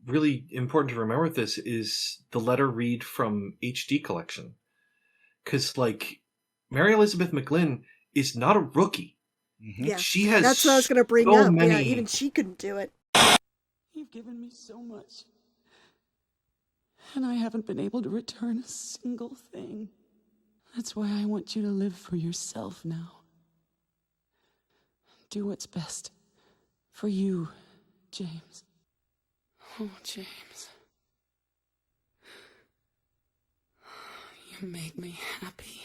really important to remember with this is the letter read from HD collection, because like Mary Elizabeth McGlynn is not a rookie. Yeah, she has. That's what I was going to bring so up. Many... Yeah, even she couldn't do it. You've given me so much, and I haven't been able to return a single thing. That's why I want you to live for yourself now. Do what's best for you, James. Oh, James. You made me happy.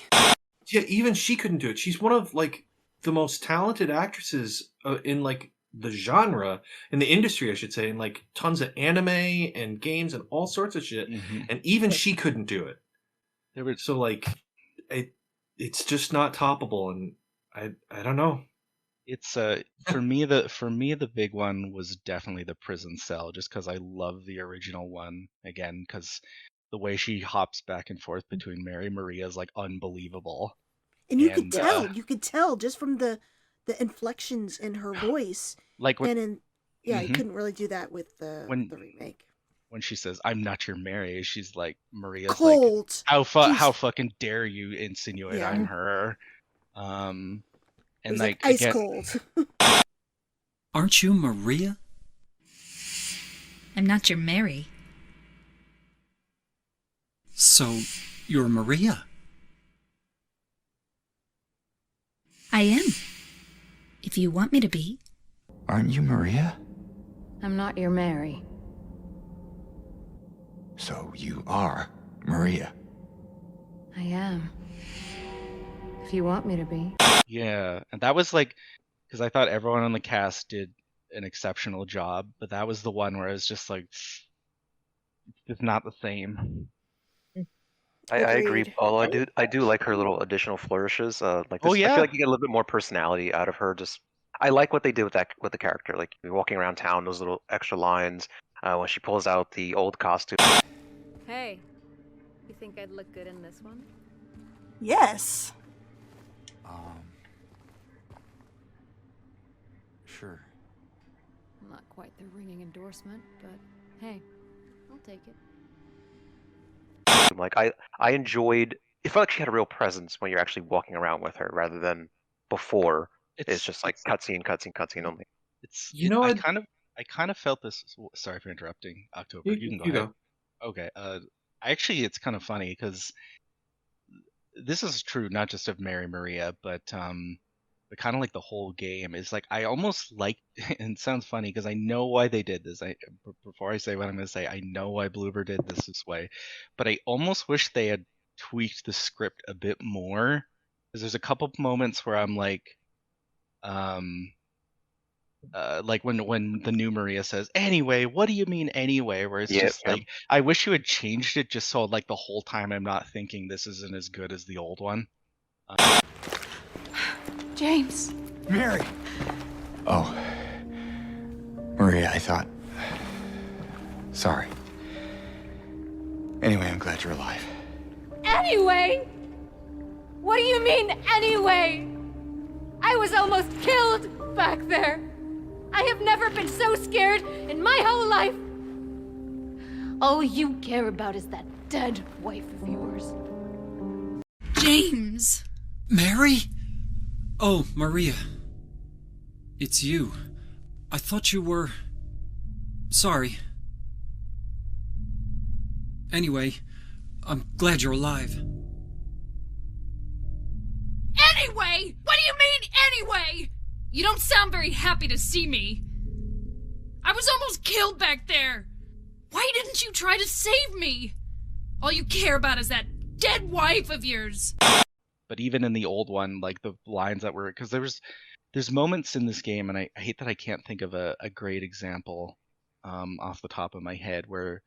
Yeah, even she couldn't do it. She's one of like the most talented actresses in like the genre, in the industry, I should say, in like tons of anime and games and all sorts of shit. Mm-hmm. And even she couldn't do it. So like, it's just not toppable, and I don't know. It's for me the big one was definitely the prison cell, just because I love the original one again, because the way she hops back and forth between Mary Maria is like unbelievable. And you could tell just from the inflections in her voice. Like when, you couldn't really do that with the remake. When she says, "I'm not your Mary," she's like, Maria's cold. Like, how fucking dare you insinuate I'm her? And like ice again, cold. Aren't you Maria? I'm not your Mary. So, you're Maria? I am. If you want me to be. Aren't you Maria? I'm not your Mary. So you are Maria. I am. If you want me to be. Yeah, and that was like, because I thought everyone on the cast did an exceptional job, but that was the one where I was just like, just not the same. I agree, Agreed. although I do like her little additional flourishes. Like this, Oh I feel yeah, like you get a little bit more personality out of her. Just I like what they did with the character. Like you're walking around town, those little extra lines. When she pulls out the old costume. Hey, you think I'd look good in this one? Yes. Sure. Not quite the ringing endorsement, but hey, I'll take it. Like I enjoyed. It felt like she had a real presence when you're actually walking around with her, rather than before. It's just like cutscene only. I kind of felt this. Sorry for interrupting, October. You can go You ahead. go. Okay. Actually, it's kind of funny because this is true not just of Mary Maria, but kind of like the whole game is like I almost like. And it sounds funny because I know why they did this. Before I say what I'm going to say, I know why Bloober did this way, but I almost wish they had tweaked the script a bit more. Because there's a couple moments where I'm like when the new Maria says, "Anyway, what do you mean anyway?" Where it's just like, I wish you had changed it just so like the whole time I'm not thinking this isn't as good as the old one. James. Mary! Oh. Maria, I thought... Sorry. Anyway, I'm glad you're alive. Anyway? What do you mean, anyway? I was almost killed back there. I have never been so scared in my whole life. All you care about is that dead wife of yours. James! Mary? Oh, Maria. It's you. I thought you were... Sorry. Anyway, I'm glad you're alive. Anyway! What do you mean, anyway? You don't sound very happy to see me. I was almost killed back there. Why didn't you try to save me? All you care about is that dead wife of yours. But even in the old one, like the lines that were, because there's moments in this game, and I hate that I can't think of a great example off the top of my head where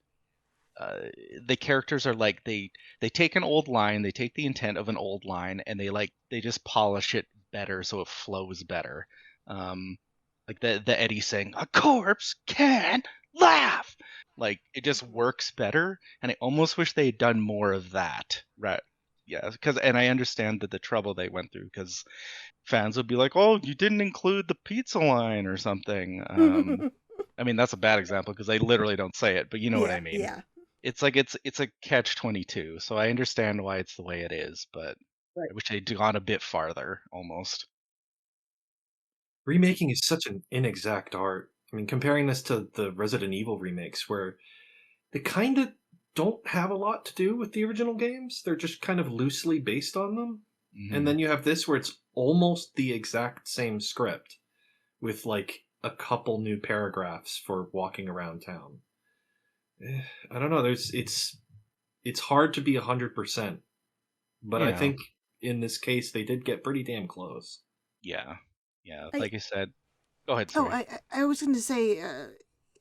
the characters are like they take an old line, they take the intent of an old line, and they just polish it better so it flows better. Like the Eddie saying, "A corpse can laugh," like it just works better, and I almost wish they had done more of that. Right? Yeah, and I understand that the trouble they went through, because fans would be like, "Oh, you didn't include the pizza line or something." I mean, that's a bad example because they literally don't say it, but you know what I mean. Yeah. It's like it's a catch-22, so I understand why it's the way it is, but I wish they'd gone a bit farther, almost. Remaking is such an inexact art. I mean, comparing this to the Resident Evil remakes, where they kind of don't have a lot to do with the original games. They're just kind of loosely based on them. Mm-hmm. And then you have this where it's almost the exact same script with like a couple new paragraphs for walking around town. I don't know. It's hard to be 100%, but I think in this case they did get pretty damn close. Yeah. Like I said, go ahead. Sorry. I was going to say,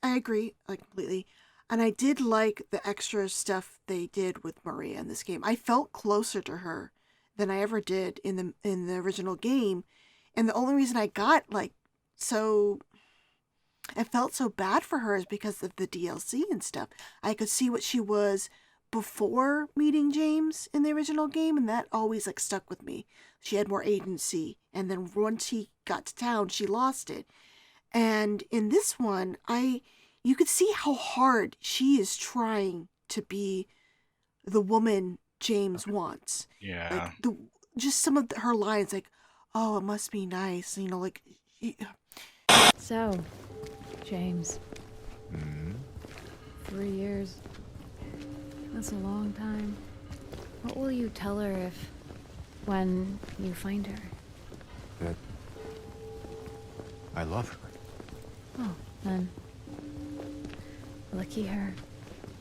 I agree, like, completely. And I did like the extra stuff they did with Maria in this game. I felt closer to her than I ever did in the original game. And the only reason I got, I felt so bad for her is because of the DLC and stuff. I could see what she was before meeting James in the original game, and that always, stuck with me. She had more agency, and then once he got to town, she lost it. And in this one, you could see how hard she is trying to be the woman James wants. Yeah. Just some of her lines, "Oh, it must be nice," So, James. 3 years. That's a long time. What will you tell her when you find her? That I love her. Oh, then. Lucky her.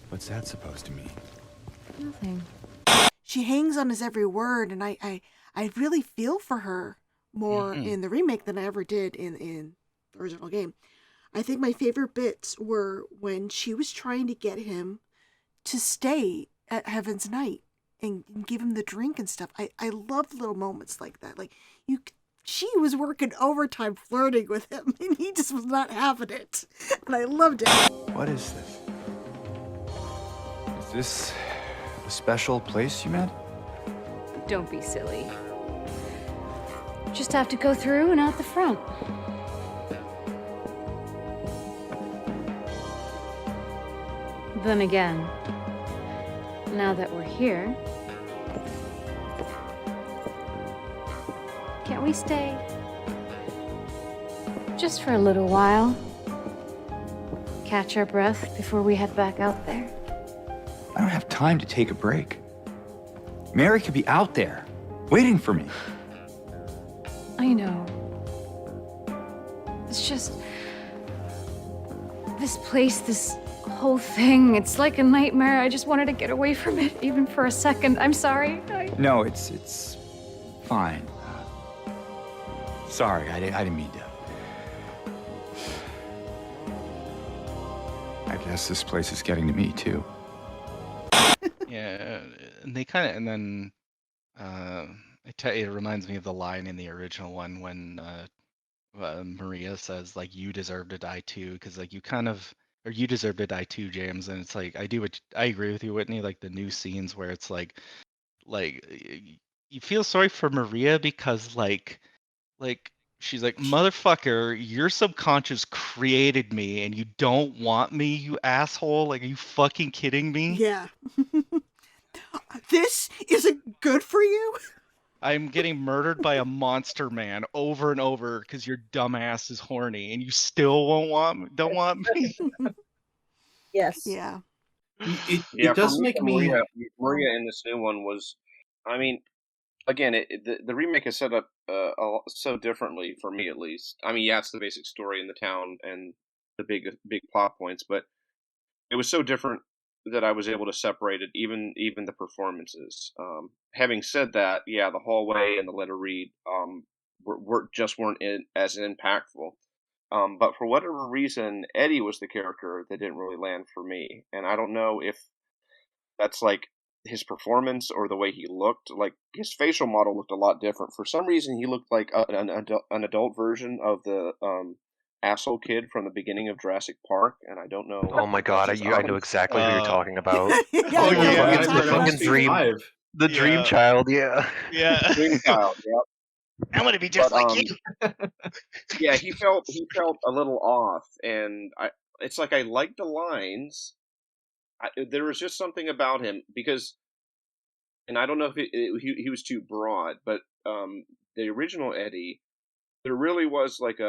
What's that supposed to mean? Nothing. She hangs on his every word, and I really feel for her more in the remake than I ever did in the original game. I think my favorite bits were when she was trying to get him to stay at Heaven's Night and give him the drink and stuff. I love little moments like that. Like she was working overtime flirting with him, and he just was not having it. And I loved it. What is this? Is this a special place you met? Don't be silly. Just have to go through and out the front. Then again, now that we're here, can't we stay? Just for a little while. Catch our breath before we head back out there. I don't have time to take a break. Mary could be out there, waiting for me. I know. It's just... this place, this whole thing, it's like a nightmare. I just wanted to get away from it, even for a second. I'm sorry. No, it's fine. Sorry, I didn't mean to. I guess this place is getting to me, too. Yeah, and they kind of, and then it reminds me of the line in the original one when Maria says, like, you deserve to die too, because like you kind of, or you deserve to die too, James. And it's like, I agree with you, Whitney. Like the new scenes where it's like you feel sorry for Maria because like she's like, motherfucker, your subconscious created me and you don't want me, you asshole. Like, are you fucking kidding me? Yeah. This isn't good for you? I'm getting murdered by a monster man over and over because your dumbass is horny and you still don't want me. Yes. Yeah. It does make me... Maria in this new one was, I mean, again, the remake is set up so differently for me, at least. I mean, yeah, it's the basic story in the town and the big plot points, but it was so different that I was able to separate it, even the performances. Having said that, yeah, the hallway and the letter read weren't as impactful. But for whatever reason, Eddie was the character that didn't really land for me, and I don't know if that's like his performance or the way he looked. Like his facial model looked a lot different. For some reason, he looked like an adult version of the asshole kid from the beginning of Jurassic Park, and I don't know. Oh my god, I know exactly who you're talking about. Yeah, the fucking dream, the dream child, yeah. Yeah. Dream child, yeah. I want to be just like you. Yeah, he felt a little off, and it's like I liked the lines. There was just something about him because, and I don't know if he was too broad, but the original Eddie, there really was like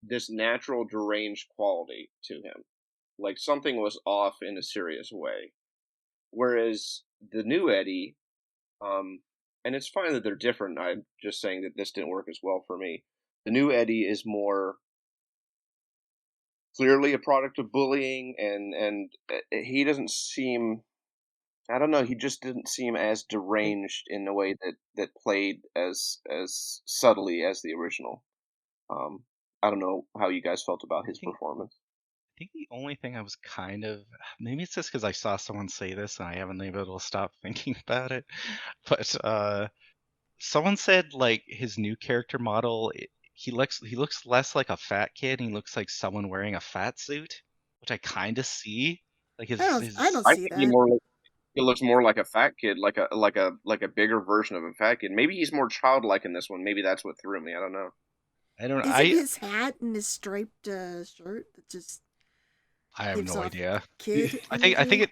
this natural deranged quality to him, like something was off in a serious way. Whereas the new Eddie, and it's fine that they're different. I'm just saying that this didn't work as well for me. The new Eddie is more clearly a product of bullying, and he doesn't seem, I don't know, he just didn't seem as deranged in a way that played as subtly as the original. I don't know how you guys felt about his performance. I think the only thing I was kind of, maybe it's just because I saw someone say this and I haven't been able to stop thinking about it, but someone said like his new character model, he looks less like a fat kid. He looks like someone wearing a fat suit, which I kind of see. Like I don't see that. He looks more like a fat kid, like a bigger version of a fat kid. Maybe he's more childlike in this one. Maybe that's what threw me. I don't know. Is it his hat and his striped shirt that just? I have no idea. Kid. I think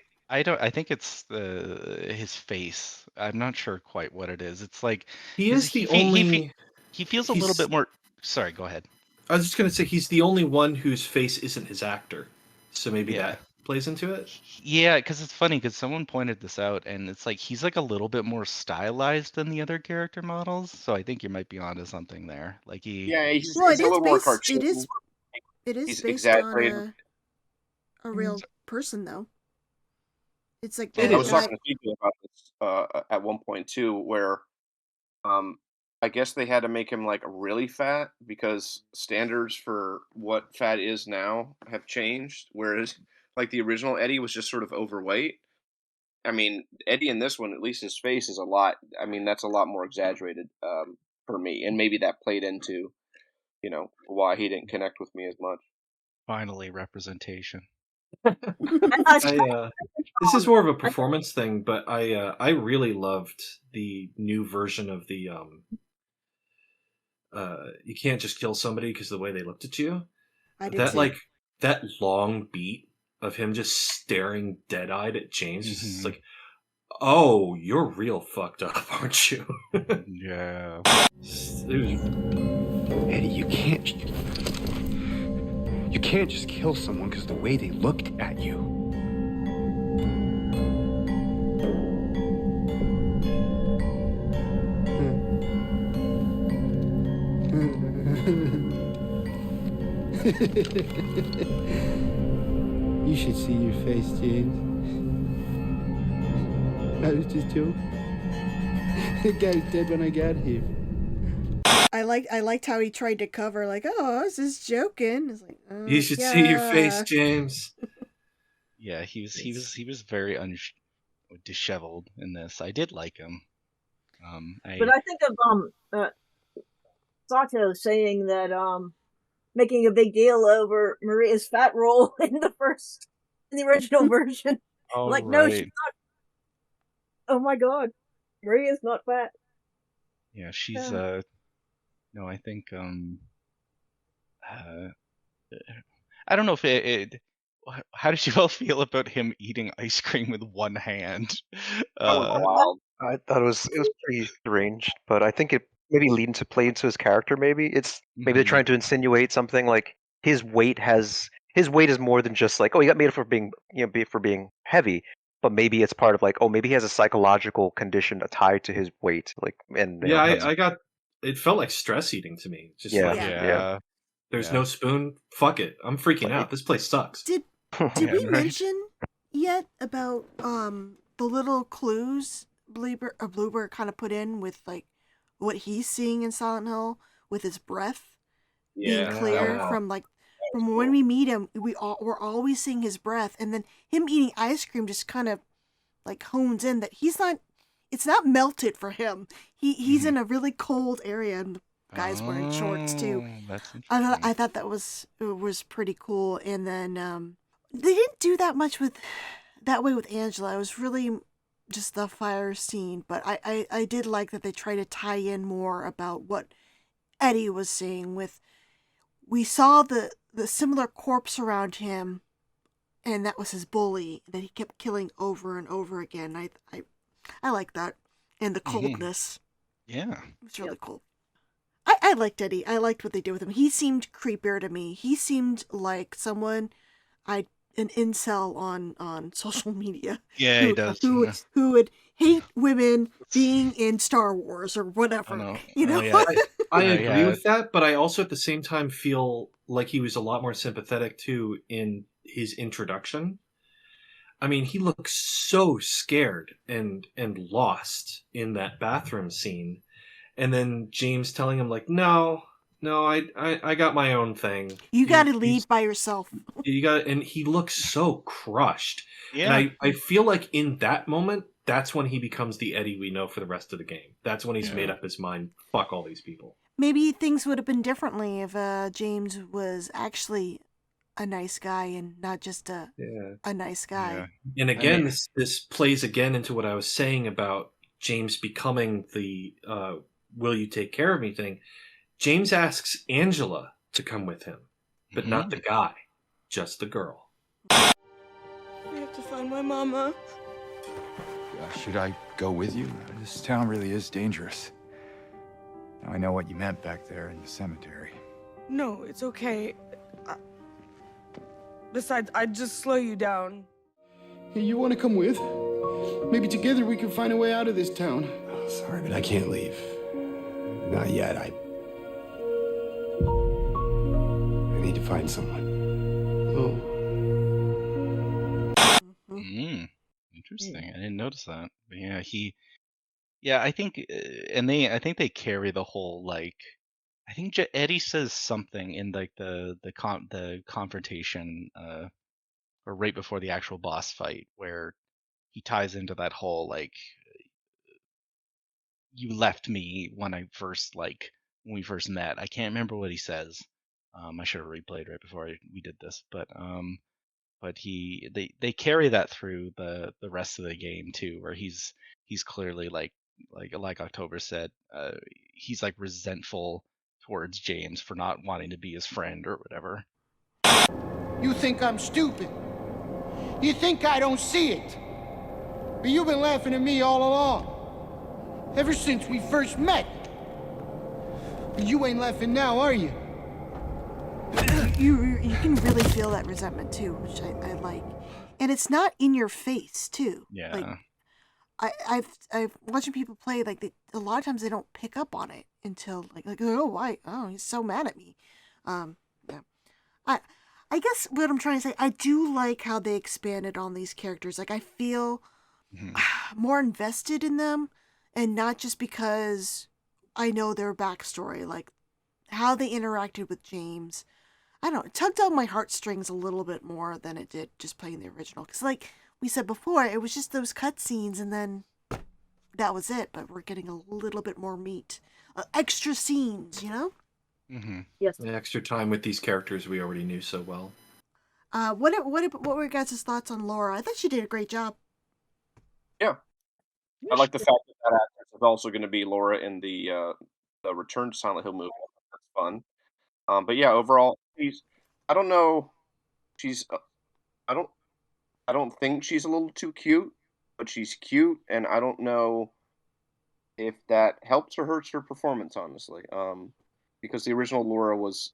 it's his face. I'm not sure quite what it is. It's like he feels a little bit more. Sorry, go ahead. I was just gonna say he's the only one whose face isn't his actor, so maybe that plays into it. Yeah, because it's funny because someone pointed this out, and it's like he's like a little bit more stylized than the other character models. So I think you might be onto something there. Like he's a little more cartoon. It is he's based exaggerated. on a real person, though. It's like I was talking to people about this at one point too, where I guess they had to make him like really fat because standards for what fat is now have changed. Whereas like the original Eddie was just sort of overweight. I mean, Eddie in this one, at least his face is a lot. I mean, that's a lot more exaggerated for me, and maybe that played into, why he didn't connect with me as much. Finally, representation. This is more of a performance thing, but I really loved the new version of the you can't just kill somebody because of the way they looked at you. I did That too. like that long beat of him just staring dead-eyed at James, just like, oh, you're real fucked up, aren't you? Yeah. Eddie, you can't just kill someone because of the way they looked at you. You should see your face, James. I was just joking. The guy's dead when I got here. I liked how he tried to cover, like, oh, I was just joking. It's like, You should see your face, James. Yeah, he was very disheveled in this. I did like him. But I think of Sato saying that making a big deal over Maria's fat roll in the original version. Oh, like, no, right. she's not. Oh my god, Maria's not fat. Yeah, she's no, I think I don't know if how did you all feel about him eating ice cream with one hand? I thought it was pretty strange, but I think it maybe play into his character. Maybe maybe they're trying to insinuate something like his weight is more than just like, oh, he got made for being heavy, but maybe it's part of like, oh, maybe he has a psychological condition tied to his weight, like, and Yeah, I got it felt like stress eating to me. Just Yeah, like, yeah. There's no spoon. Fuck it. I'm freaking out. This place sucks. Did we mention yet about the little clues Bloober kind of put in with like what he's seeing in Silent Hill with his breath being clear from when we meet him, we're always seeing his breath, and then him eating ice cream just kind of like hones in that it's not melted for him. He's in a really cold area, and the guy's wearing shorts too. That's I thought it was pretty cool. And then they didn't do that much with Angela. It was really just the fire scene, but I did like that they try to tie in more about what Eddie was seeing. We saw the similar corpse around him, and that was his bully that he kept killing over and over again. I like that, and the coldness. Yeah, it was really cool. I liked Eddie. I liked what they did with him. He seemed creepier to me. He seemed like someone an incel on social media. Yeah, he does. Who would hate women being in Star Wars or whatever. You know? Yeah. I agree with that, but I also at the same time feel like he was a lot more sympathetic too in his introduction. I mean, he looks so scared and lost in that bathroom scene. And then James telling him like, no, I got my own thing. You got to lead by yourself. And he looks so crushed. Yeah. And I feel like in that moment, that's when he becomes the Eddie we know for the rest of the game. That's when he's made up his mind. Fuck all these people. Maybe things would have been differently if James was actually a nice guy and not just a nice guy. Yeah. And again, this plays again into what I was saying about James becoming the will you take care of me thing. James asks Angela to come with him, but not the guy, just the girl. I have to find my mama. Should I go with you? This town really is dangerous. Now I know what you meant back there in the cemetery. No, it's okay. Besides, I'd just slow you down. Hey, you want to come with? Maybe together we can find a way out of this town. Oh, sorry, but I can't leave. Not yet. I need to find someone. Interesting. I didn't notice that. But yeah, I think, I think they carry the whole like. I think Eddie says something in like the confrontation or right before the actual boss fight, where he ties into that whole like, you left me when when we first met. I can't remember what he says. I should have replayed right before we did this, but they carry that through the rest of the game too, where he's clearly like October said, he's like resentful towards James for not wanting to be his friend or whatever. You think I'm stupid. You think I don't see it. But you've been laughing at me all along. Ever since we first met. But you ain't laughing now, are you? You can really feel that resentment too, which I like. And it's not in your face too. Yeah. Like, I've watching people play, like a lot of times they don't pick up on it until like oh, why? Oh, he's so mad at me. Yeah. I guess what I'm trying to say, I do like how they expanded on these characters. Like I feel more invested in them, and not just because I know their backstory, like how they interacted with James. I don't know, it tugged on my heartstrings a little bit more than it did just playing the original. Because like we said before, it was just those cutscenes and then that was it. But we're getting a little bit more meat. Extra scenes, you know? Mm-hmm. Yes. The extra time with these characters we already knew so well. What were your guys' thoughts on Laura? I thought she did a great job. Yeah. I like the fact that actress is also going to be Laura in the Return to Silent Hill movie. That's fun. But yeah, overall, I don't know. I don't think she's a little too cute, but she's cute, and I don't know if that helps or hurts her performance, honestly. Because the original Laura was,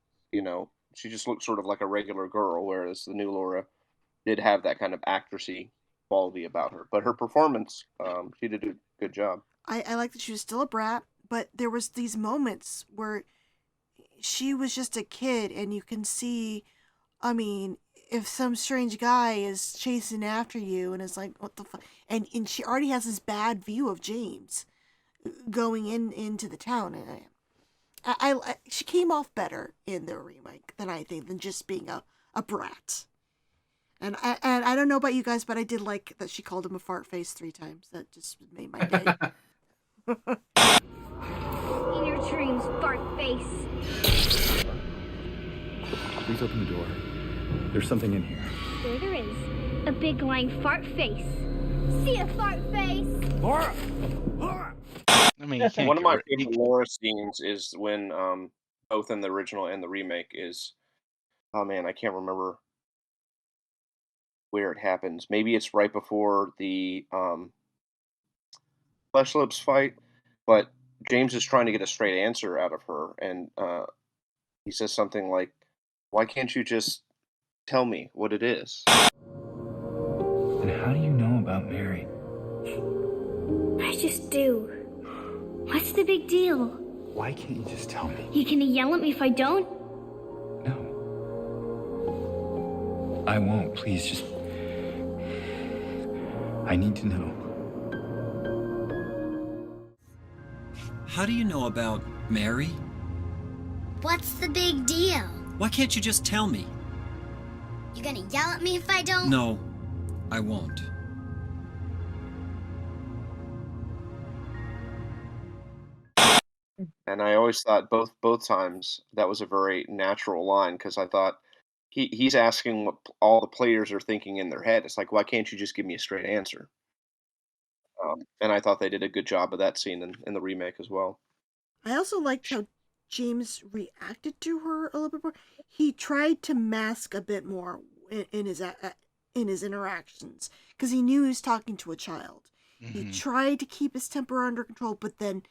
she just looked sort of like a regular girl, whereas the new Laura did have that kind of actressy quality about her. But her performance, she did a good job. I like that she was still a brat, but there was these moments where she was just a kid, and you can see, I mean, if some strange guy is chasing after you and is like, what the fuck? And she already has this bad view of James going into the town. And she came off better in the remake than just being a brat. And I don't know about you guys, but I did like that she called him a fart face 3 times. That just made my day. In your dreams, fart face. Please open the door. There's something in here. There is. A big lying fart face. See a fart face? Laura! I mean, you can't one of my favorite Laura scenes is when, both in the original and the remake is, oh man, I can't remember where it happens. Maybe it's right before the Flesh Lips fight, but James is trying to get a straight answer out of her, and he says something like, "Why can't you just tell me what it is?" And how do you know about Mary? I just do. What's the big deal? Why can't you just tell me? You gonna yell at me if I don't? No. I won't. Please, just... I need to know. How do you know about Mary? What's the big deal? Why can't you just tell me? You gonna yell at me if I don't? No, I won't. And I always thought both times that was a very natural line, because I thought he's asking what all the players are thinking in their head. It's like, why can't you just give me a straight answer? And I thought they did a good job of that scene in the remake as well. I also liked how James reacted to her a little bit more. He tried to mask a bit more in his interactions, because he knew he was talking to a child. Mm-hmm. He tried to keep his temper under control, but then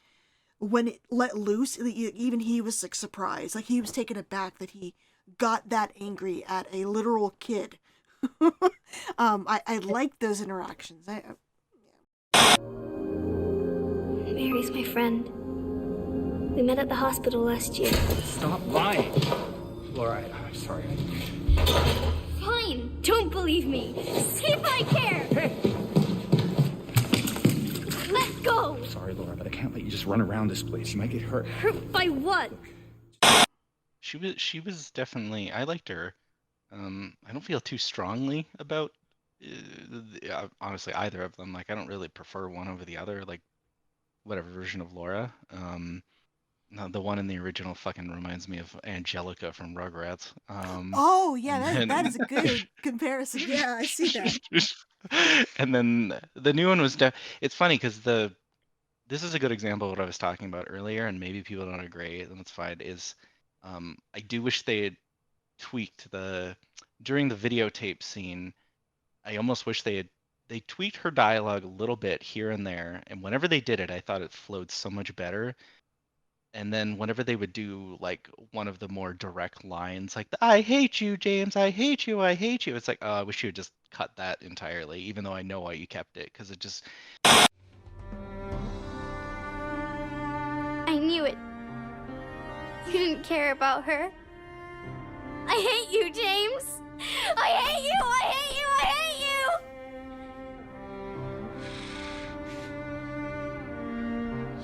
when it let loose, even he was like surprised. Like he was taken aback that he got that angry at a literal kid. I like those interactions. Mary's my friend. We met at the hospital last year. Stop lying. Laura, I'm sorry. Fine. Don't believe me. See if I care. Hey! Let go. I'm sorry, Laura, but I can't let you just run around this place. You might get hurt. Hurt by what? She was definitely, I liked her. I don't feel too strongly about honestly either of them. Like I don't really prefer one over the other. Like whatever version of Laura. No, the one in the original fucking reminds me of Angelica from Rugrats. Oh yeah, And that then is a good comparison. Yeah, I see that. and then the new one was it's funny because this is a good example of what I was talking about earlier, and maybe people don't agree, and that's fine. Is I do wish they had tweaked during the videotape scene. I almost wish they tweaked her dialogue a little bit here and there, and whenever they did it, I thought it flowed so much better. And then whenever they would do like one of the more direct lines, like the, "I hate you, James. I hate you. I hate you," it's like, oh, I wish you had just cut that entirely. Even though I know why you kept it, because it just. I knew it. You didn't care about her. I hate you, James. I hate you. I hate you. I hate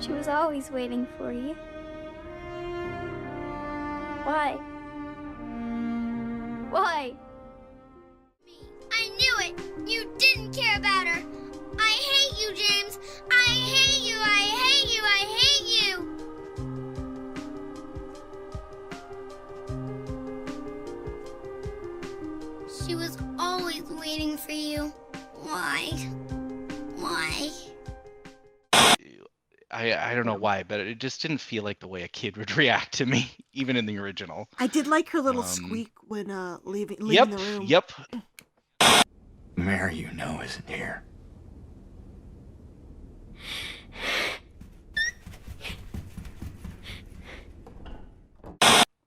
you. She was always waiting for you. Why? Why? I knew it! You didn't care about her! I hate you, James! I hate you! I hate you! I hate you! She was always waiting for you. Why? Why? I don't know why, but it just didn't feel like the way a kid would react to me, even in the original. I did like her little squeak when leaving Yep, the room. yep. Mary, you know, isn't here.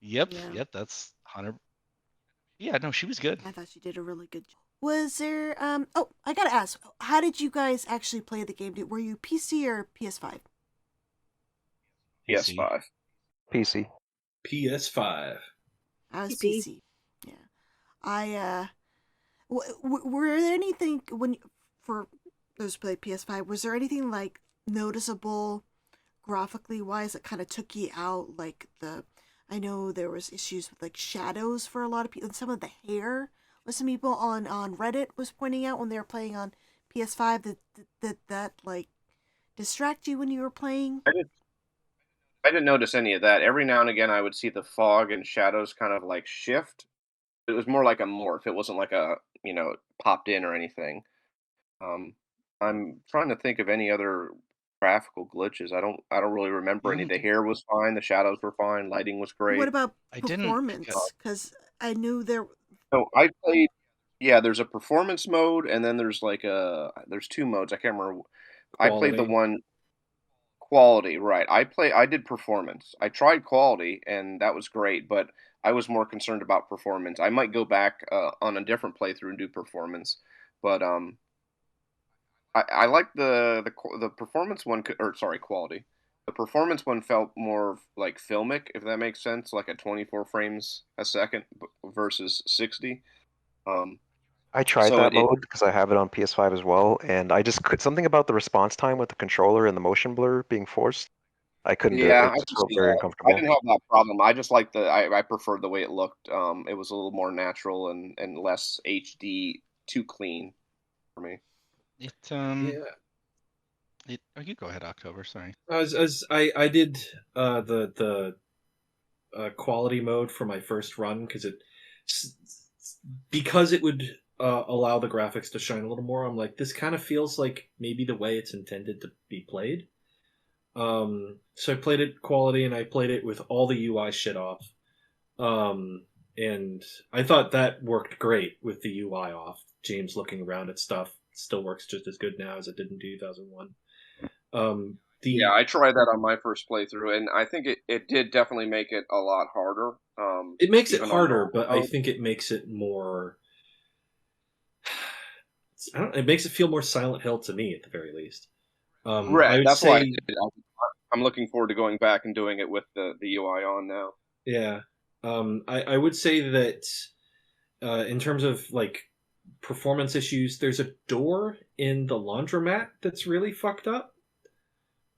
Yep, Yeah. yep, that's 100. Yeah, no, she was good. I thought she did a really good job. Was there oh, I gotta ask, how did you guys actually play the game? Were you PC or PS5? PS5. PC. PS5. I was PC. PC. Yeah. I were there anything for those who played PS5, was there anything like noticeable graphically wise that kind of took you out? Like I know there was issues with like shadows for a lot of people, and some of the hair. Some people on Reddit was pointing out when they were playing on PS5 that like distract you when you were playing. I didn't notice any of that. Every now and again, I would see the fog and shadows kind of like shift. It was more like a morph. It wasn't like popped in or anything. I'm trying to think of any other graphical glitches. I don't really remember any. The hair was fine. The shadows were fine. Lighting was great. What about I didn't performance? Because I knew there. So I played. Yeah, there's a performance mode, and then there's there's two modes. I can't remember. I played the Quality. one quality, right? I did performance. I tried quality, and that was great, but I was more concerned about performance. I might go back on a different playthrough and do performance, but I like the performance one, or sorry, quality. The performance one felt more like filmic, if that makes sense, like at 24 frames a second versus 60. I tried So that mode because I have it on PS5 as well, and I just could something about the response time with the controller and the motion blur being forced. I couldn't do it. Yeah, It I just can felt see very that. I uncomfortable. didn't have that problem. I just like I preferred the way it looked. It was a little more natural and less HD, too clean for me. It Yeah. Oh, you go ahead, October. Sorry. As I did the quality mode for my first run because it would allow the graphics to shine a little more. I'm like, this kind of feels like maybe the way it's intended to be played. So I played it quality, and I played it with all the UI shit off. And I thought that worked great with the UI off. James looking around at stuff still works just as good now as it did in 2001. Yeah, I tried that on my first playthrough, and I think it did definitely make it a lot harder. It makes it even on harder, normal but I mode. think it makes it more. It makes it feel more Silent Hill to me, at the very least. I Right, would that's why I say, did it. I'm looking forward to going back and doing it with the UI on now. yeah, I would say that in terms of like performance issues, there's a door in the laundromat that's really fucked up.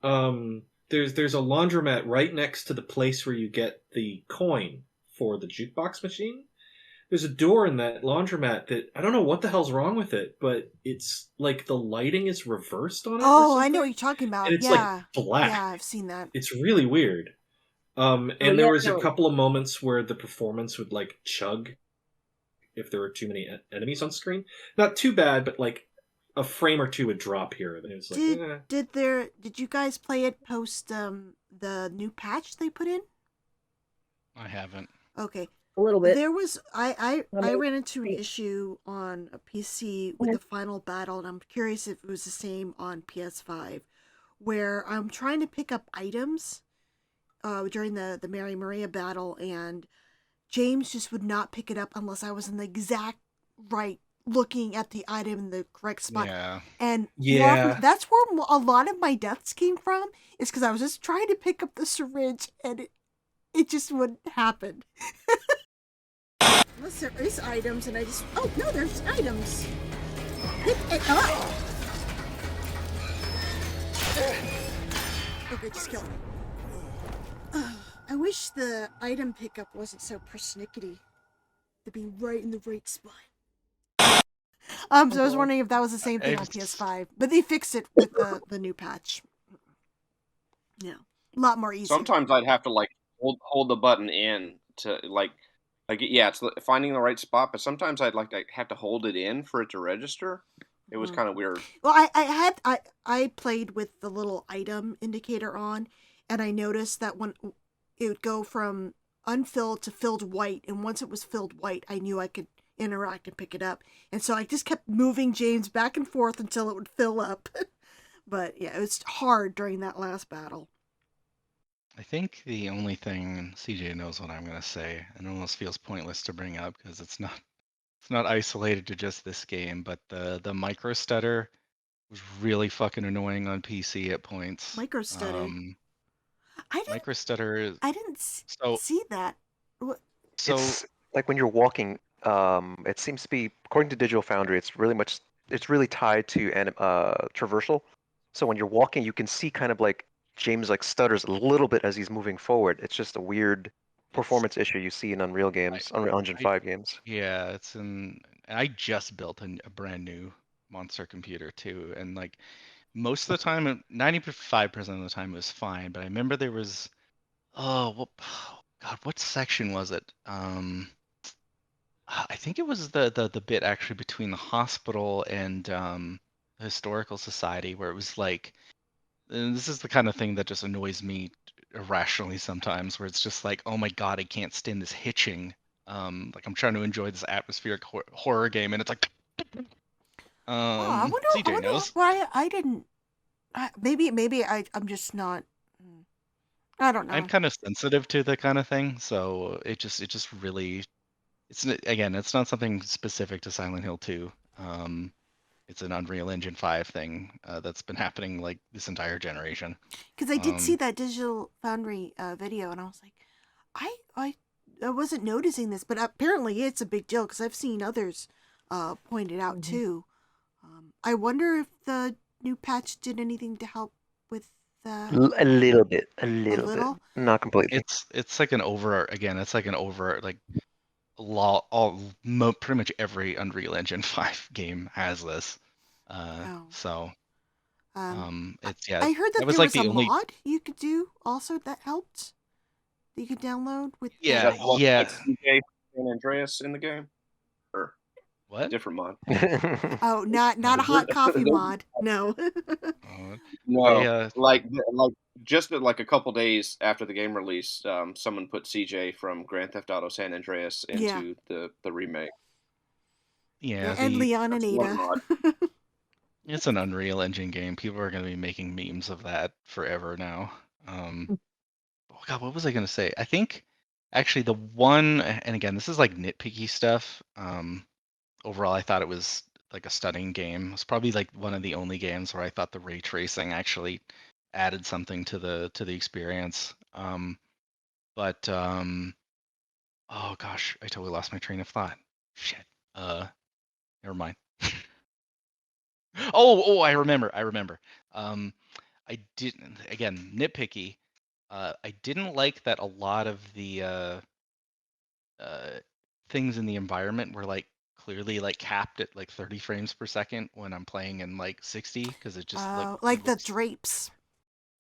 There's a laundromat right next to the place where you get the coin for the jukebox machine. There's a door in that laundromat that I don't know what the hell's wrong with it, but it's like the lighting is reversed on it. Oh, or I know what something. you're talking about. And it's Yeah. like black. Yeah, I've seen that. It's really weird. And there was a couple of moments where the performance would like chug if there were too many enemies on screen. Not too bad, but like a frame or two would drop here. And it was like, Did you guys play it post the new patch they put in? I haven't. Okay. A little bit. There was I ran into an issue on a PC with the final battle, and I'm curious if it was the same on PS5, where I'm trying to pick up items during the Mary Maria battle, and James just would not pick it up unless I was in the exact right looking at the item in the correct spot. Yeah. And Yeah. that's where a lot of my deaths came from, is because I was just trying to pick up the syringe and it just wouldn't happen. Unless there is items and oh no, there's items. Pick it up. Okay, just kill me. I wish the item pickup wasn't so persnickety. To be right in the right spot. So I was wondering if that was the same thing on PS5, but they fixed it with the new patch. Yeah, a lot more easy. Sometimes I'd have to like hold the button in to like yeah, it's finding the right spot. But sometimes I'd like to have to hold it in for it to register. It was kind of weird. Well, I played with the little item indicator on, and I noticed that when it would go from unfilled to filled white, and once it was filled white, I knew I could interact and pick it up. And so I just kept moving James back and forth until it would fill up. But yeah, it was hard during that last battle. I think the only thing, CJ knows what I'm going to say, and it almost feels pointless to bring up because it's not isolated to just this game, but the micro stutter was really fucking annoying on PC at points. Micro stutter. Micro stutter. I didn't see that. So it's like when you're walking. It seems to be, according to Digital Foundry, it's really tied to traversal. So when you're walking, you can see kind of like James like stutters a little bit as he's moving forward. It's just a weird performance issue you see in Unreal games, Unreal Engine 5 games. Yeah, I just built a brand new monster computer too, and like most of the time, 95% of the time it was fine. But I remember there was, God, what section was it? I think it was the bit actually between the hospital and the historical society where it was like, and this is the kind of thing that just annoys me irrationally sometimes, where it's just like, oh my god, I can't stand this hitching. Like I'm trying to enjoy this atmospheric horror game, and it's like, I wonder CJ knows. why I didn't. Maybe I'm just not. I don't know. I'm kind of sensitive to the kind of thing, so it just really, it's not something specific to Silent Hill 2. It's an Unreal Engine 5 thing that's been happening like this entire generation. Because I did see that Digital Foundry video, and I was like, I wasn't noticing this, but apparently it's a big deal because I've seen others point it out too. I wonder if the new patch did anything to help with that. A little bit, not completely. It's like an pretty much every Unreal Engine 5 game has this. So it's I heard that was there like was the a only mod you could do also that helped. That you could download with. Yeah. CJ San Andreas in the game, or what? Different mod. Oh, not a hot coffee mod. No. No, like just like a couple days after the game released, someone put CJ from Grand Theft Auto San Andreas into the remake. Yeah, and Leon and Ada. It's an Unreal Engine game. People are going to be making memes of that forever now. Oh God, what was I going to say? I think actually the one, and again, this is like nitpicky stuff. Overall, I thought it was like a stunning game. It's probably like one of the only games where I thought the ray tracing actually added something to the experience. Oh gosh, I totally lost my train of thought. Shit. Never mind. Oh, I remember. I didn't, again, nitpicky. I didn't like that a lot of the things in the environment were like clearly like capped at like 30 frames per second when I'm playing in like 60 because it just like the drapes.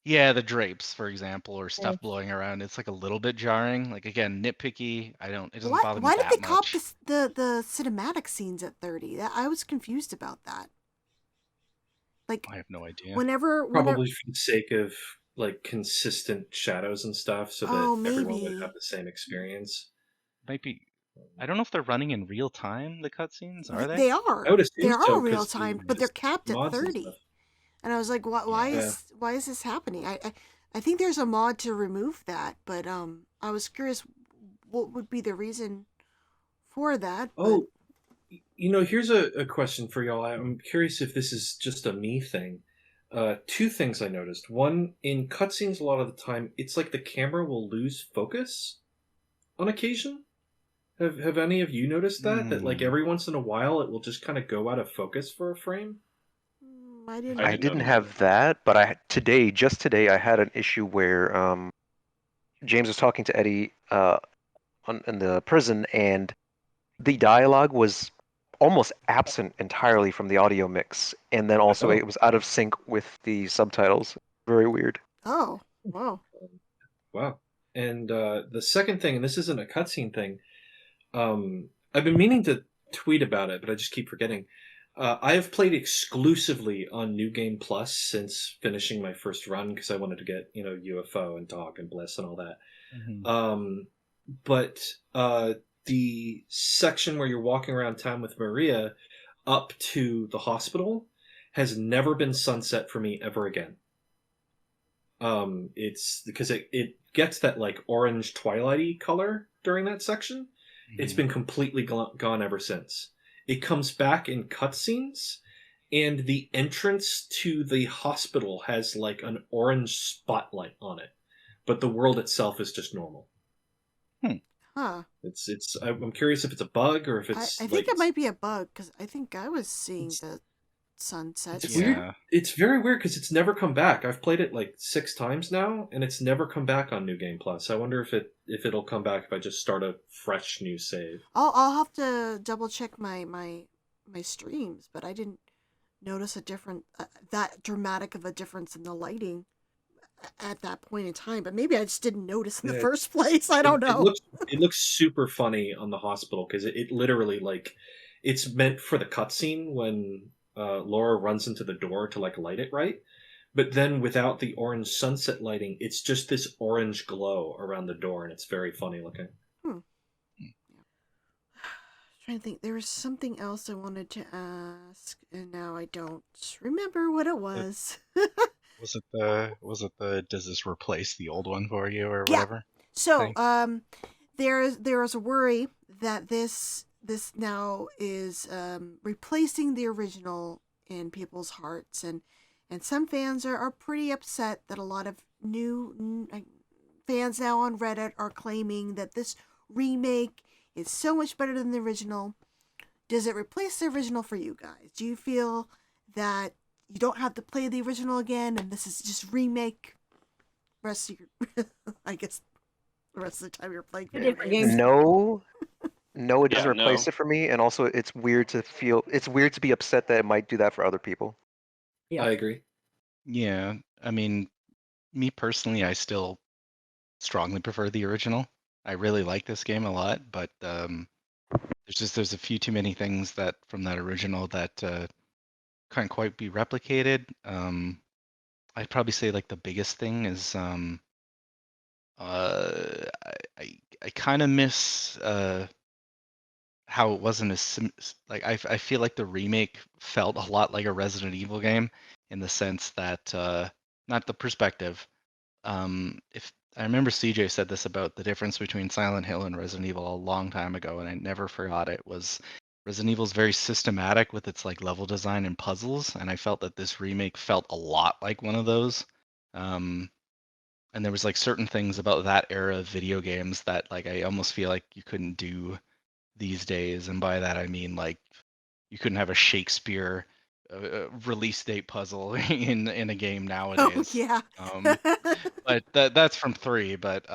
Yeah, the drapes, for example, or Yeah. stuff blowing around. It's like a little bit jarring. Like again, nitpicky. It doesn't Why, bother me why did that they cop much. the cinematic scenes at 30? I was confused about that. Like, I have no idea. whenever Probably for the sake of like consistent shadows and stuff, so that everyone would maybe. have the same experience. Might be. I don't know if they're running in real time. The cutscenes are they? They are. I would assume They are so, real 'cause time, but they're capped at mods and 30. stuff. And I was like, why Yeah. is this happening? I think there's a mod to remove that, but I was curious what would be the reason for that. Oh, here's a question for y'all. I'm curious if this is just a me thing. Two things I noticed. One, in cutscenes, a lot of the time, it's like the camera will lose focus on occasion. Have any of you noticed that? That like every once in a while, it will just kind of go out of focus for a frame? I didn't. I didn't have that, but just today, I had an issue where James was talking to Eddie in the prison, and the dialogue was almost absent entirely from the audio mix, and then also it was out of sync with the subtitles. Very weird. Oh, wow. Wow. And the second thing, and this isn't a cutscene thing, I've been meaning to tweet about it, but I just keep forgetting. I have played exclusively on New Game Plus since finishing my first run because I wanted to get, UFO and Dog and Bliss and all that. But the section where you're walking around town with Maria up to the hospital has never been sunset for me ever again. It's because it gets that like orange twilighty color during that section. It's been completely gone ever since. It comes back in cutscenes, and the entrance to the hospital has like an orange spotlight on it, but the world itself is just normal. Huh. I'm curious if it's a bug or if it's. I think it might be a bug because I think I was seeing the sunset. It's weird. It's very weird because it's never come back. I've played it like 6 times now, and it's never come back on New Game Plus. I wonder if it'll come back if I just start a fresh new save. I'll have to double check my streams, but I didn't notice a different that dramatic of a difference in the lighting at that point in time. But maybe I just didn't notice in the first place. I don't know. It looks super funny on the hospital because it literally like it's meant for the cutscene when Laura runs into the door to like light it right, but then without the orange sunset lighting, it's just this orange glow around the door, and it's very funny looking. Trying to think, there was something else I wanted to ask, and now I don't remember what it was. Was it the does this replace the old one for you or whatever? So there is a worry that this now is replacing the original in people's hearts, and some fans are pretty upset that a lot of new fans now on Reddit are claiming that this remake is so much better than the original. Does it replace the original for you guys? Do you feel that you don't have to play the original again and this is just remake rest of your I guess the rest of the time you're playing different games? No, it doesn't replace it for me, and also it's weird to be upset that it might do that for other people. Yeah, I agree. Yeah, I mean, me personally, I still strongly prefer the original. I really like this game a lot, but there's a few too many things that from that original that can't quite be replicated. I'd probably say like the biggest thing is I kind of miss how it wasn't as like I feel like the remake felt a lot like a Resident Evil game in the sense that not the perspective. If I remember CJ said this about the difference between Silent Hill and Resident Evil a long time ago, and I never forgot it, was Resident Evil is very systematic with its like level design and puzzles, and I felt that this remake felt a lot like one of those. And there was like certain things about that era of video games that like I almost feel like you couldn't do these days, and by that I mean like you couldn't have a Shakespeare release date puzzle in a game nowadays. Oh yeah. But that's from 3. But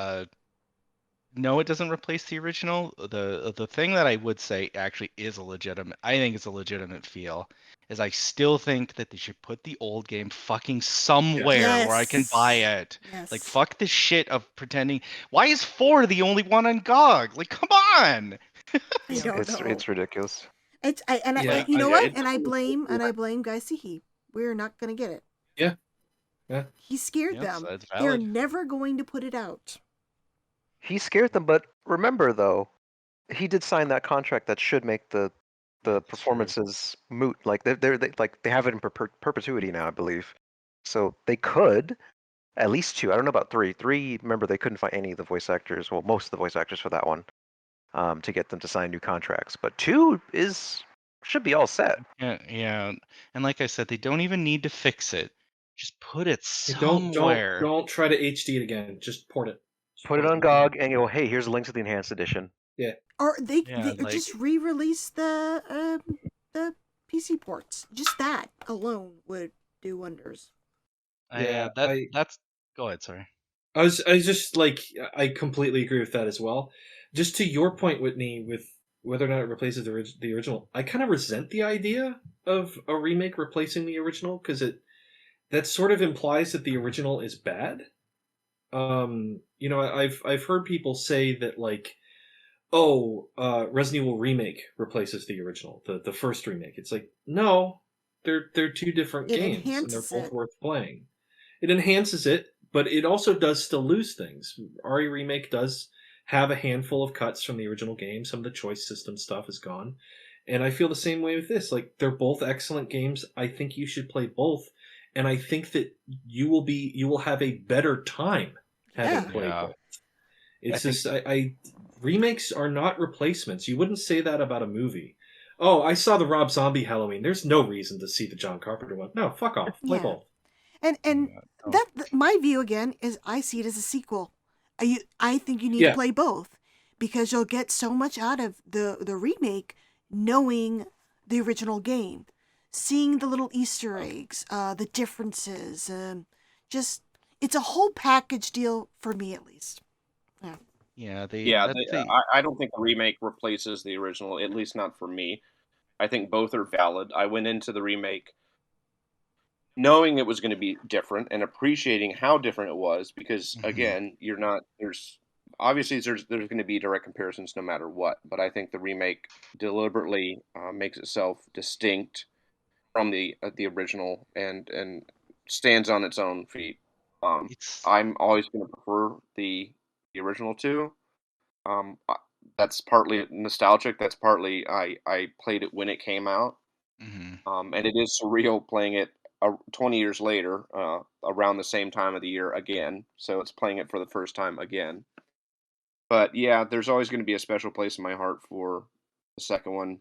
no, it doesn't replace the original. The thing that I would say actually is a legitimate, I think it's a legitimate feel, is I still think that they should put the old game fucking somewhere where I can buy it. Yes. Like, fuck this shit of pretending. Why is 4 the only one on GOG? Like, come on. I don't know. It's ridiculous. And you know what? And I blame Guy Sihi. We're not gonna get it. Yeah. Yeah. He scared Yes, them. that's They're valid. never going to put it out. He scared them, but remember though, he did sign that contract that should make the performances moot. Like they have it in perpetuity now, I believe. So they could at least 2. I don't know about 3. 3, remember they couldn't find any of the voice actors. Well, most of the voice actors for that one, to get them to sign new contracts. But 2 should be all set. Yeah. And like I said, they don't even need to fix it. Just put it Hey, somewhere. Don't try to HD it again. Just port it. Put it on GOG and go, hey, here's a link to the enhanced edition. Yeah. Or they like- just re-release the PC ports. Just that alone would do wonders. That's. Go ahead. Sorry. I was just like, I completely agree with that as well. Just to your point, Whitney, with whether or not it replaces the original, I kind of resent the idea of a remake replacing the original, because that sort of implies that the original is bad. You know, I've heard people say that, like, Resident Evil Remake replaces the original, the first remake. It's like, no, they're 2 different games, and they're both worth playing. It enhances it, but it also does still lose things. RE Remake does have a handful of cuts from the original game. Some of the choice system stuff is gone. And I feel the same way with this. Like, they're both excellent games. I think you should play both. And I think that you will have a better time having played both. It's remakes are not replacements. You wouldn't say that about a movie. Oh, I saw the Rob Zombie Halloween. There's no reason to see the John Carpenter one. No, fuck off. Play both. And my view again is I see it as a sequel. I think you need to play both, because you'll get so much out of the remake knowing the original game, seeing the little Easter eggs, the differences, just it's a whole package deal for me at least. Yeah. I don't think the remake replaces the original, at least not for me. I think both are valid. I went into the remake knowing it was going to be different and appreciating how different it was, because again, there's going to be direct comparisons no matter what, but I think the remake deliberately makes itself distinct from the original and stands on its own feet. I'm always going to prefer the original too. That's partly nostalgic. That's partly I played it when it came out, and it is surreal playing it 20 years later, around the same time of the year again. So it's playing it for the first time again. But yeah, there's always going to be a special place in my heart for the second one.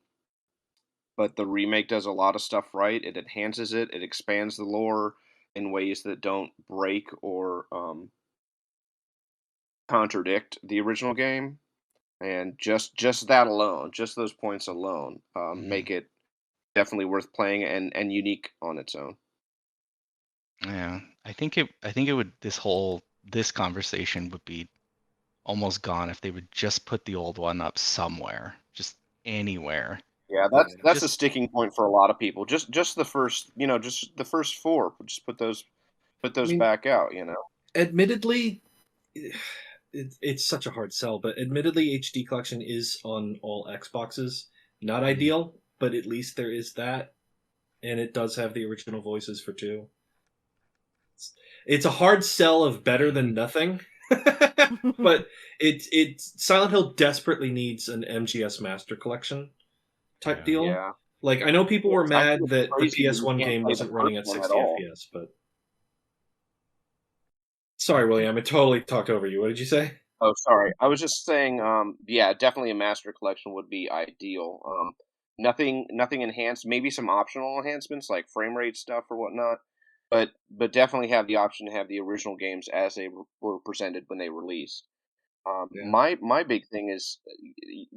But the remake does a lot of stuff right. It enhances it. It expands the lore in ways that don't break or contradict the original game. And just that alone, just those points alone, make it definitely worth playing and unique on its own. Yeah, I think it would. This conversation would be almost gone if they would just put the old one up somewhere, just anywhere. Yeah, that's a sticking point for a lot of people. Just the first, just the first 4. Just put those back out. Admittedly, it's such a hard sell, but admittedly, HD Collection is on all Xboxes. Not ideal, but at least there is that, and it does have the original voices for 2. It's a hard sell of better than nothing, but Silent Hill desperately needs an MGS Master Collection type deal. Yeah. Like, I know people were mad that the PS1 game wasn't running at 60 FPS, but sorry, William, I totally talked over you. What did you say? Oh, sorry. I was just saying, yeah, definitely a Master Collection would be ideal. Nothing enhanced, maybe some optional enhancements like frame rate stuff or whatnot, but definitely have the option to have the original games as they were presented when they released. My big thing is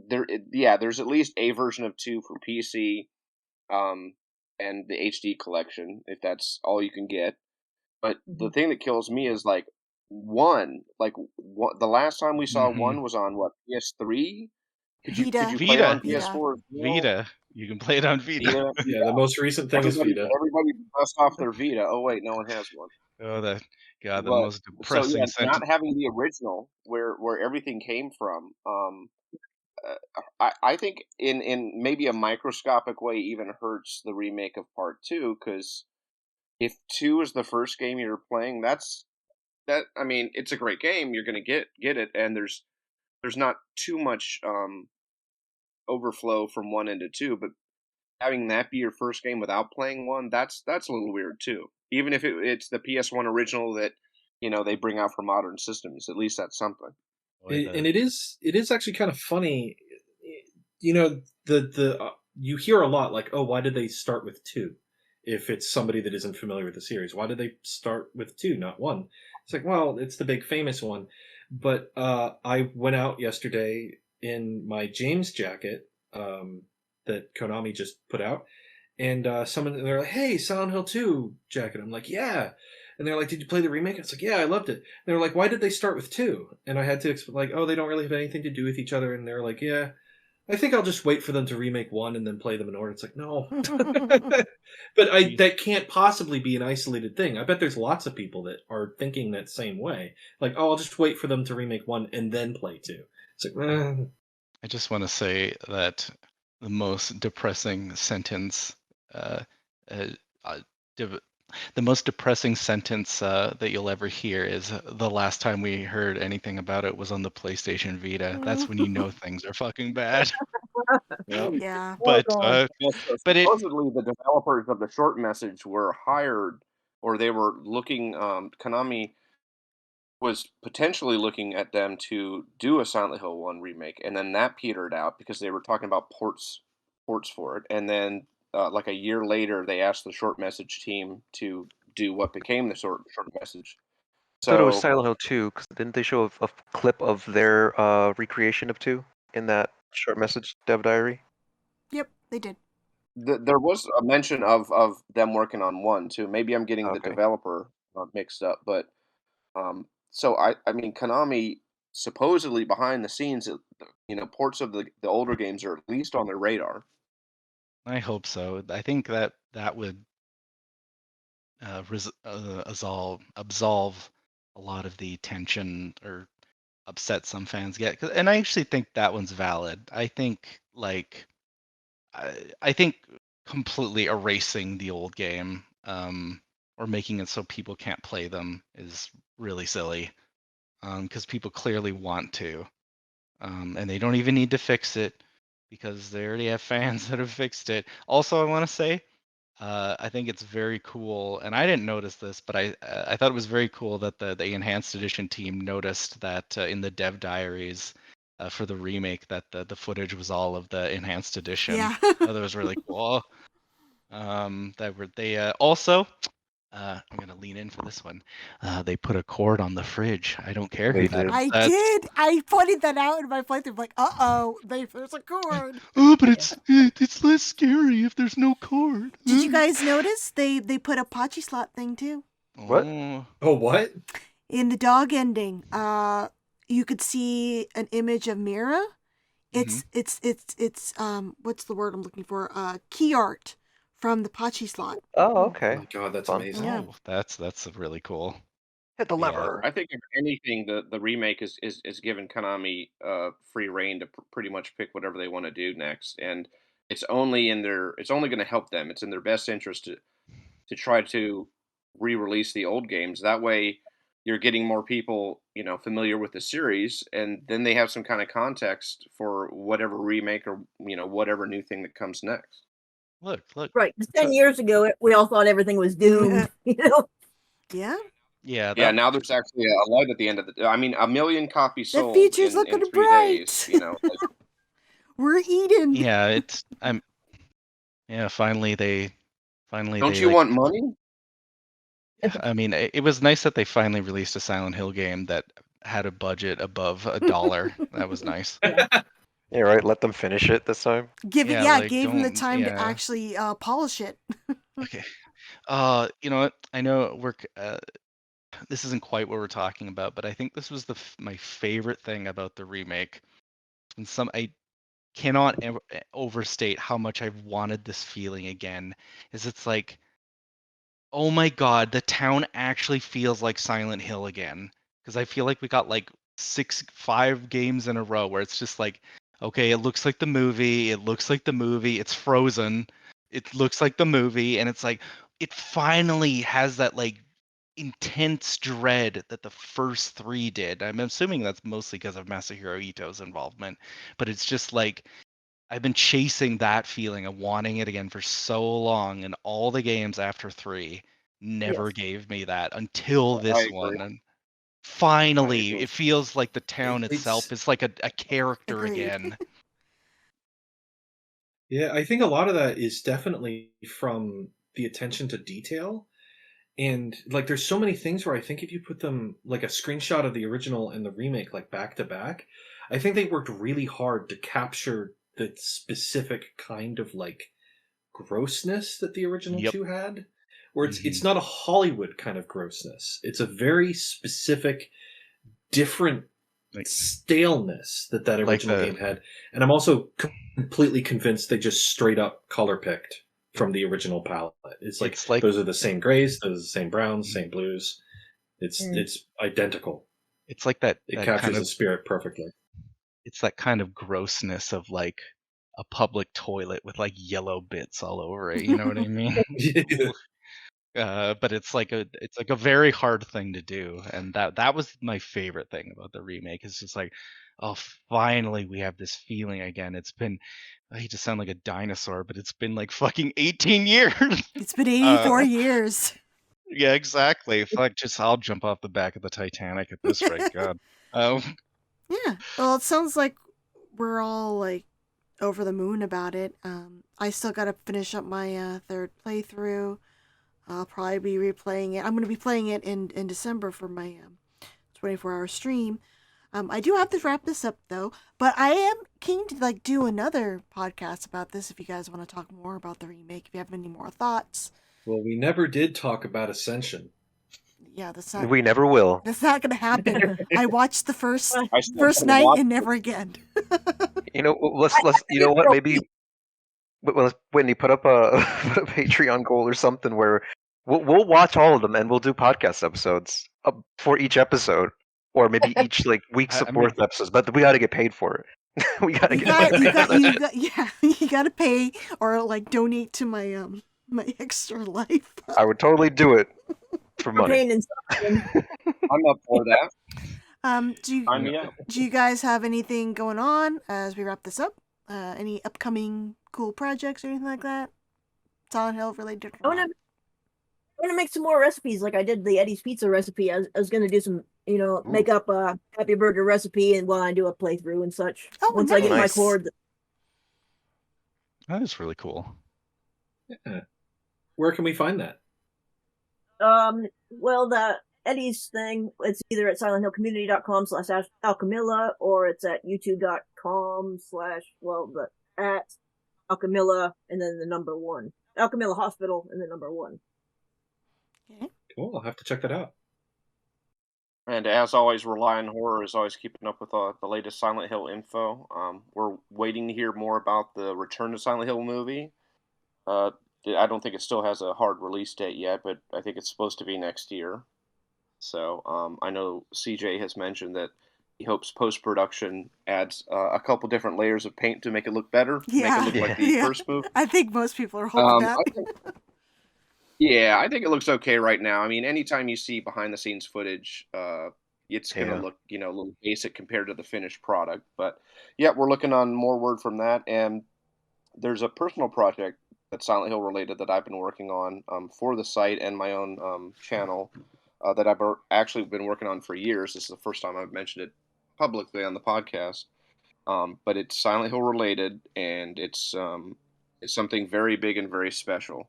there's at least a version of 2 for PC, and the HD collection if that's all you can get. But the thing that kills me is, like, 1, like the last time we saw Mhm. 1 was on what, PS3? Could you Vita. play it on Vita. PS4 as well? Vita. You can play it on Vita. Vita? Yeah, the most recent thing is Vita. Everybody dust off their Vita. Oh wait, no one has one. Oh, the But most so yeah, depressing sentence. not having the original where everything came from, I think in maybe a microscopic way even hurts the remake of Part 2, because if 2 is the first game you're playing, I mean, it's a great game. You're gonna get it, and there's not too much overflow from 1 into 2, but having that be your first game without playing 1, that's a little weird too. Even if it's the PS1 original that they bring out for modern systems, at least that's something. And it is actually kind of funny. You hear a lot like, oh, why did they start with 2? If it's somebody that isn't familiar with the series, why did they start with 2, not 1? It's like, well, it's the big famous one. But I went out yesterday in my James jacket that Konami just put out, and they're like, hey, Silent Hill 2 jacket. I'm like, yeah. And they're like, did you play the remake? It's like, yeah, I loved it. And they're like, why did they start with 2? And I had to explain, like, oh, they don't really have anything to do with each other. And they're like, yeah, I think I'll just wait for them to remake 1 and then play them in order. It's like, no. But that can't possibly be an isolated thing. I bet there's lots of people that are thinking that same way. Like, oh, I'll just wait for them to remake 1 and then play 2. It's like, I just want to say that the most depressing sentence, the most depressing sentence that you'll ever hear is the last time we heard anything about it was on the PlayStation Vita. That's when you know things are fucking bad. Yeah. But supposedly the developers of the short message were hired, or they were looking. Konami was potentially looking at them to do a Silent Hill 1 remake, and then that petered out because they were talking about ports for it, and then like a year later, they asked the short message team to do what became the short message. I thought it was Silent Hill 2, because didn't they show a clip of their recreation of 2 in that short message dev diary? Yep, they did. There was a mention of them working on 1 too. Maybe I'm getting the developer mixed up, but so I mean, Konami supposedly behind the scenes, ports of the older games are at least on their radar. I hope so. I think that would absolve a lot of the tension or upset some fans get. And I actually think that one's valid. I think I think completely erasing the old game or making it so people can't play them is really silly because people clearly want to, and they don't even need to fix it because they already have fans that have fixed it. Also, I want to say, I think it's very cool, and I didn't notice this, but I thought it was very cool that the Enhanced Edition team noticed that in the dev diaries for the remake that the footage was all of the Enhanced Edition. Yeah. That was really cool. They also. I'm gonna lean in for this one. They put a cord on the fridge. I don't care who that is. I did. I pointed that out in my playthrough. Like, there's a cord. Oh, but it's less scary if there's no cord. Did you guys notice they put a Pachi slot thing too? What? Oh, what? In the dog ending, you could see an image of Mira. It's what's the word I'm looking for? Key art from the Pachi slot. Oh, okay. Oh my God, that's amazing. Yeah. Oh, that's really cool. Hit the lever. I think if anything, the remake is given Konami free reign to pretty much pick whatever they want to do next, and it's only going to help them. It's in their best interest to try to re-release the old games. That way, you're getting more people familiar with the series, and then they have some kind of context for whatever remake or whatever new thing that comes next. Look. Right. 10 years ago, we all thought everything was doomed. Yeah. Yeah. Now there's actually a light at the end of the. I mean, 1 million copies sold. The future's in looking 3 bright. days. We're eating. Yeah, finally. Don't you want money? I mean, it was nice that they finally released a Silent Hill game that had a budget above $1. That was nice. Yeah, right. Let them finish it this time. Gave them the time to actually polish it. Okay. You know what? I know this isn't quite what we're talking about, but I think this was my favorite thing about the remake. And I cannot overstate how much I've wanted this feeling again. Is it's like, oh my god, the town actually feels like Silent Hill again. Because I feel like we got like 5 games in a row where it's just like, okay, it looks like the movie, it's frozen, it looks like the movie, and it's like, it finally has that like intense dread that the first 3 did. I'm assuming that's mostly because of Masahiro Ito's involvement, but it's just like, I've been chasing that feeling of wanting it again for so long, and all the games after 3 never Yes. gave me that until I this agree. one. And I finally, agree. it feels like the town itself is like a character Agreed. again. Yeah, I think a lot of that is definitely from the attention to detail. And like there's so many things where I think if you put them like a screenshot of the original and the remake like back to back, I think they worked really hard to capture the specific kind of like grossness that the original Yep. 2 had. Where it's not a Hollywood kind of grossness. It's a very specific, different staleness that original game had. And I'm also completely convinced they just straight up color picked from the original palette. It's like those are the same grays, those are the same browns, same blues. It's identical. It's like that. It that captures kind of, the spirit perfectly. It's that kind of grossness of like a public toilet with like yellow bits all over it. You know what I mean? But it's like a very hard thing to do, and that was my favorite thing about the remake. It's just like, oh, finally we have this feeling again. It's been, I hate to sound like a dinosaur, but it's been like fucking 18 years. It's been 84 years. Yeah, exactly. Fuck, I'll jump off the back of the Titanic at this rate. God. Yeah. Well, it sounds like we're all like over the moon about it. I still got to finish up my 3rd playthrough. I'll probably be replaying it. I'm going to be playing it in December for my 24-hour stream. I do have to wrap this up though, but I am keen to like do another podcast about this if you guys want to talk more about the remake. If you have any more thoughts. Well, we never did talk about Ascension. Yeah, that's not. We never will. That's not going to happen. I watched the first still night watch and never again. You know, let's you know what? Maybe Whitney put up a Patreon goal or something where we'll watch all of them and we'll do podcast episodes for each episode, or maybe each like week's worth episodes. But we got to get paid for it. We got to get paid for that. Yeah, you got to pay or like donate to my my extra life. I would totally do it for money. I'm up for that. Do you guys have anything going on as we wrap this up? Any upcoming cool projects or anything like that? Silent Hill related? I want to make some more recipes like I did the Eddie's Pizza recipe. I was going to do some, make up a Happy Burger recipe and while I do a playthrough and such. Once I get my cord. That is really cool. Yeah. Where can we find that? Well, the Eddie's thing, it's either at silenthillcommunity.com/Alchemilla or it's at youtube.com/ at Alchemilla and then the number 1. Alchemilla Hospital and the number 1. Okay. Cool. I'll have to check that out. And as always, Rely on Horror is always keeping up with the latest Silent Hill info. We're waiting to hear more about the Return to Silent Hill movie. I don't think it still has a hard release date yet, but I think it's supposed to be next year. So I know CJ has mentioned that he hopes post-production adds a couple different layers of paint to make it look better, make it look like the first movie. I think most people are hoping that. I think it looks okay right now. I mean, anytime you see behind-the-scenes footage, it's going to look, a little basic compared to the finished product. But, yeah, we're looking on more word from that. And there's a personal project that's Silent Hill related that I've been working on for the site and my own channel that I've actually been working on for years. This is the first time I've mentioned it publicly on the podcast. But it's Silent Hill related, and it's something very big and very special.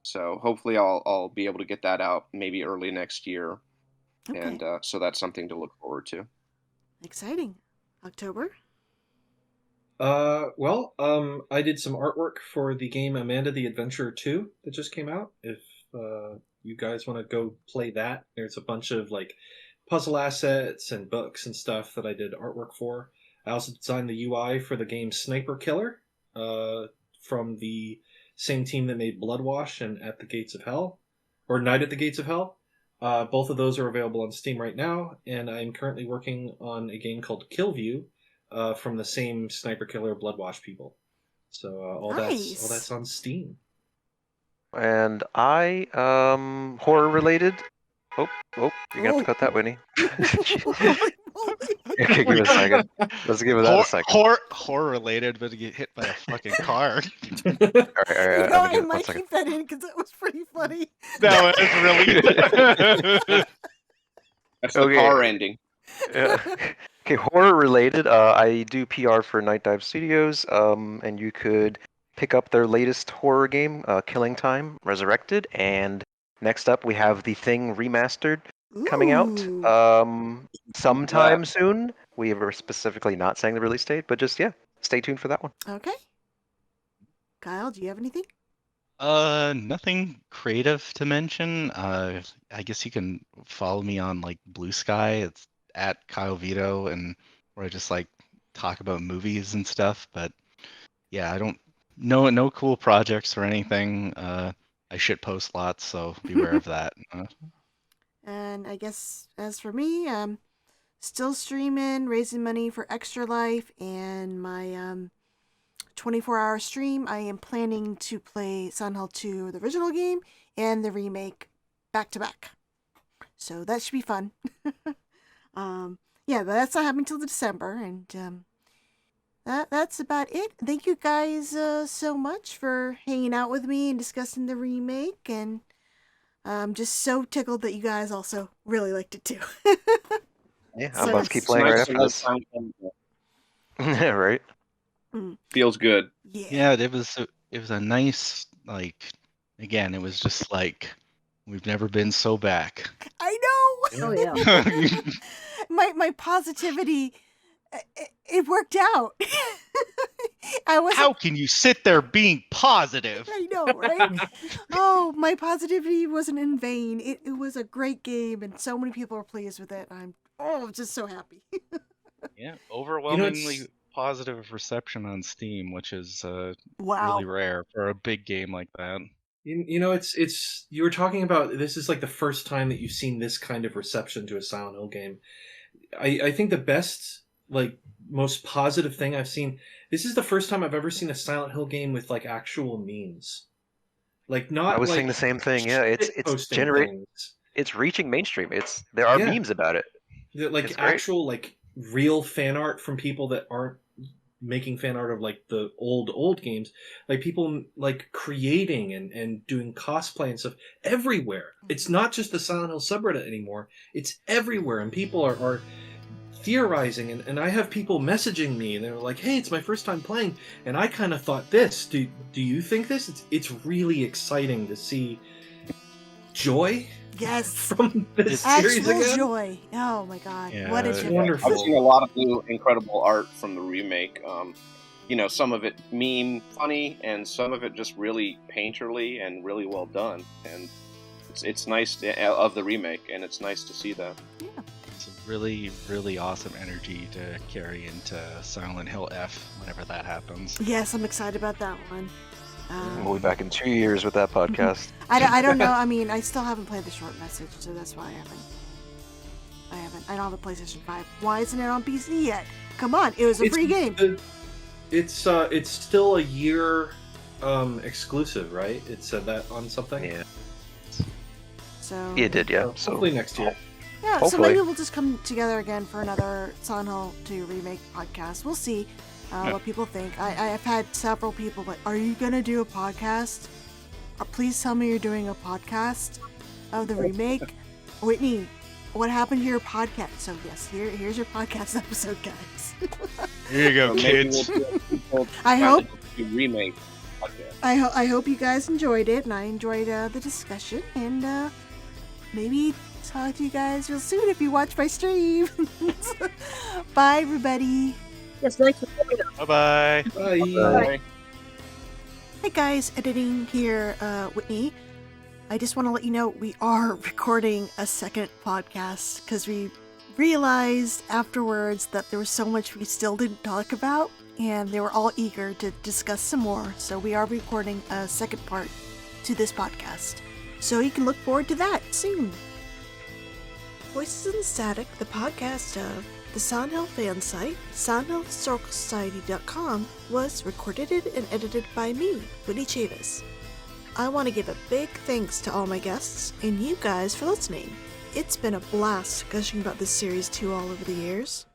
So hopefully I'll be able to get that out maybe early next year. Okay. And so that's something to look forward to. Exciting. October? I did some artwork for the game Amanda the Adventurer 2 that just came out. If you guys want to go play that, there's a bunch of like puzzle assets and books and stuff that I did artwork for. I also designed the UI for the game Sniper Killer, from the same team that made Bloodwash and At the Gates of Hell, or Night at the Gates of Hell. Both of those are available on Steam right now, and I'm currently working on a game called Killview, from the same Sniper Killer Bloodwash people. So all that's on Steam. And I, horror related. Oh, you're gonna have to cut that, Whitney. Okay, give it a second. Let's give it that a second. Horror related, but to get hit by a fucking car. All right. I might keep that in because it was pretty funny. No, it's really. That's the car ending. Yeah. Okay, horror related. I do PR for Night Dive Studios, and you could pick up their latest horror game, Killing Time Resurrected, and next up we have The Thing Remastered coming out sometime soon. We are specifically not saying the release date, but just stay tuned for that one. Okay. Kyle, do you have anything? Nothing creative to mention. I guess you can follow me on like Blue Sky. It's at Kyle Vito, and where I just like talk about movies and stuff. But yeah, I don't no cool projects or anything. I shit post lots, so beware of that. And I guess as for me, still streaming, raising money for Extra Life, and my 24-hour stream. I am planning to play Silent Hill 2, the original game, and the remake back to back. So that should be fun. But that's not happening till December, and that's about it. Thank you guys so much for hanging out with me and discussing the remake, and I'm just so tickled that you guys also really liked it too. Yeah, I'm about to keep playing right after this. Yeah, right. Feels good. Yeah, it was a nice, like, again, it was just like we've never been so back. I know. Oh yeah. my positivity, it worked out. How can you sit there being positive? I know, right? Oh, my positivity wasn't in vain. It was a great game, and so many people are pleased with it. I'm just so happy. Yeah, overwhelmingly positive reception on Steam, which is really rare for a big game like that. You know, it's you were talking about, this is like the first time that you've seen this kind of reception to a Silent Hill game. I think the best, like, most positive thing I've seen, this is the first time I've ever seen a Silent Hill game with like actual memes. Like, not I was like saying the same thing. Yeah, it's generating, it's reaching mainstream. There are memes about it. Like actual like real fan art from people that aren't making fan art of like the old games, like people like creating and doing cosplay and stuff everywhere. It's not just the Silent Hill subreddit anymore, it's everywhere, and people are theorizing, and I have people messaging me and they're like, hey, it's my first time playing and I kind of thought this, do you think this? It's really exciting to see joy. Yes, from this series actual again. Joy. Oh my god, yeah, what a joy. Wonderful. I've seen a lot of new incredible art from the remake. You know, some of it meme funny, and some of it just really painterly and really well done. And it's nice of the remake, and it's nice to see that. Yeah. It's a really, really awesome energy to carry into Silent Hill F whenever that happens. Yes, I'm excited about that one. We'll be back in 2 years with that podcast. I don't know. I mean, I still haven't played the short message, so that's why I haven't. I don't have a PlayStation 5. Why isn't it on PC yet? Come on, it was a free game. It's still a year exclusive, right? It said that on something. Yeah. So it did, yeah. So hopefully next year. Yeah, hopefully. So maybe we'll just come together again for another Silent Hill 2 remake podcast. We'll see what people think. I've had several people like, are you going to do a podcast? Please tell me you're doing a podcast of the remake. Whitney, what happened to your podcast? So yes, here's your podcast episode, guys. Here you go, kids. I hope remake. I hope you guys enjoyed it, and I enjoyed the discussion, and maybe talk to you guys real soon if you watch my stream. Bye, everybody. Yes, thanks for coming. Bye-bye. Bye. Hey guys, editing here, Whitney. I just want to let you know we are recording a second podcast because we realized afterwards that there was so much we still didn't talk about, and they were all eager to discuss some more, so we are recording a second part to this podcast. So you can look forward to that soon. Voices in Static, the podcast of the Silent Hill fan site, SilentHillHistoricalSociety.com, was recorded and edited by me, Whitney Chavis. I want to give a big thanks to all my guests and you guys for listening. It's been a blast gushing about this series too all over the years.